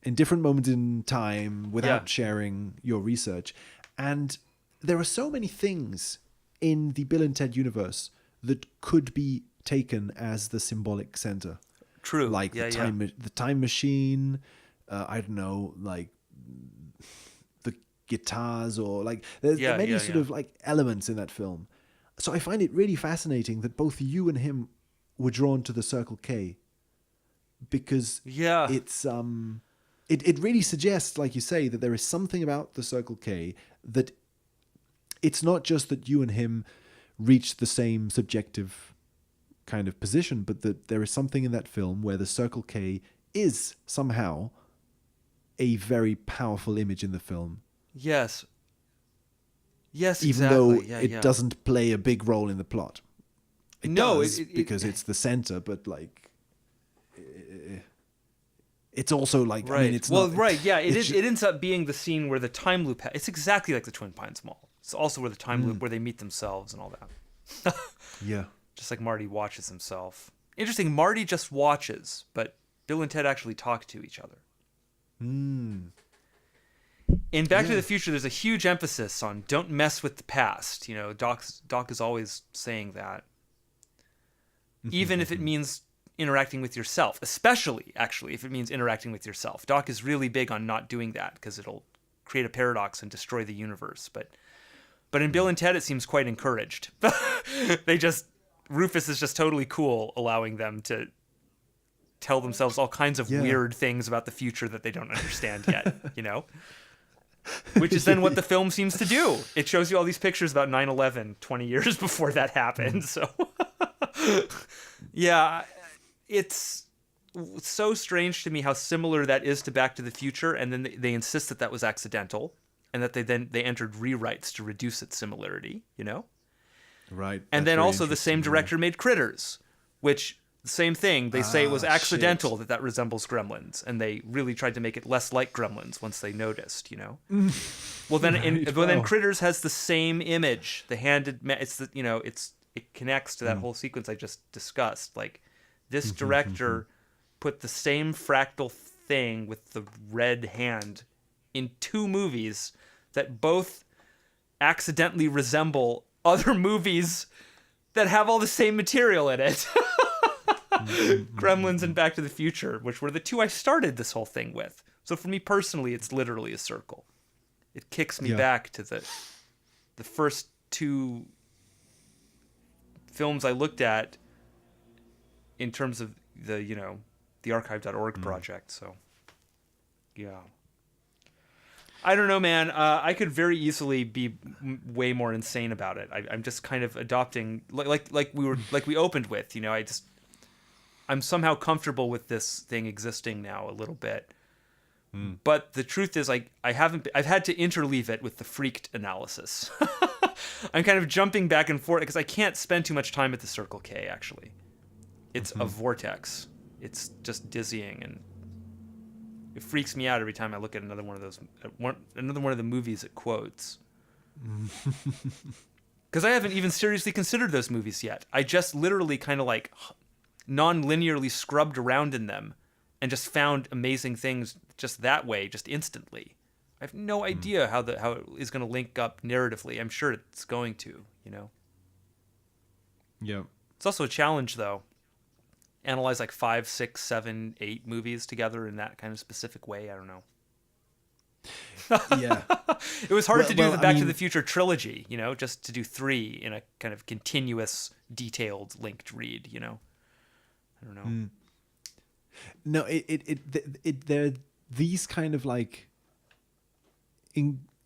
in different moments in time without Yeah. sharing your research. And there are so many things in the Bill and Ted universe that could be taken as the symbolic center. True. Like yeah, the time machine, I don't know, like the guitars, or like there's Yeah, many yeah, sort yeah. of like elements in that film. So I find it really fascinating that both you and him were drawn to the Circle K, because Yeah. it's it really suggests, like you say, that there is something about the Circle K that it's not just that you and him reached the same subjective kind of position, but that there is something in that film where the Circle K is somehow a very powerful image in the film, Yes. Yes, even exactly. though yeah, it yeah. doesn't play a big role in the plot. It No, does, it- because it's the center, but like it's also like, Right. I mean, it's well, not, right. Yeah. it's ju- It ends up being the scene where the time loop. It's exactly like the Twin Pines Mall. It's also where the time loop, where they meet themselves and all that. yeah. Just like Marty watches himself. Interesting. Marty just watches, but Bill and Ted actually talk to each other. In Back to Yeah. the Future, there's a huge emphasis on don't mess with the past. You know, Doc is always saying that, even if it means interacting with yourself, especially actually if it means interacting with yourself. Doc is really big on not doing that because it'll create a paradox and destroy the universe. But in Bill and Ted, it seems quite encouraged. Rufus is just totally cool, allowing them to tell themselves all kinds of Yeah. weird things about the future that they don't understand yet, you know? Which is then what the film seems to do. It shows you all these pictures about 9/11 20 years before that happened. So, yeah, it's so strange to me how similar that is to Back to the Future. And then they insist that that was accidental, and that they entered rewrites to reduce its similarity, you know? Right. And That's then very also the same interesting, director made Critters, which the same thing. They say it was accidental shit. that resembles Gremlins, and they really tried to make it less like Gremlins once they noticed, you know. Well, then wow. Critters has the same image. The handed, it's the it connects to that whole sequence I just discussed. Like this director put the same fractal thing with the red hand in two movies that both accidentally resemble other movies that have all the same material in it. Gremlins and Back to the Future, which were the two I started this whole thing with. So for me personally, it's literally a circle. It kicks me Yeah. back to the first two films I looked at in terms of the archive.org project. So yeah. I don't know, man. I could very easily be way more insane about it. I'm just kind of adopting, like we opened with. You know, I'm somehow comfortable with this thing existing now a little bit. But the truth is, I've had to interleave it with the freaked analysis. I'm kind of jumping back and forth because I can't spend too much time at the Circle K. Actually, it's a vortex. It's just dizzying, and it freaks me out every time I look at another one of those, another one of the movies it quotes. Because I haven't even seriously considered those movies yet. I just literally kind of like non-linearly scrubbed around in them and just found amazing things just that way, just instantly. I have no idea how it is going to link up narratively. I'm sure it's going to, you know. Yeah. It's also a challenge, though. Analyze like 5, 6, 7, 8 movies together in that kind of specific way. I don't know. Yeah. It was hard to do the I Back to mean- the Future trilogy, you know, just to do 3 in a kind of continuous, detailed, linked read, you know. I don't know. No, they're these kind of like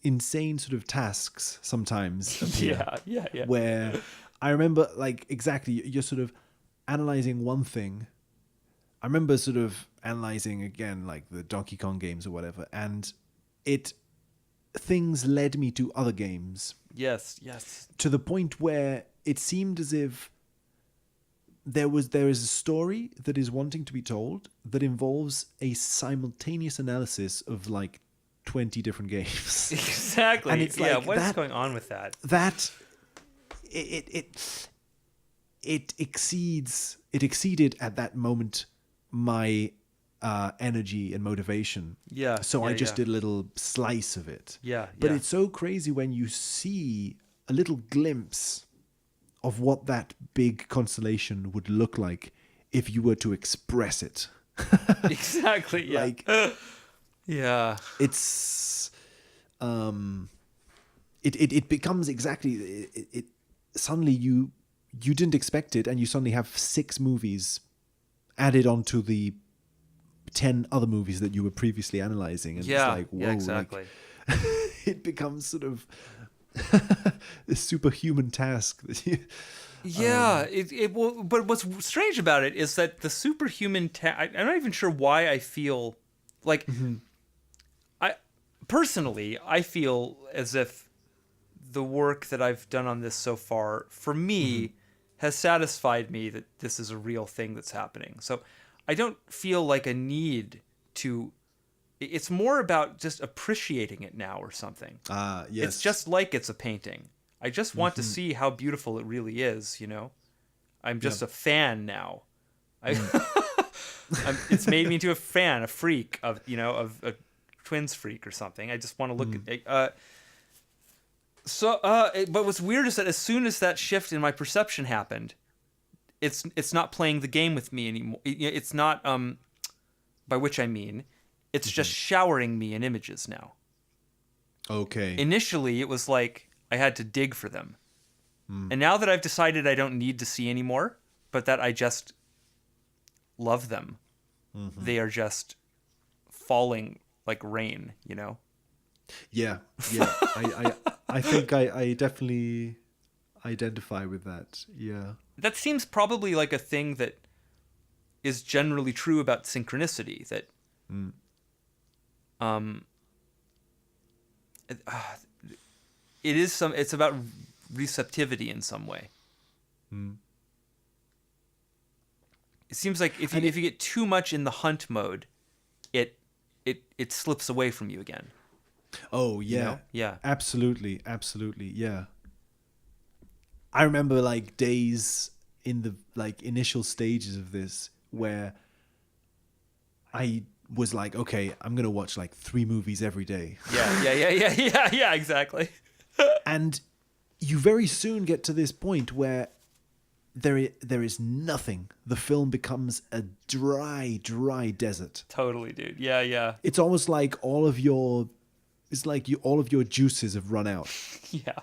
insane sort of tasks sometimes appear. Yeah. Where I remember, like, exactly, you're sort of analyzing one thing. I remember sort of analyzing again, like the Donkey Kong games or whatever, and things led me to other games Yes. to the point where it seemed as if there is a story that is wanting to be told that involves a simultaneous analysis of like 20 different games. Exactly. And it's yeah, like what is that- going on with that? That it exceeded at that moment my energy and motivation. Yeah, So I yeah, just yeah. did a little slice of it. Yeah, But yeah. it's so crazy when you see a little glimpse of what that big constellation would look like if you were to express it. Exactly. Yeah. Like Yeah. it's it becomes exactly it suddenly you didn't expect it, and you suddenly have 6 movies added onto the 10 other movies that you were previously analyzing, and Yeah. it's like, whoa, Yeah. Exactly. like it becomes sort of a superhuman task that you Yeah, but what's strange about it is that the superhuman I'm not even sure why I feel like I personally I feel as if the work that I've done on this so far for me has satisfied me that this is a real thing that's happening. So I don't feel like a need to it's more about just appreciating it now or something. yes. It's just like it's a painting. I just want to see how beautiful it really is, you know? I'm just a fan now. It's made me into a fan, a freak of, you know, of a twins freak or something. I just want to look at but what's weird is that as soon as that shift in my perception happened, it's not playing the game with me anymore. It's not by which I mean it's just showering me in images now. Okay. Initially, it was like I had to dig for them. And now that I've decided I don't need to see anymore, but that I just love them, they are just falling like rain, you know? Yeah. I think I definitely identify with that. Yeah. That seems probably like a thing that is generally true about synchronicity, that it's about receptivity in some way. It seems like if you get too much in the hunt mode, it slips away from you again. Oh yeah. know? Yeah. Absolutely. Yeah. I remember like days in the like initial stages of this where I was like, okay, I'm gonna watch like 3 movies every day. Yeah, exactly. And you very soon get to this point where there is nothing. The film becomes a dry desert. Totally, dude. Yeah. It's almost like all of your juices have run out. Yeah.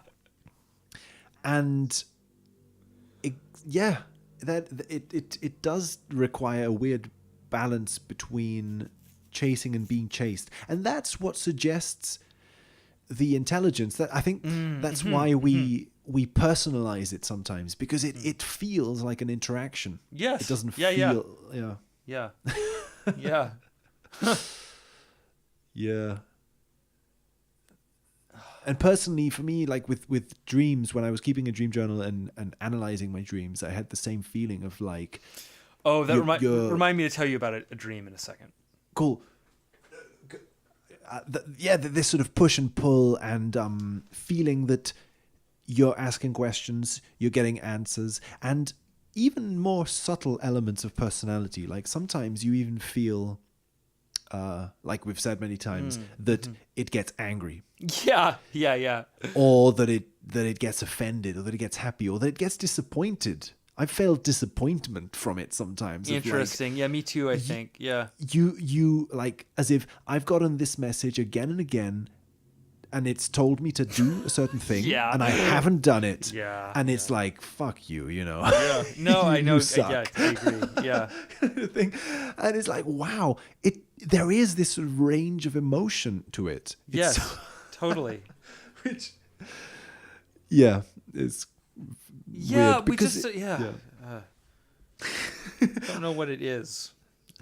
And it does require a weird balance between chasing and being chased. And that's what suggests the intelligence. That I think that's why we personalize it sometimes, because it feels like an interaction. Yes. It doesn't Yeah, feel Yeah. Yeah. Yeah. And personally, for me, like with dreams, when I was keeping a dream journal and analyzing my dreams, I had the same feeling of like, Oh, that you're- remind me to tell you about a dream in a second. cool. This sort of push and pull and feeling that you're asking questions, you're getting answers, and even more subtle elements of personality. Like sometimes you even feel, like we've said many times, that it gets angry, Yeah. or that it gets offended, or that it gets happy, or that it gets disappointed. I felt disappointment from it sometimes. of, like, Interesting. Yeah, me too, I think. Yeah. you like, as if I've gotten this message again and again, and it's told me to do a certain thing, Yeah. and I haven't done it. Yeah, And it's like, fuck you, you know. Yeah. No, I know. You suck. Yeah, I agree. Yeah. thing. And it's like, wow, there is this sort of range of emotion to it. It's Yes. so- Totally. which, yeah, it's Yeah, weird we because just it- don't know what it is.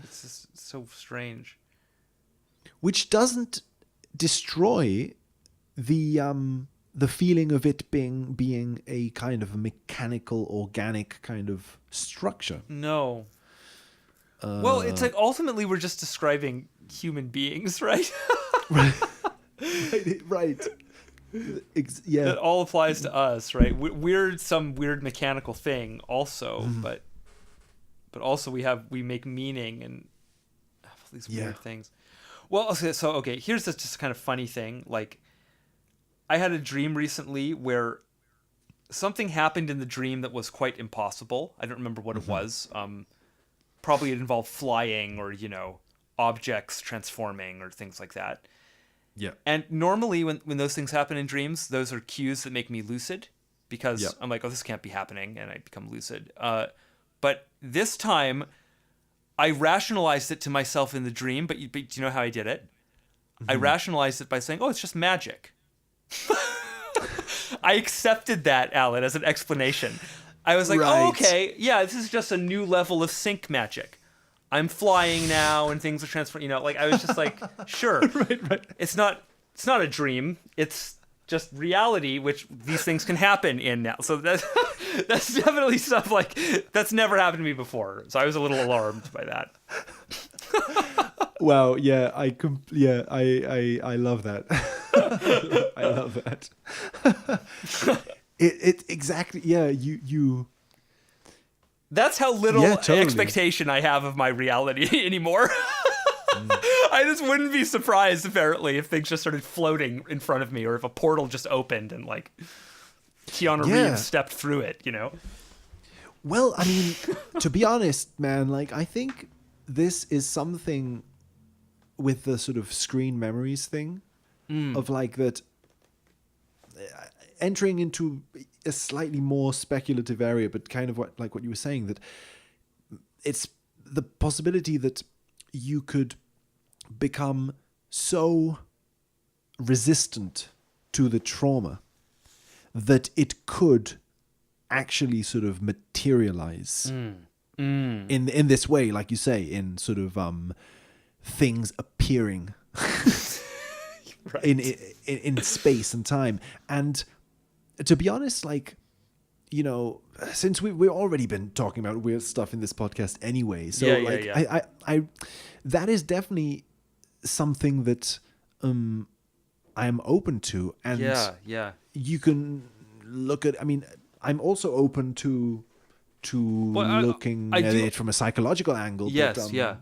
It's just so strange. which doesn't destroy the feeling of it being a kind of a mechanical, organic kind of structure. No. Well, it's like ultimately we're just describing human beings, right? Right. Yeah. That all applies to us, right? We're some weird mechanical thing also, but also we make meaning and have all these weird things. Well, okay, here's just a kind of funny thing. Like, I had a dream recently where something happened in the dream that was quite impossible. I don't remember what it was. Probably it involved flying or, objects transforming or things like that. Yeah. And normally when those things happen in dreams, those are cues that make me lucid because Yep. I'm like, oh, this can't be happening, and I become lucid. But this time, I rationalized it to myself in the dream, but do you know how I did it? I rationalized it by saying, oh, it's just magic. I accepted that, Alan, as an explanation. I was like, Right. oh, okay, yeah, this is just a new level of sync magic. I'm flying now and things are transferring, like I was just like, sure. Right. It's not a dream. It's just reality, which these things can happen in now. So that's definitely stuff like that's never happened to me before. So I was a little alarmed by that. Wow. Yeah. I love that. I love that. It exactly. Yeah. You. That's how little Yeah, totally. expectation I have of my reality anymore. I just wouldn't be surprised, apparently, if things just started floating in front of me, or if a portal just opened and like Keanu Yeah. Reeves stepped through it. Well, I mean, to be honest, man, like I think this is something with the sort of screen memories thing of like that entering into a slightly more speculative area, but kind of what you were saying, that it's the possibility that you could become so resistant to the trauma that it could actually sort of materialize in this way, like you say, in sort of things appearing Right. in space and time. And to be honest, like, since we've already been talking about weird stuff in this podcast anyway, so Yeah. I that is definitely something that I am open to, and Yeah. you can look at. I mean, I'm also open to looking I at do- it from a psychological angle. Yes, but, yeah.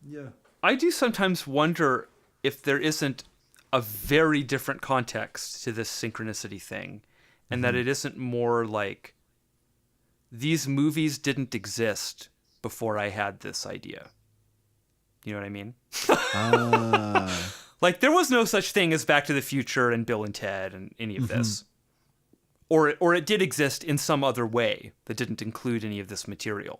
yeah. I do sometimes wonder if there isn't a very different context to this synchronicity thing, and that it isn't more like these movies didn't exist before I had this idea. You know what I mean? Ah. Like, there was no such thing as Back to the Future and Bill and Ted and any of this. Or it did exist in some other way that didn't include any of this material.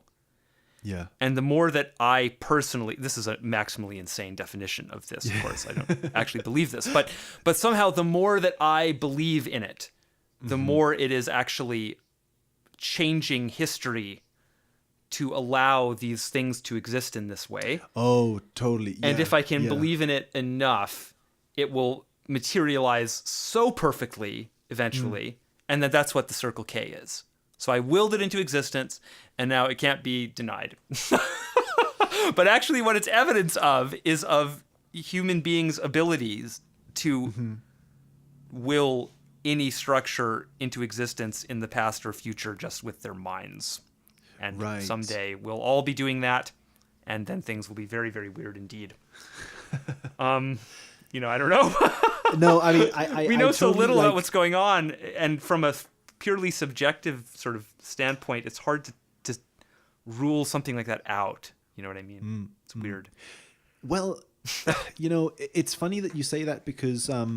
Yeah. And the more that I personally, this is a maximally insane definition of this, of course, I don't actually believe this, but somehow the more that I believe in it, the more it is actually changing history to allow these things to exist in this way. Oh, totally. And yeah, if I can yeah. believe in it enough, it will materialize so perfectly eventually, and that's what the Circle K is. So I willed it into existence, and now it can't be denied. But actually what it's evidence of is of human beings' abilities to will any structure into existence in the past or future just with their minds. And Right. someday we'll all be doing that, and then things will be very, very weird indeed. I don't know. No, I mean, I We know I so totally, little like, about what's going on, and from a purely subjective sort of standpoint, it's hard to rule something like that out. You know what I mean? It's weird. Well, it's funny that you say that because, I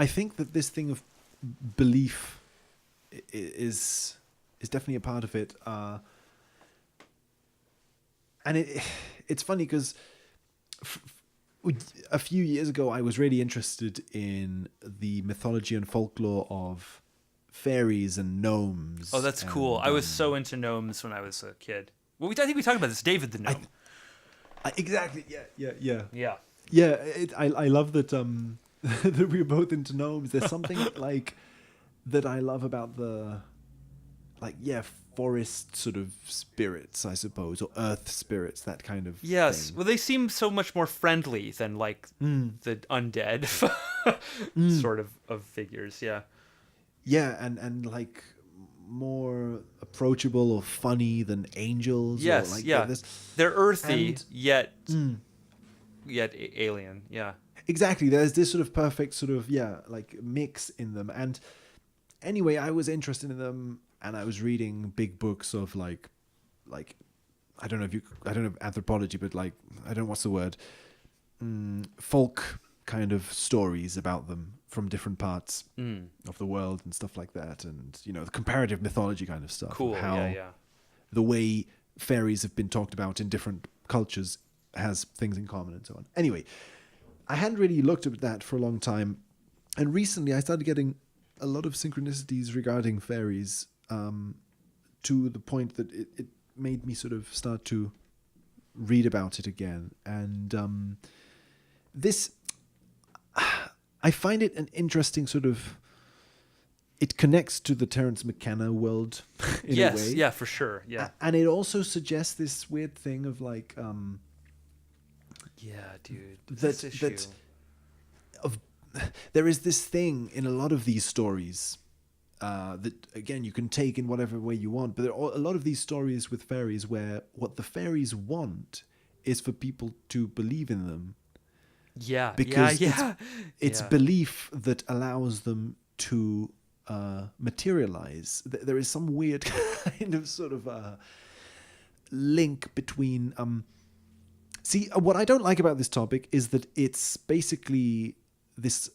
think that this thing of belief is definitely a part of it. And it's funny because a few years ago, I was really interested in the mythology and folklore of fairies and gnomes. Oh, that's cool. and, I was so into gnomes when I was a kid. Well, I think we talked about this. David the gnome. exactly. Yeah. Yeah. Yeah, I love that that we're both into gnomes. There's something like that I love about the like forest sort of spirits, I suppose, or earth spirits, that kind of Yes. thing. Well, they seem so much more friendly than like the undead sort of figures. Yeah. Yeah, and like more approachable or funny than angels. Yes. or like Yeah. this. They're earthy And- yet alien. Yeah. Exactly. There's this sort of perfect sort of like mix in them. And anyway, I was interested in them, and I was reading big books of like I don't know anthropology, but like I don't know what's the word, folk kind of stories about them from different parts of the world and stuff like that, and the comparative mythology kind of stuff. Cool. How Yeah. the way fairies have been talked about in different cultures has things in common and so on. Anyway, I hadn't really looked at that for a long time, and recently I started getting a lot of synchronicities regarding fairies, to the point that it made me sort of start to read about it again. And this, I find it an interesting sort of, it connects to the Terence McKenna world in a way. Yes. Yeah. For sure. Yeah. And it also suggests this weird thing of like, Yeah, dude. that This issue. there is this thing in a lot of these stories, that again you can take in whatever way you want, but there are a lot of these stories with fairies where what the fairies want is for people to believe in them, Yeah. because Yeah. it's Yeah. belief that allows them to materialize. There is some weird kind of sort of link between see, what I don't like about this topic is that it's basically this,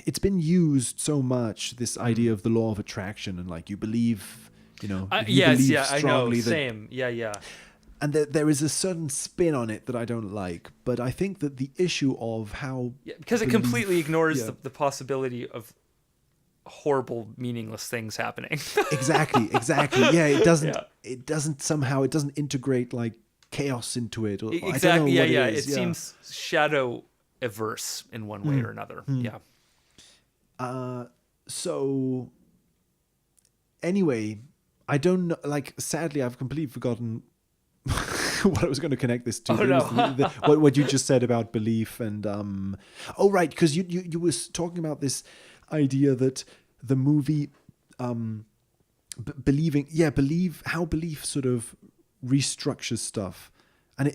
it's been used so much, this idea of the law of attraction, and like you believe, if you Yes. believe Yeah. I know. strongly that, Same. Yeah. Yeah. and there is a certain spin on it that I don't like. But I think that the issue of how, Yeah, because it belief- completely ignores yeah. the possibility of horrible, meaningless things happening. exactly yeah, it doesn't Yeah. it doesn't integrate like chaos into it, or I don't know Exactly. Yeah. what Yeah. it It is. seems shadow averse in one way or another. Yeah. So anyway, I don't know, like sadly I've completely forgotten what I was going to connect this to. Oh, It was no. what you just said about belief, and oh right, because you was talking about this idea that the movie believe how belief sort of restructures stuff, and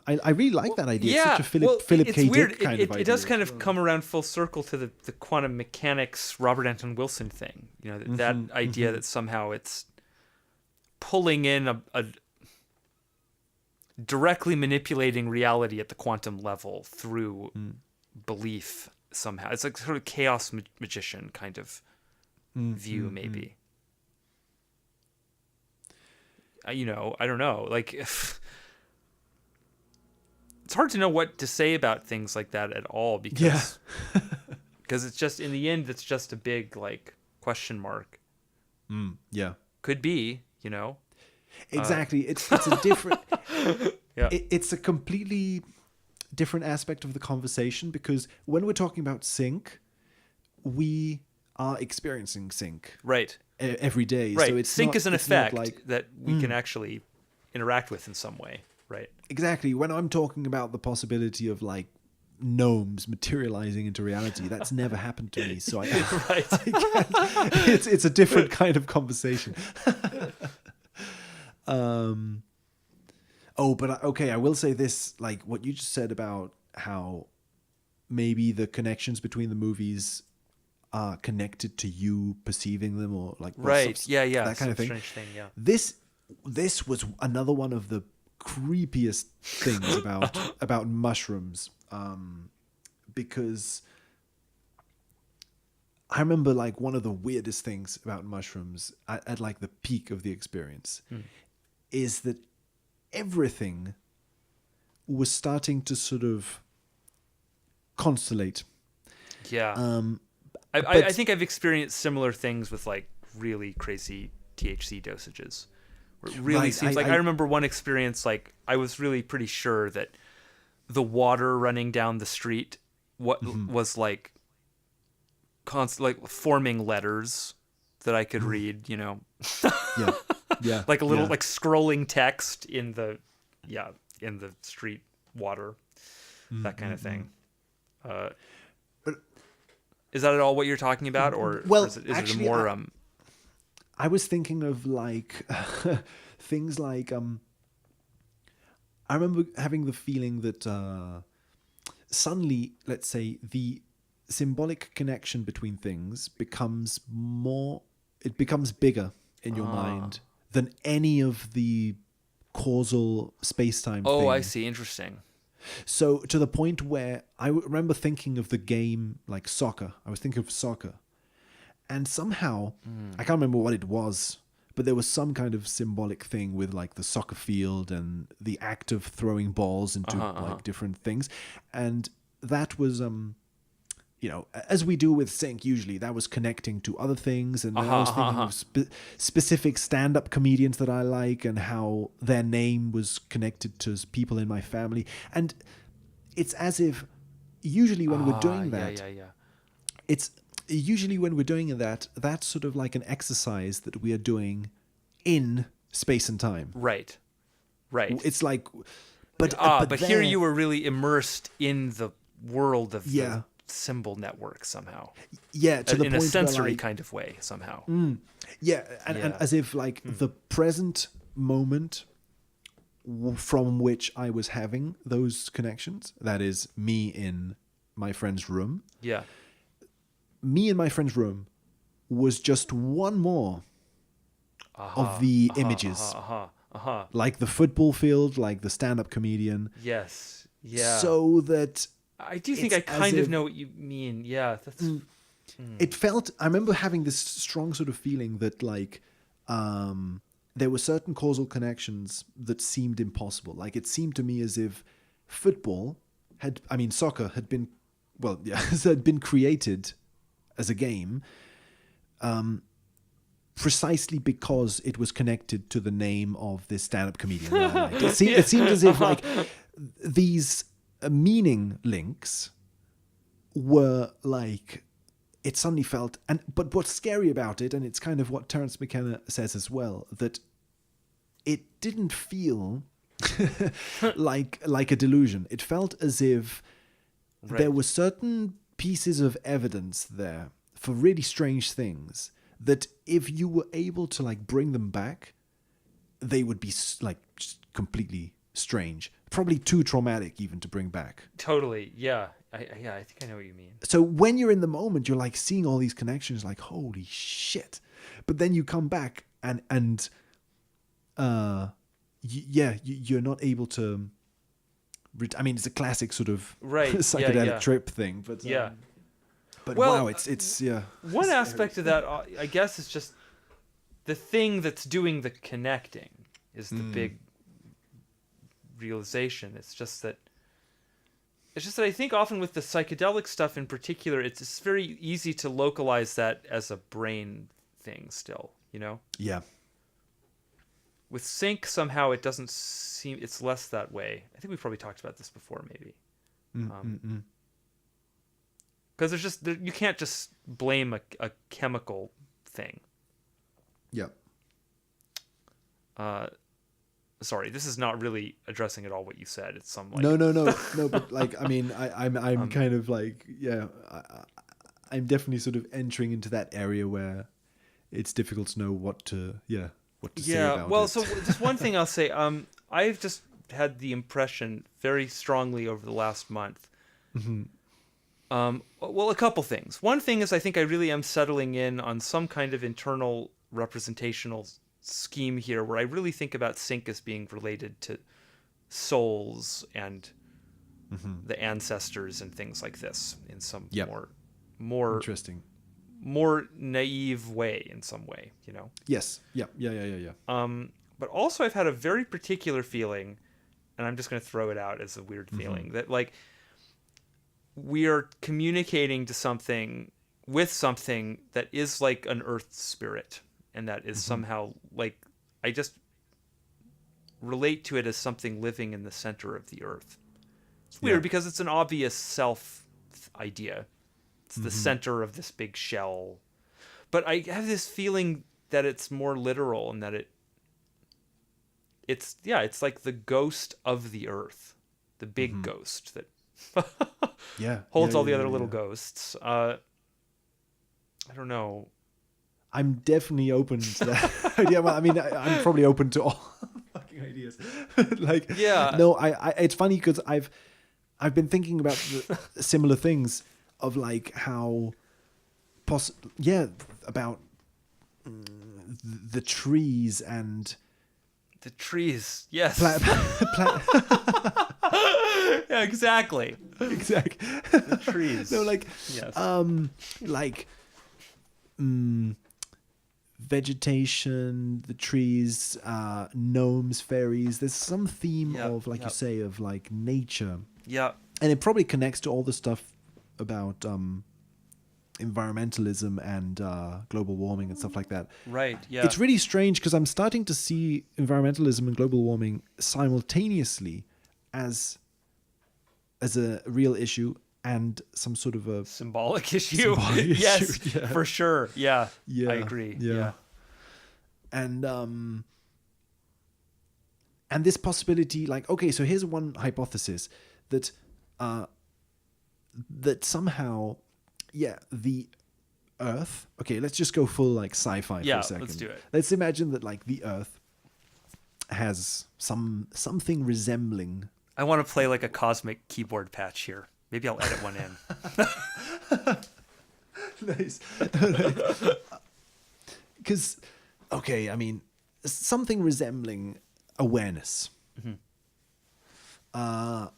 I really like that idea. It's Yeah, such a Philip well, Philip it's K. weird. Dick kind of idea. It does kind of come around full circle to the quantum mechanics Robert Anton Wilson thing. That idea that somehow it's pulling in a directly manipulating reality at the quantum level through belief somehow. It's like sort of chaos magician kind of view, maybe. I don't know. Like, it's hard to know what to say about things like that at all, because because it's just, in the end, it's just a big like question mark. Yeah. Could be, Exactly. It's a different. Yeah. It's a completely different aspect of the conversation, because when we're talking about sync, we are experiencing sync Right. every day. Right. So it's sync not, is an it's not effect like that we can actually interact with in some way. Right. exactly when I'm talking about the possibility of like gnomes materializing into reality, that's never happened to me. So I Right. it's a different kind of conversation. Okay, I will say this, like what you just said about how maybe the connections between the movies are connected to you perceiving them, or like Right. Yeah. that kind of Some thing. strange thing. Yeah. This was another one of the creepiest things about mushrooms, because I remember like one of the weirdest things about mushrooms at like the peak of the experience is that everything was starting to sort of constellate. Yeah. I but- think I've experienced similar things with like really crazy THC dosages. Where it really Right, seems I remember one experience, like I was really pretty sure that the water running down the street was like like forming letters that I could read, Yeah. Yeah. like a little yeah. like scrolling text in the street water, that kind of thing. Is that at all what you're talking about, or Well, is it actually, more I was thinking of like things like I remember having the feeling that suddenly, let's say, the symbolic connection between things becomes bigger in your mind than any of the causal space-time Oh, thing. I see. Interesting. So to the point where I remember thinking of the game like soccer. I was thinking of soccer. And somehow, I can't remember what it was, but there was some kind of symbolic thing with like the soccer field and the act of throwing balls into like different things. And that was, as we do with Sync usually, that was connecting to other things. And then I was thinking of specific stand-up comedians that I like and how their name was connected to people in my family. And it's as if usually when we're doing that, it's usually when we're doing that, that's sort of like an exercise that we are doing in space and time. Right. It's like, but here there- you were really immersed in the world of Yeah. the symbol network somehow, yeah, to the in point a sensory where, like, kind of way somehow. yeah, and as if like the present moment from which I was having those connections, that is me in my friend's room. Yeah. Me in my friend's room was just one more of the images. Like the football field, like the stand-up comedian. Yes. Yeah. So that I do think I it's as kind of if- know what you mean. Yeah. That's it felt, I remember having this strong sort of feeling that like there were certain causal connections that seemed impossible. Like it seemed to me as if soccer had been, had been created as a game precisely because it was connected to the name of this stand-up comedian that I liked. It seemed as if like these meaning links were like, it suddenly felt, but what's scary about it, and it's kind of what Terence McKenna says as well, that it didn't feel like a delusion. It felt as if there were certain pieces of evidence there for really strange things that if you were able to like bring them back, they would be like just completely strange, probably too traumatic even to bring back. totally. Yeah. I think I know what you mean. So when you're in the moment, you're like seeing all these connections, like holy shit. But then you come back and you're not able to. I mean, it's a classic sort of psychedelic trip thing, but But Well, wow, it's yeah. One aspect of that, I guess, is just the thing that's doing the connecting is the big realization. It's just that I think often with the psychedelic stuff in particular, it's just very easy to localize that as a brain thing still, Yeah. With Sync, somehow it doesn't seem, it's less that way. I think we've probably talked about this before, maybe. Because there's just, you can't just blame a chemical thing. Yeah. Sorry, this is not really addressing at all what you said. It's some like No. But like, I mean, I'm kind of like, I'm definitely sort of entering into that area where it's difficult to know what to say about well, it. so just one thing I'll say. I've just had the impression very strongly over the last month. Well, a couple things. One thing is I think I really am settling in on some kind of internal representational scheme here where I really think about Sync as being related to souls and the ancestors and things like this in some more Interesting. more naive way in some way, Yes. Yeah. But also I've had a very particular feeling, and I'm just going to throw it out as a weird feeling, that like we are communicating to something with something that is like an earth spirit, and that is somehow like, I just relate to it as something living in the center of the earth. It's weird because it's an obvious self idea. It's the center of this big shell. But I have this feeling that it's more literal and that it's like the ghost of the earth, the big ghost that Yeah. holds yeah, all the yeah, other yeah, little yeah. ghosts. I don't know. I'm definitely open to that idea. Well, I mean, I'm probably open to all fucking ideas. Like, Yeah. no, I it's funny because I've been thinking about the similar things of like how, about the trees and The trees, yes. pla- Yeah, exactly. exact The trees. no, like Yes. like vegetation, the trees, gnomes, fairies. There's some theme Yeah, of, like yeah. you say, of like nature, Yeah. and it probably connects to all the stuff about environmentalism and global warming and stuff like that. Right. Yeah. It's really strange because I'm starting to see environmentalism and global warming simultaneously as a real issue and some sort of a symbolic issue. Symbolic Yes, issue, yeah. for sure. Yeah. Yeah, I agree. yeah. Yeah. and this possibility, like, okay, so here's one hypothesis that that somehow, the Earth. Okay, let's just go full like sci-fi for Yeah, a second. let's do it. Let's imagine that like the Earth has something resembling. I want to play like a cosmic keyboard patch here. Maybe I'll edit one in. Nice. Because, okay, I mean, something resembling awareness. And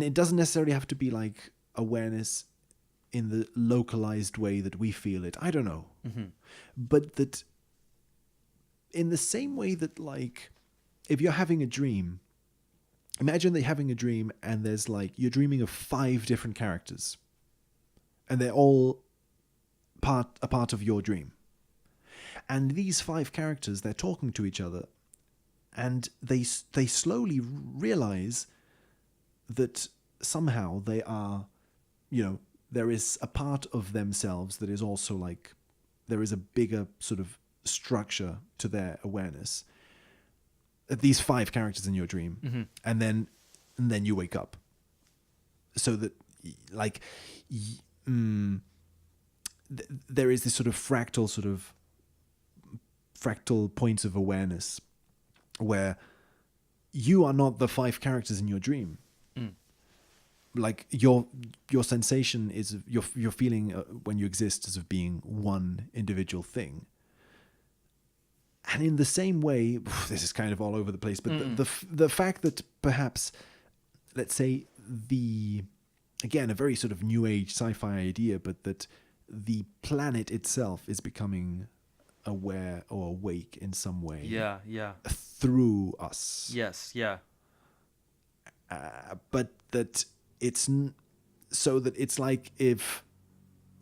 it doesn't necessarily have to be like awareness in the localized way that we feel it. I don't know. But that in the same way that, like, if you're having a dream, imagine that you're having a dream and there's like, you're dreaming of 5 different characters and they're all a part of your dream. And these 5 characters, they're talking to each other and they slowly realize that somehow they are, there is a part of themselves that is also like, there is a bigger sort of structure to their awareness. These 5 characters in your dream, and then you wake up. So that, like, there is this sort of fractal points of awareness where you are not the 5 characters in your dream. Like your sensation is your feeling when you exist is of being one individual thing. And in the same way, this is kind of all over the place, but the fact that perhaps, let's say, again, a very sort of new age sci-fi idea, but that the planet itself is becoming aware or awake in some way. Yeah, yeah. Through us. Yes, yeah. But that so that it's like if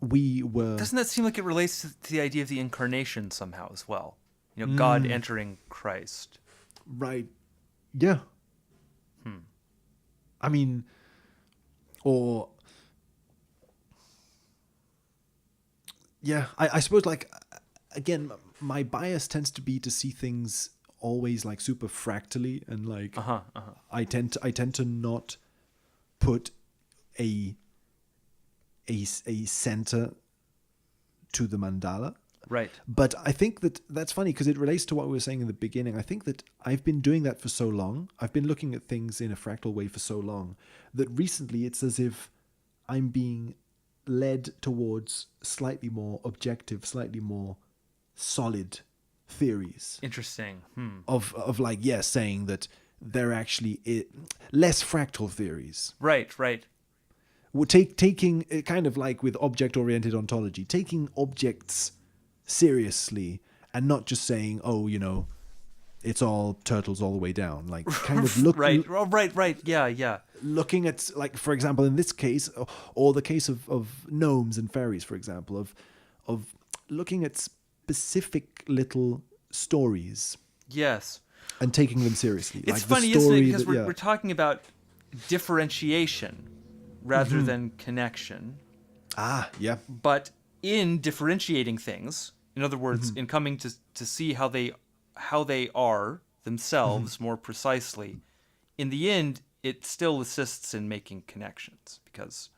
we were... Doesn't that seem like it relates to the idea of the incarnation somehow as well? God entering Christ. Right. Yeah. I mean, or... Yeah, I suppose, like, again, my bias tends to be to see things always, like, super fractally, and, like, I tend to not put a center to the mandala. Right. But I think that's funny because it relates to what we were saying in the beginning. I think that I've been doing that for so long. I've been looking at things in a fractal way for so long that recently it's as if I'm being led towards slightly more objective, slightly more solid theories. Interesting. Of like, saying that they're actually less fractal theories. Right, right. We're taking kind of like with object-oriented ontology, taking objects seriously and not just saying, it's all turtles all the way down. Like, kind of right. Yeah. looking at, like, for example, in this case, or the case of gnomes and fairies, for example, of looking at specific little stories. Yes. And taking them seriously. It's like funny, isn't it? Because we're talking about differentiation rather than connection. Ah, yeah. But in differentiating things, in other words, in coming to see how they are themselves more precisely, in the end, it still assists in making connections because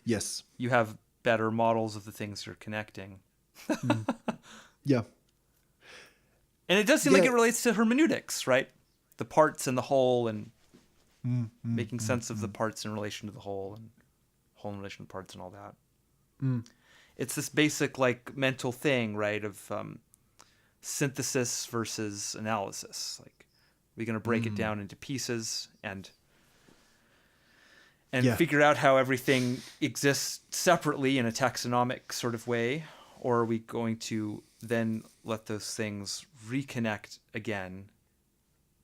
Yes. you have better models of the things you're connecting. Yeah. And it does seem like Yeah. it relates to hermeneutics, right? The parts and the whole, and making sense of the parts in relation to the whole, and whole in relation to parts, and all that. It's this basic like mental thing, right? Of synthesis versus analysis. Like, we're going to break it down into pieces and Yeah. figure out how everything exists separately in a taxonomic sort of way, or are we going to then let those things reconnect again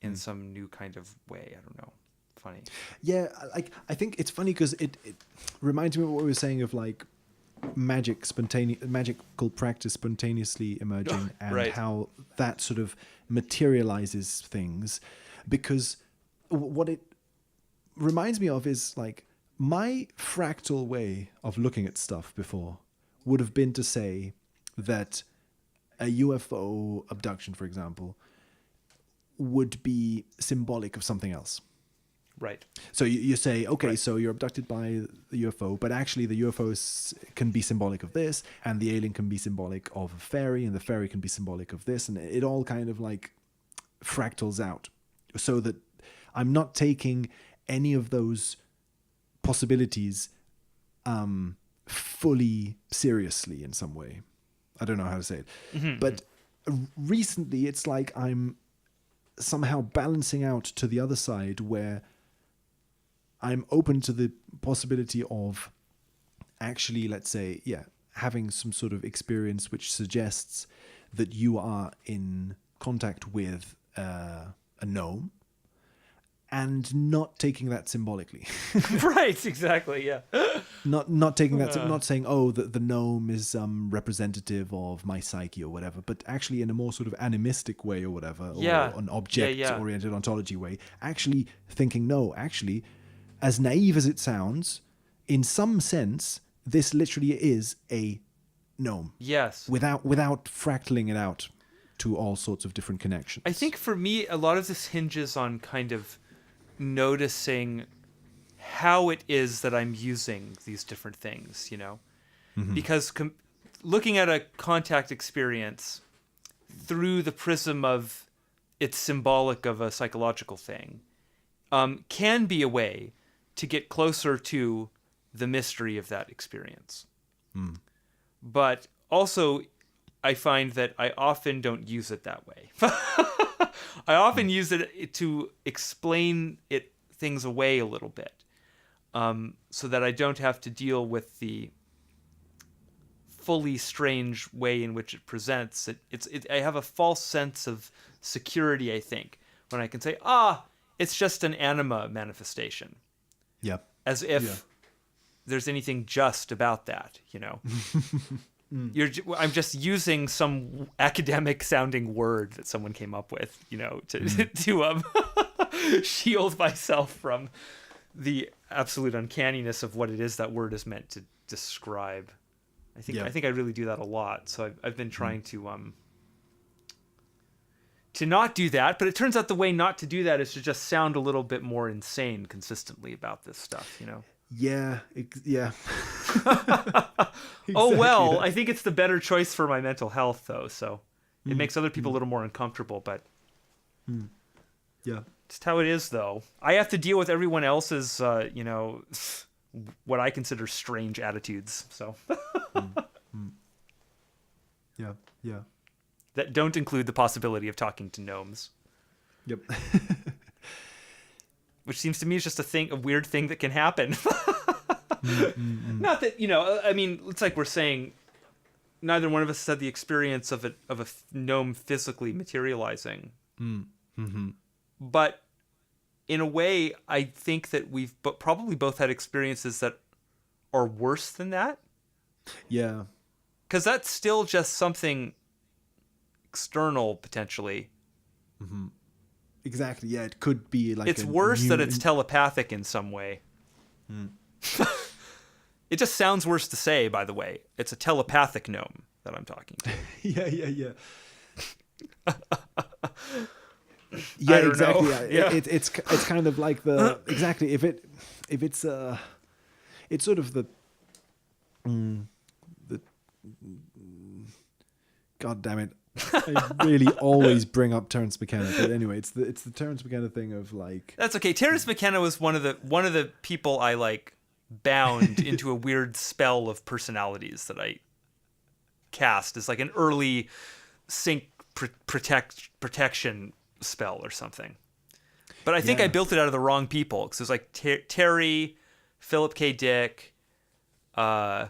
in some new kind of way? I don't know. Funny. Yeah, like I think it's funny because it reminds me of what we were saying of like magical practice spontaneously emerging, and Right. how that sort of materializes things. Because what it reminds me of is like my fractal way of looking at stuff before would have been to say that a UFO abduction, for example, would be symbolic of something else. Right. So you say, okay, Right. so you're abducted by the UFO, but actually the UFO can be symbolic of this, and the alien can be symbolic of a fairy, and the fairy can be symbolic of this, and it all kind of like fractals out. So that I'm not taking any of those possibilities fully seriously in some way. I don't know how to say it. But recently it's like I'm somehow balancing out to the other side, where I'm open to the possibility of actually, let's say, having some sort of experience which suggests that you are in contact with a gnome, and not taking that symbolically. Right. Exactly. Yeah. not taking that, not saying, oh, the gnome is representative of my psyche or whatever, but actually in a more sort of animistic way or whatever, Yeah. or an Yeah, object-oriented ontology way, actually thinking, no, actually, as naive as it sounds, in some sense, this literally is a gnome, Yes. without fractaling it out to all sorts of different connections. I think for me, a lot of this hinges on kind of noticing how it is that I'm using these different things, you know? Because looking at a contact experience through the prism of it's symbolic of a psychological thing can be a way to get closer to the mystery of that experience. But also, I find that I often don't use it that way. I often use it to explain things away a little bit, so that I don't have to deal with the fully strange way in which it presents. I have a false sense of security, I think, when I can say, it's just an anima manifestation, Yeah. as if there's anything just about that, you know. I'm just using some academic sounding word that someone came up with, you know, to shield myself from the absolute uncanniness of what it is that word is meant to describe. I think I really do that a lot. So I've been trying to not do that, but it turns out the way not to do that is to just sound a little bit more insane consistently about this stuff, you know. Yeah. Oh, well, I think it's the better choice for my mental health, though. So it makes other people a little more uncomfortable, but Yeah. just how it is, though. I have to deal with everyone else's, what I consider strange attitudes. So Yeah. Yeah. that don't include the possibility of talking to gnomes, Yep. which seems to me is just a weird thing that can happen. Not that, you know, I mean, it's like we're saying neither one of us had the experience of a gnome physically materializing. But in a way, I think that we've probably both had experiences that are worse than that. Yeah. Because that's still just something external, potentially. Exactly. Yeah, it could be like It's worse that it's telepathic in some way. It just sounds worse to say, by the way. It's a telepathic gnome that I'm talking to. Yeah. I Yeah, don't exactly. know. Yeah. It's kind of like the exactly if it's it's sort of the God damn it. I really always bring up Terence McKenna, but anyway, it's the Terence McKenna thing of like That's okay. Terrence McKenna was one of the people I like bound into a weird spell of personalities that I cast as like an early sync protection spell or something. But I think I built it out of the wrong people because it was like Terry, Philip K. Dick, and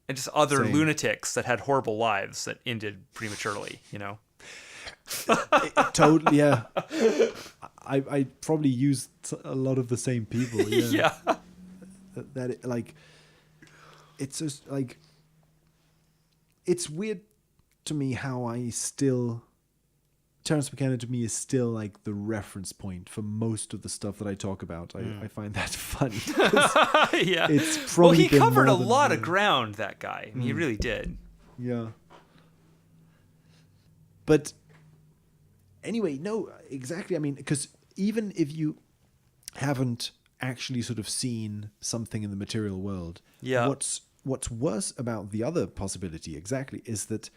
just other Same. lunatics that had horrible lives that ended prematurely. totally yeah. I probably used a lot of the same people. Yeah. Yeah. Like it's just like it's weird to me how Terence McKenna to me is still like the reference point for most of the stuff that I talk about. I find that funny. Yeah. It's Well, probably he been covered a more than lot of the- ground, that guy. I mean, he really did. Yeah. But anyway, no, exactly. I mean, because even if you haven't actually sort of seen something in the material world, Yeah. what's worse about the other possibility exactly is that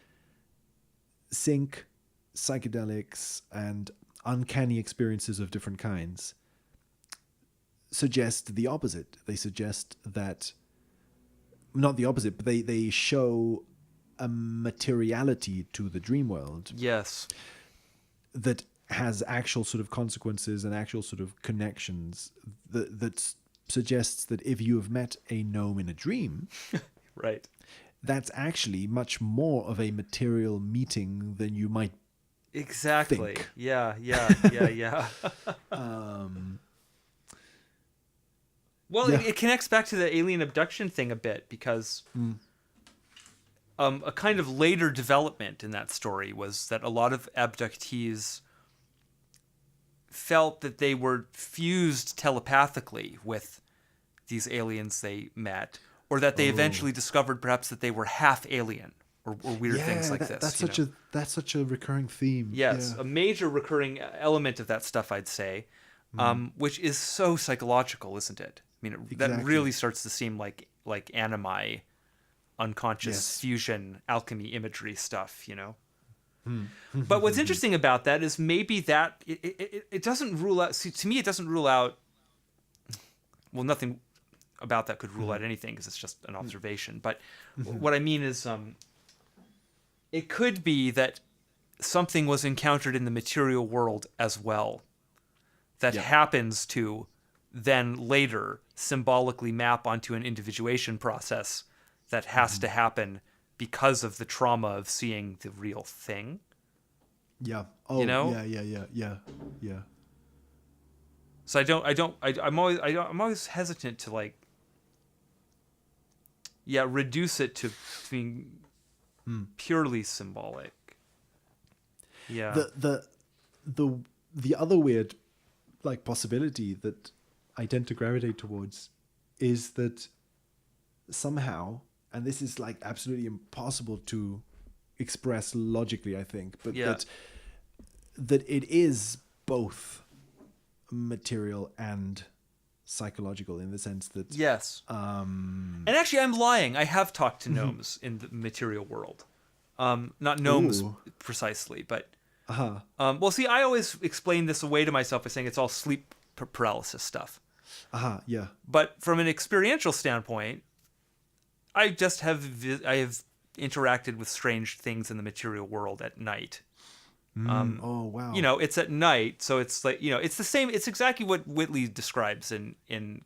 sync, psychedelics, and uncanny experiences of different kinds suggest the opposite. They suggest that not the opposite, but they show a materiality to the dream world Yes. that has actual sort of consequences and actual sort of connections that suggests that if you have met a gnome in a dream, Right. that's actually much more of a material meeting than you might. Exactly. Think. Yeah. Well, Yeah. it connects back to the alien abduction thing a bit because a kind of later development in that story was that a lot of abductees felt that they were fused telepathically with these aliens they met, or that they eventually discovered perhaps that they were half alien or weird things like this. That's such a recurring theme. Yes, Yeah. a major recurring element of that stuff, I'd say, which is so psychological, isn't it? I mean, that Exactly. really starts to seem like animi, unconscious Yes. fusion, alchemy, imagery stuff, But what's interesting about that is maybe that it doesn't rule out. See, to me, it doesn't rule out. Well, nothing about that could rule out anything because it's just an observation. But what I mean is, it could be that something was encountered in the material world as well that happens to then later symbolically map onto an individuation process that has to happen because of the trauma of seeing the real thing. Yeah. Oh, yeah. So I'm always hesitant to like reduce it to being purely symbolic. Yeah. The other weird like possibility that I tend to gravitate towards is that somehow, and this is like absolutely impossible to express logically, I think, but that it is both material and psychological in the sense that Yes. And actually, I'm lying. I have talked to gnomes in the material world. Not gnomes Ooh. precisely, but uh-huh. well, see, I always explain this away to myself by saying it's all sleep paralysis stuff. Yeah. But from an experiential standpoint, I just have interacted with strange things in the material world at night. Oh wow. It's at night, so it's like it's the same. It's exactly what Whitley describes in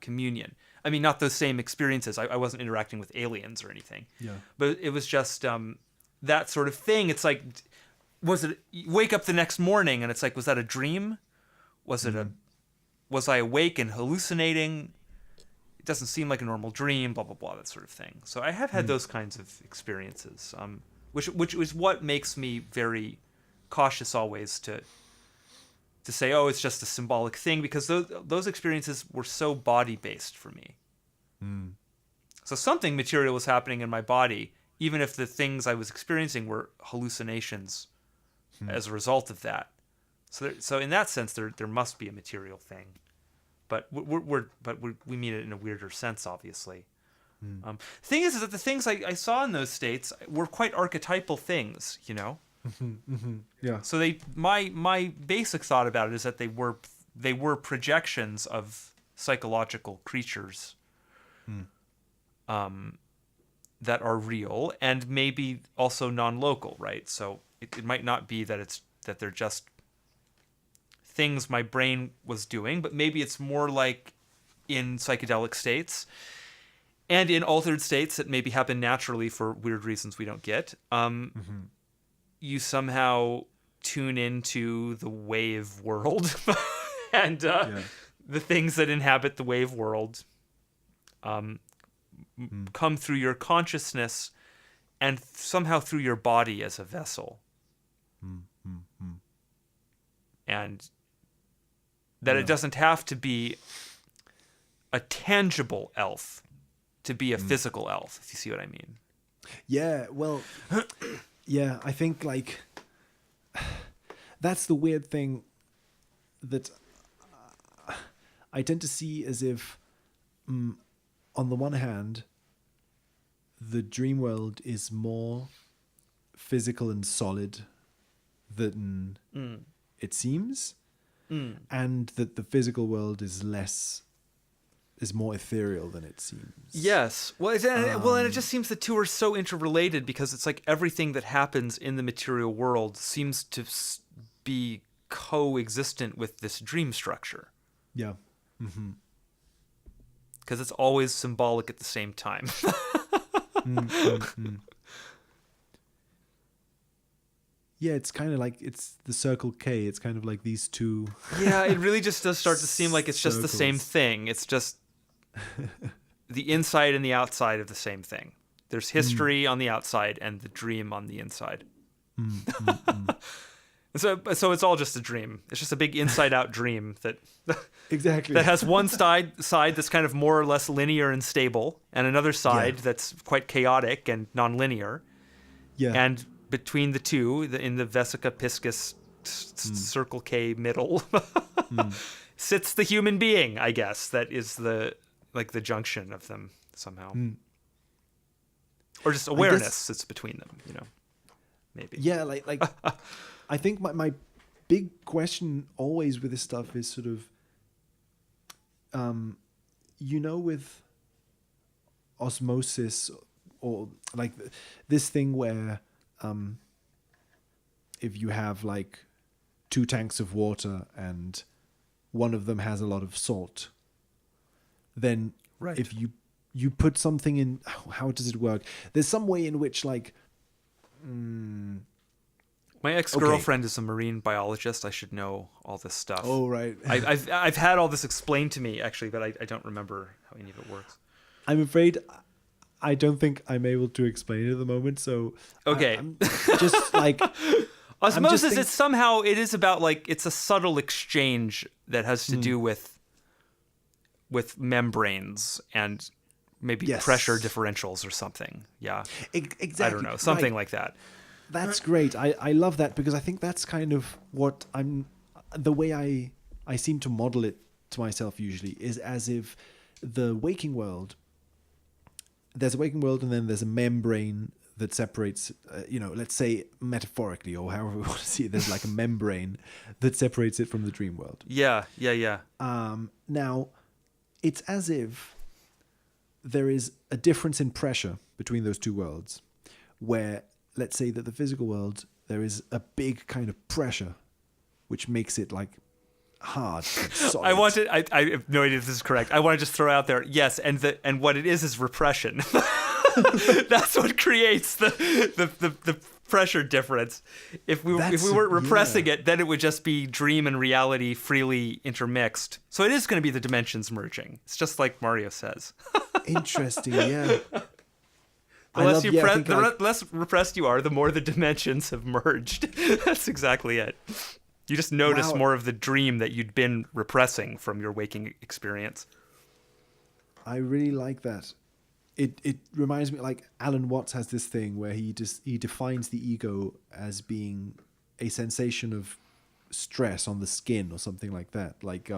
Communion. I mean, not those same experiences. I wasn't interacting with aliens or anything. Yeah. But it was just that sort of thing. It's like, you wake up the next morning and it's like, was that a dream? Was I awake and hallucinating? It doesn't seem like a normal dream. Blah blah blah. That sort of thing. So I have had those kinds of experiences, which is what makes me very cautious always to say, oh, it's just a symbolic thing, because those experiences were so body based for me. So something material was happening in my body, even if the things I was experiencing were hallucinations as a result of that. So in that sense, there must be a material thing, but we mean it in a weirder sense, obviously. Thing is that the things I saw in those states were quite archetypal things, you know. Yeah. So my basic thought about it is that they were projections of psychological creatures, that are real and maybe also non-local, right? So it might not be that they're just things my brain was doing, but maybe it's more like in psychedelic states and in altered states that maybe happen naturally for weird reasons we don't get. You somehow tune into the wave world and the things that inhabit the wave world come through your consciousness and somehow through your body as a vessel. And that it doesn't have to be a tangible elf to be a physical elf, if you see what I mean. Yeah, well, yeah, I think like that's the weird thing that I tend to see as if, on the one hand, the dream world is more physical and solid than it seems, and that the physical world is more ethereal than it seems. Yes. Well, and it just seems the two are so interrelated because it's like everything that happens in the material world seems to be coexistent with this dream structure. Yeah. Because it's always symbolic at the same time. Yeah, it's kind of like it's the Circle K. It's kind of like these two. Yeah, it really just does start to seem like it's just the same Circles. thing. It's just the inside and the outside of the same thing. There's history on the outside and the dream on the inside. So it's all just a dream. It's just a big inside-out dream that Exactly. that has one side that's kind of more or less linear and stable, and another side that's quite chaotic and non-linear. Yeah. And between the two, in the Vesica Piscis Circle K middle, sits the human being, I guess. That is the junction of them somehow. Or just awareness sits between them, you know. Maybe. Yeah, like I think my big question always with this stuff is sort of, with osmosis or like this thing where if you have like 2 tanks of water and one of them has a lot of salt, then if you put something in, how does it work? There's some way in which like my ex-girlfriend is a marine biologist. I should know all this stuff. Oh, right. I've had all this explained to me actually, but I don't remember how any of it works. I'm afraid I don't think I'm able to explain it at the moment. So okay, I'm just like osmosis. It's somehow it is about like it's a subtle exchange that has to do with membranes and maybe pressure differentials or something. Yeah, exactly. I don't know, something like that. That's great. I love that because I think that's kind of what the way I seem to model it to myself usually is as if the waking world, there's a waking world and then there's a membrane that separates, let's say metaphorically or however we want to see it, there's like a membrane that separates it from the dream world. Yeah. Now, it's as if there is a difference in pressure between those two worlds where, let's say that the physical world, there is a big kind of pressure which makes it like hard and solid. I have no idea if this is correct. I want to just throw out there, yes, and what it is repression. That's what creates the pressure difference. If we weren't repressing it, then it would just be dream and reality freely intermixed. So it is going to be the dimensions merging. It's just like Mario says. Interesting, yeah. The less repressed you are, the more the dimensions have merged. That's exactly it. You just notice more of the dream that you'd been repressing from your waking experience. I really like that. it reminds me, like Alan Watts has this thing where he defines the ego as being a sensation of stress on the skin or something like that, like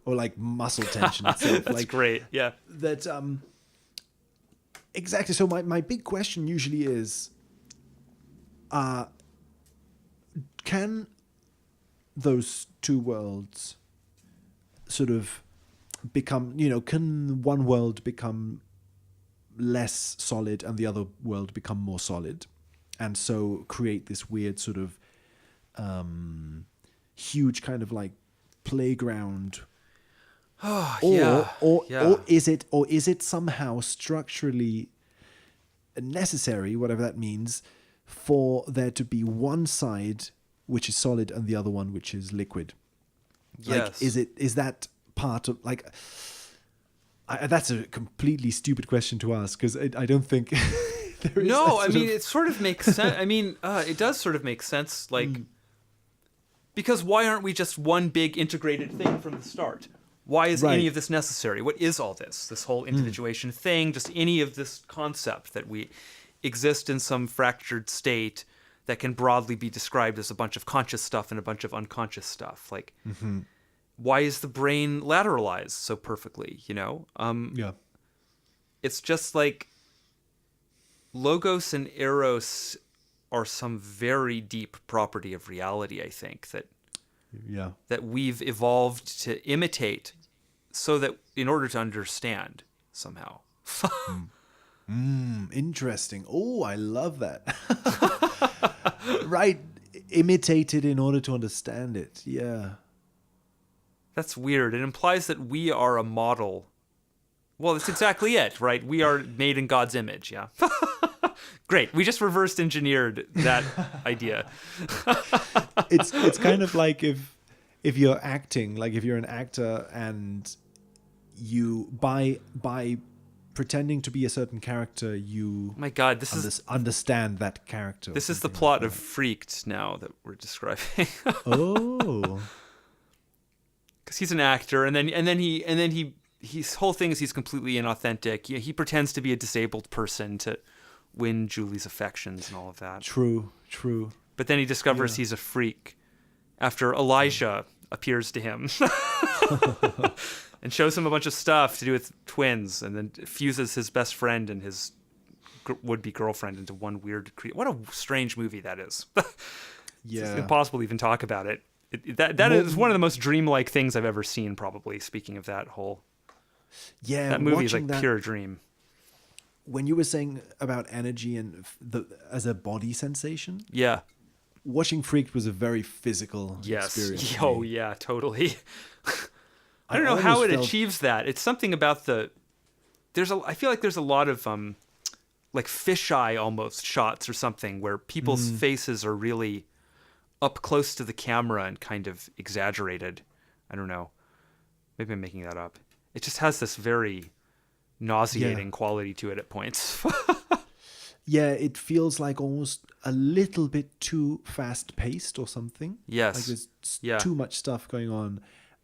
or like muscle tension itself. That's like great. Yeah. that. Exactly. So my big question usually is, can those two worlds sort of become, can one world become less solid and the other world become more solid, and so create this weird sort of huge kind of like playground? Oh, Or yeah. is it somehow structurally necessary, whatever that means, for there to be one side which is solid and the other one which is liquid? Like, Yes. is that part of, like, that's a completely stupid question to ask, because I don't think there is. No, a I sort mean, of- it sort of makes sense. I mean, it does sort of make sense. Like, because why aren't we just one big integrated thing from the start? Why is Right. any of this necessary? What is all this? This whole individuation thing? Just any of this concept that we exist in some fractured state that can broadly be described as a bunch of conscious stuff and a bunch of unconscious stuff. Like, why is the brain lateralized so perfectly? yeah. It's just like logos and eros are some very deep property of reality, I think, Yeah. that we've evolved to imitate so that in order to understand somehow. Interesting. Oh, I love that. Right. Imitated in order to understand it. Yeah. That's weird. It implies that we are a model. Well, that's exactly it, right? We are made in God's image, yeah. Great. We just reversed engineered that idea. It's kind of like if you're acting, like if you're an actor and you by pretending to be a certain character, you My God, this is understand that character. this is the plot of Freaked now that we're describing. Oh. Because he's an actor, and then he his whole thing is he's completely inauthentic. He pretends to be a disabled person to win Julie's affections and all of that. True. But then he discovers Yeah. he's a freak after Elijah appears to him and shows him a bunch of stuff to do with twins, and then fuses his best friend and his would-be girlfriend into one weird what a strange movie that is. It's Yeah. impossible to even talk about it. That is one of the most dreamlike things I've ever seen, probably, speaking of that whole... Yeah. That movie is like watching that- pure dream. When you were saying about energy and as a body sensation, Yeah. watching Freaked was a very physical Yes. experience. for Oh, me. yeah, totally. I I don't know how almost it felt- achieves that. It's something about I feel like there's a lot of like fisheye almost shots or something where people's faces are really up close to the camera and kind of exaggerated. I don't know. Maybe I'm making that up. It just has this very nauseating quality to it at points. Yeah, it feels like almost a little bit too fast paced or something. Yes. Like there's Yeah. too much stuff going on.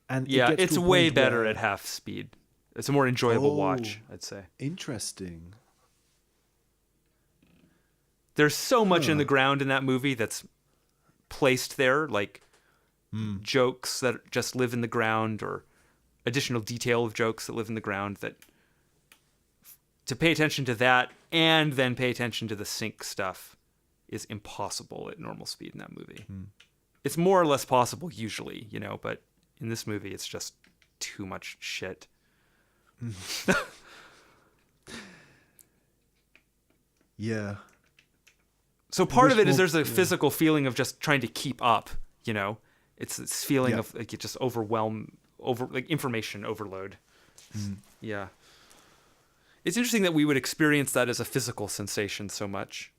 And Yeah, it gets it's to a way point better where- at half speed. It's a more enjoyable Oh. watch, I'd say. Interesting. There's so much in the ground in that movie that's placed there, like jokes that just live in the ground or additional detail of jokes that live in the ground, that to pay attention to that and then pay attention to the sync stuff is impossible at normal speed in that movie. It's more or less possible usually, but in this movie it's just too much shit. Yeah. So part of it is Wishful- there's a physical feeling of just trying to keep up, It's this feeling Yeah. of like it just like information overload. Yeah. It's interesting that we would experience that as a physical sensation so much.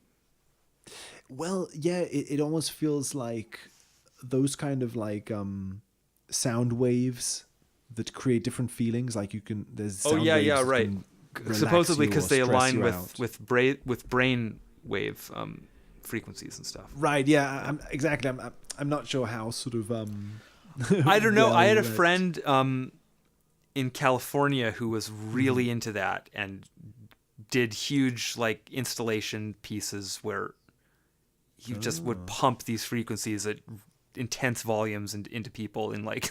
Well, yeah, it almost feels like those kind of like sound waves that create different feelings. Like there's Oh sound yeah, waves yeah, that right. can relax Supposedly you or because they stress align you with out. with brain wave frequencies and stuff. Right, yeah, I'm not sure how sort of I don't know. I had a well, friend in California who was really into that and did huge like installation pieces where he just would pump these frequencies at intense volumes into people in like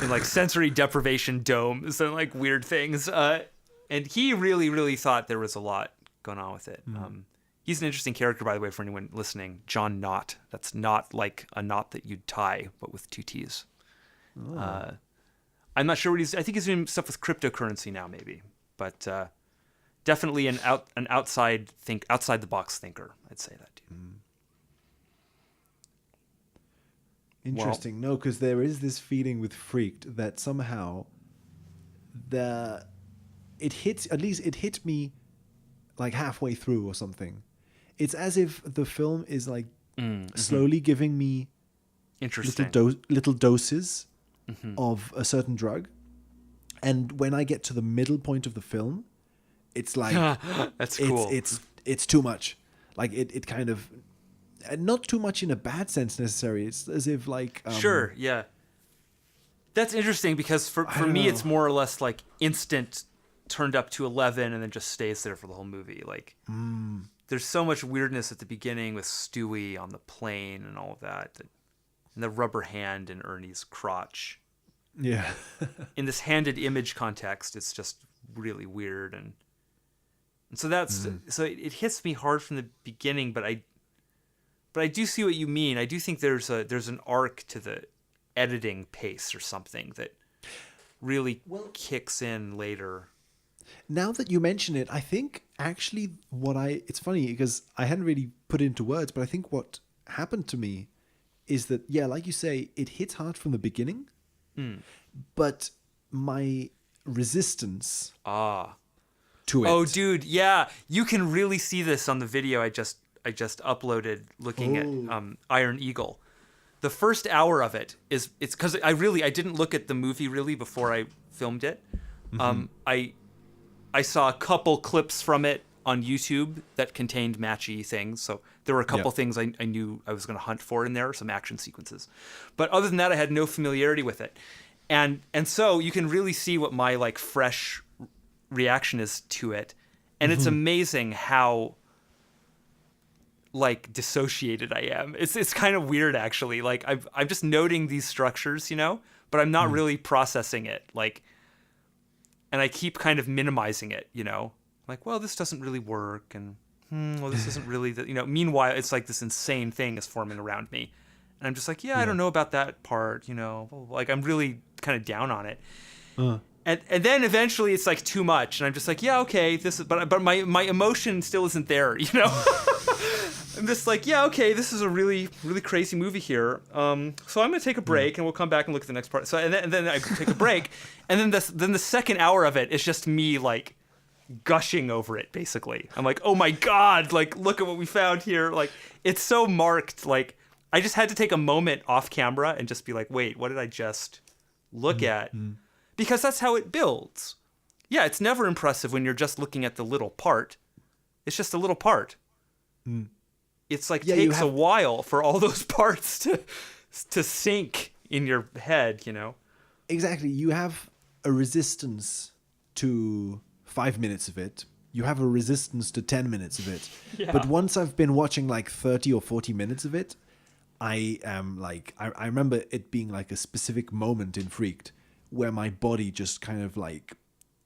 in like sensory deprivation domes and like weird things. And he really thought there was a lot going on with it. He's an interesting character, by the way, for anyone listening. John Knott. That's not like a knot that you'd tie, but with two T's. I'm not sure what I think he's doing stuff with cryptocurrency now, maybe. But definitely an outside the box thinker. I'd say that too. Interesting. No, because there is this feeling with Freaked that somehow it hit me like halfway through or something. It's as if the film is like slowly giving me Interesting. little doses of a certain drug, and when I get to the middle point of the film, it's like That's cool. It's too much. Like it kind of, and not too much in a bad sense necessarily. It's as if like Sure, yeah. That's interesting because for don't me know. it's more or less like instant turned up to 11 and then just stays there for the whole movie. Like there's so much weirdness at the beginning with Stewie on the plane and all of that. And the rubber hand in Ernie's crotch. Yeah. In this handed image context, it's just really weird and so that's so it hits me hard from the beginning, but I do see what you mean. I do think there's an arc to the editing pace or something that really kicks in later. Now that you mention it, I think actually it's funny because I hadn't really put it into words, but I think what happened to me is that, yeah, like you say, it hits hard from the beginning, but my resistance to it. Oh, dude, yeah, you can really see this on the video I just uploaded looking at Iron Eagle. The first hour of it's because I didn't look at the movie really before I filmed it. I saw a couple clips from it on YouTube that contained matchy things. So there were a couple things I knew I was going to hunt for in there, some action sequences. But other than that, I had no familiarity with it. And so you can really see what my like fresh reaction is to it. And it's amazing how like dissociated I am. It's kind of weird actually. Like I'm just noting these structures, but I'm not really processing it. Like, and I keep kind of minimizing it, like, well, this doesn't really work. And, well, this isn't really, meanwhile, it's like this insane thing is forming around me. And I'm just like, I don't know about that part, like I'm really kind of down on it. And then eventually it's like too much. And I'm just like, yeah, okay, but my emotion still isn't there, I'm just like, yeah, okay, this is a really, really crazy movie here. So I'm going to take a break, and we'll come back and look at the next part. So and then I take a break, and then the second hour of it is just me like gushing over it. Basically, I'm like, oh my god, like look at what we found here. Like it's so marked. Like I just had to take a moment off camera and just be like, wait, what did I just look at? Because that's how it builds. Yeah, it's never impressive when you're just looking at the little part. It's just a little part. It's like takes a while for all those parts to sink in your head, Exactly. You have a resistance to 5 minutes of it. You have a resistance to 10 minutes of it. Yeah. But once I've been watching like 30 or 40 minutes of it, I am like, I remember it being like a specific moment in Freaked where my body just kind of like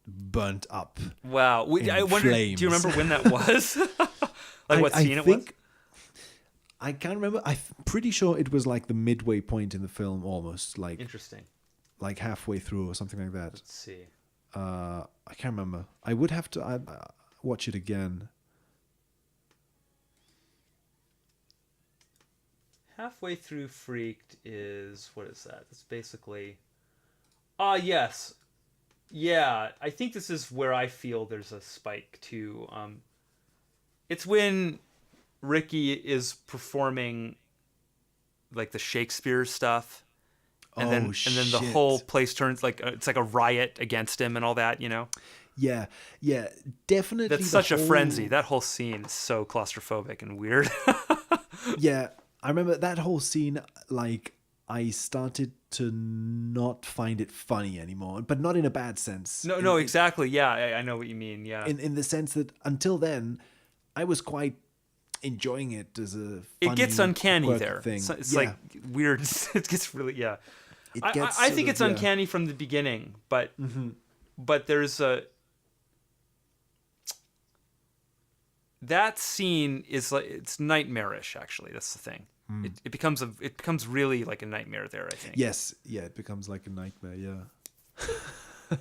burnt up. Wow. I wonder, do you remember when that was? Like what scene it was? I can't remember. I'm pretty sure it was like the midway point in the film, almost like Interesting. like halfway through or something like that. Let's see. I can't remember. I would have to watch it again. Halfway through Freaked is, what is that? It's basically, yes. Yeah, I think this is where I feel there's a spike too. It's when Ricky is performing like the Shakespeare stuff. And then the whole place turns like it's like a riot against him and all that, Yeah, definitely. That's such a frenzy. That whole scene is so claustrophobic and weird. Yeah, I remember that whole scene. Like, I started to not find it funny anymore, but not in a bad sense. No, exactly. Yeah, I know what you mean. Yeah. In the sense that until then, I was quite enjoying it as a It funny, gets uncanny quirky there. thing. It's like weird. It gets really, yeah. It I gets think sort of, it's uncanny from the beginning, but there's that scene is like, it's nightmarish. Actually, that's the thing. It becomes really like a nightmare there, I think. Yes, yeah, it becomes like a nightmare. Yeah,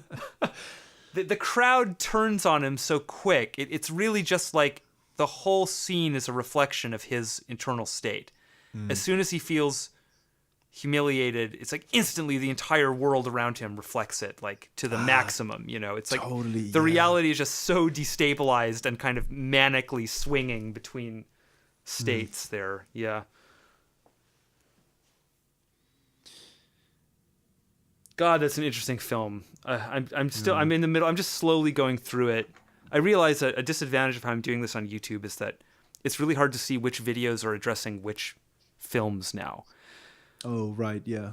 The crowd turns on him so quick. It's really just like the whole scene is a reflection of his internal state. As soon as he feels humiliated, it's like instantly the entire world around him reflects it, like to the maximum. You know, it's like totally, the yeah. reality is just so destabilized and kind of manically swinging between states there. Yeah. God, that's an interesting film. I'm still I'm in the middle. I'm just slowly going through it. I realize that a disadvantage of how I'm doing this on YouTube is that it's really hard to see which videos are addressing which films now. Oh, right, yeah.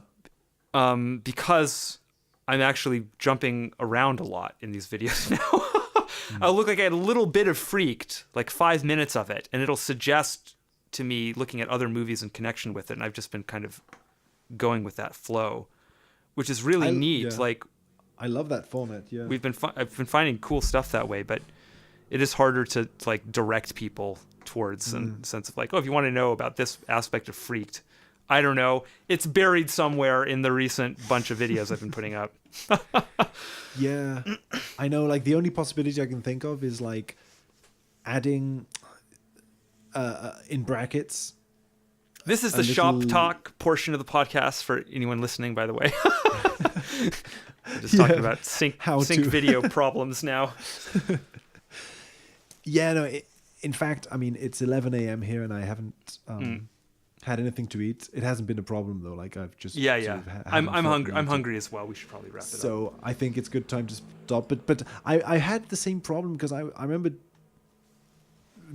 Because I'm actually jumping around a lot in these videos now. I'll look like I had a little bit of Freaked, like 5 minutes of it, and it'll suggest to me looking at other movies in connection with it, and I've just been kind of going with that flow, which is really neat. Yeah. Like, I love that format, yeah. I've been finding cool stuff that way, but it is harder to like direct people towards in the sense of like, oh, if you want to know about this aspect of Freaked, I don't know, it's buried somewhere in the recent bunch of videos I've been putting up. Yeah, I know. Like the only possibility I can think of is like adding in brackets. This is A the shop little- talk portion of the podcast for anyone listening, by the way. We're just talking about sync How to. video problems now. Yeah, no. In fact, I mean, it's 11 a.m. here, and I haven't had anything to eat. It hasn't been a problem though. Like I've just Yeah, sort yeah. of I'm haven't felt hungry. the I'm need to. hungry as well. We should probably wrap it up. So I think it's good time to stop. But I had the same problem because I remember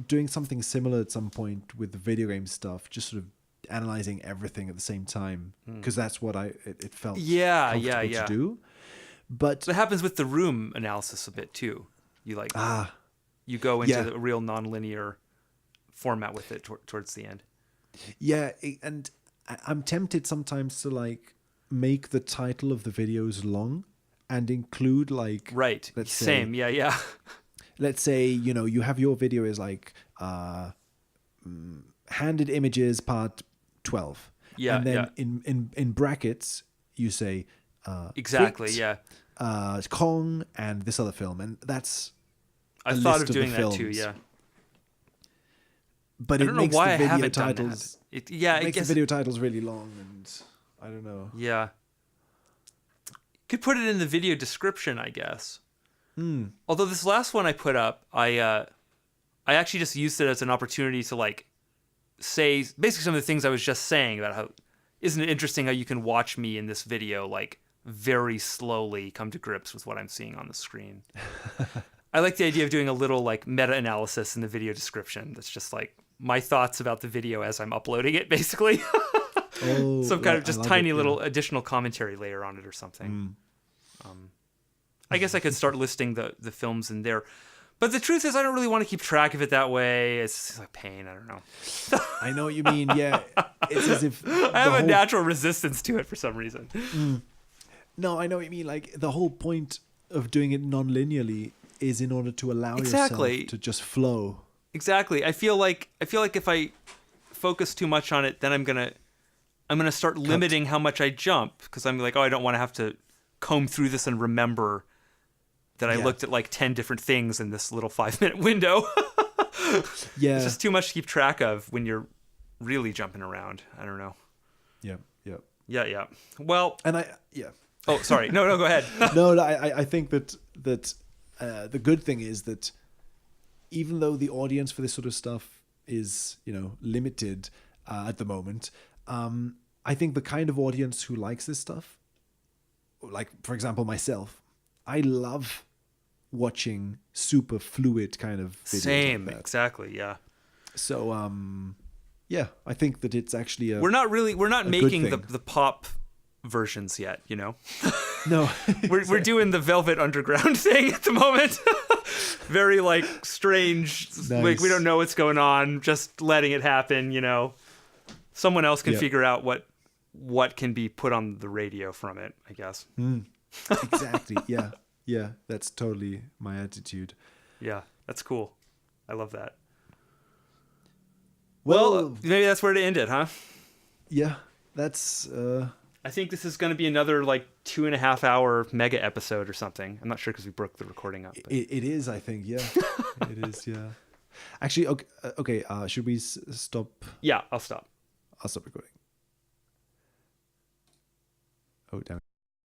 doing something similar at some point with the video game stuff, just sort of analyzing everything at the same time because that's what it felt Yeah, comfortable yeah. to do. But So it happens with the room analysis a bit too. You like you go into yeah. the real nonlinear format with it towards the end. yeah, and I'm tempted sometimes to like make the title of the videos long and include like Right. let's Same. say, Yeah. let's say, you know, you have your video is like handed images part 12. Yeah, And then yeah. in brackets you say Exactly. Freaked, Yeah. Kong and this other film, and that's I a thought list of of the doing that too. films. Yeah. but I it don't know makes why I the video haven't done titles that. Yeah. I makes guess. the video titles really long, and I don't know. Yeah. Could put it in the video description, I guess. Although this last one I put up, I actually just used it as an opportunity to like say basically some of the things I was just saying about how isn't it interesting how you can watch me in this video like very slowly come to grips with what I'm seeing on the screen. I like the idea of doing a little like meta-analysis in the video description. That's just like my thoughts about the video as I'm uploading it, basically. Oh, Some kind right, of just I love tiny it, yeah. little additional commentary layer on it or something. I guess I could start listing the films in there. But the truth is, I don't really want to keep track of it that way. It's a pain. I don't know. I know what you mean. Yeah, it's as if I have a natural resistance to it for some reason. No, I know what you mean. Like the whole point of doing it non-linearly is in order to allow Exactly. yourself to just flow. Exactly. I feel like if I focus too much on it, then I'm gonna start limiting how much I jump because I'm like, oh, I don't want to have to comb through this and remember that I Yeah. looked at like 10 different things in this little 5-minute window. Yeah, It's just too much to keep track of when you're really jumping around. I don't know. yeah. Yeah. Well, And oh, sorry. No, go ahead. no, I think that the good thing is that even though the audience for this sort of stuff is, you know, limited at the moment, I think the kind of audience who likes this stuff, like for example myself, I love watching super fluid kind of videos Same. like that. Exactly. Yeah. So yeah, I think that it's actually a We're not good making thing. the pop versions yet, you know. no. We're doing the Velvet Underground thing at the moment. Very like strange. Like Nice. we don't know what's going on. Just letting it happen, you know. Someone else can Yeah. figure out what can be put on the radio from it, I guess. Exactly. Yeah. Yeah. That's totally my attitude. Yeah, that's cool. I love that. Well, Well, maybe that's where to end it, huh? yeah. That's I think this is going to be another like 2.5 hour mega episode or something. I'm not sure because we broke the recording up. But... it is. I think. Yeah. It is. Yeah. Actually, okay. Should we stop? Yeah, I'll stop. I'll stop recording. Oh damn.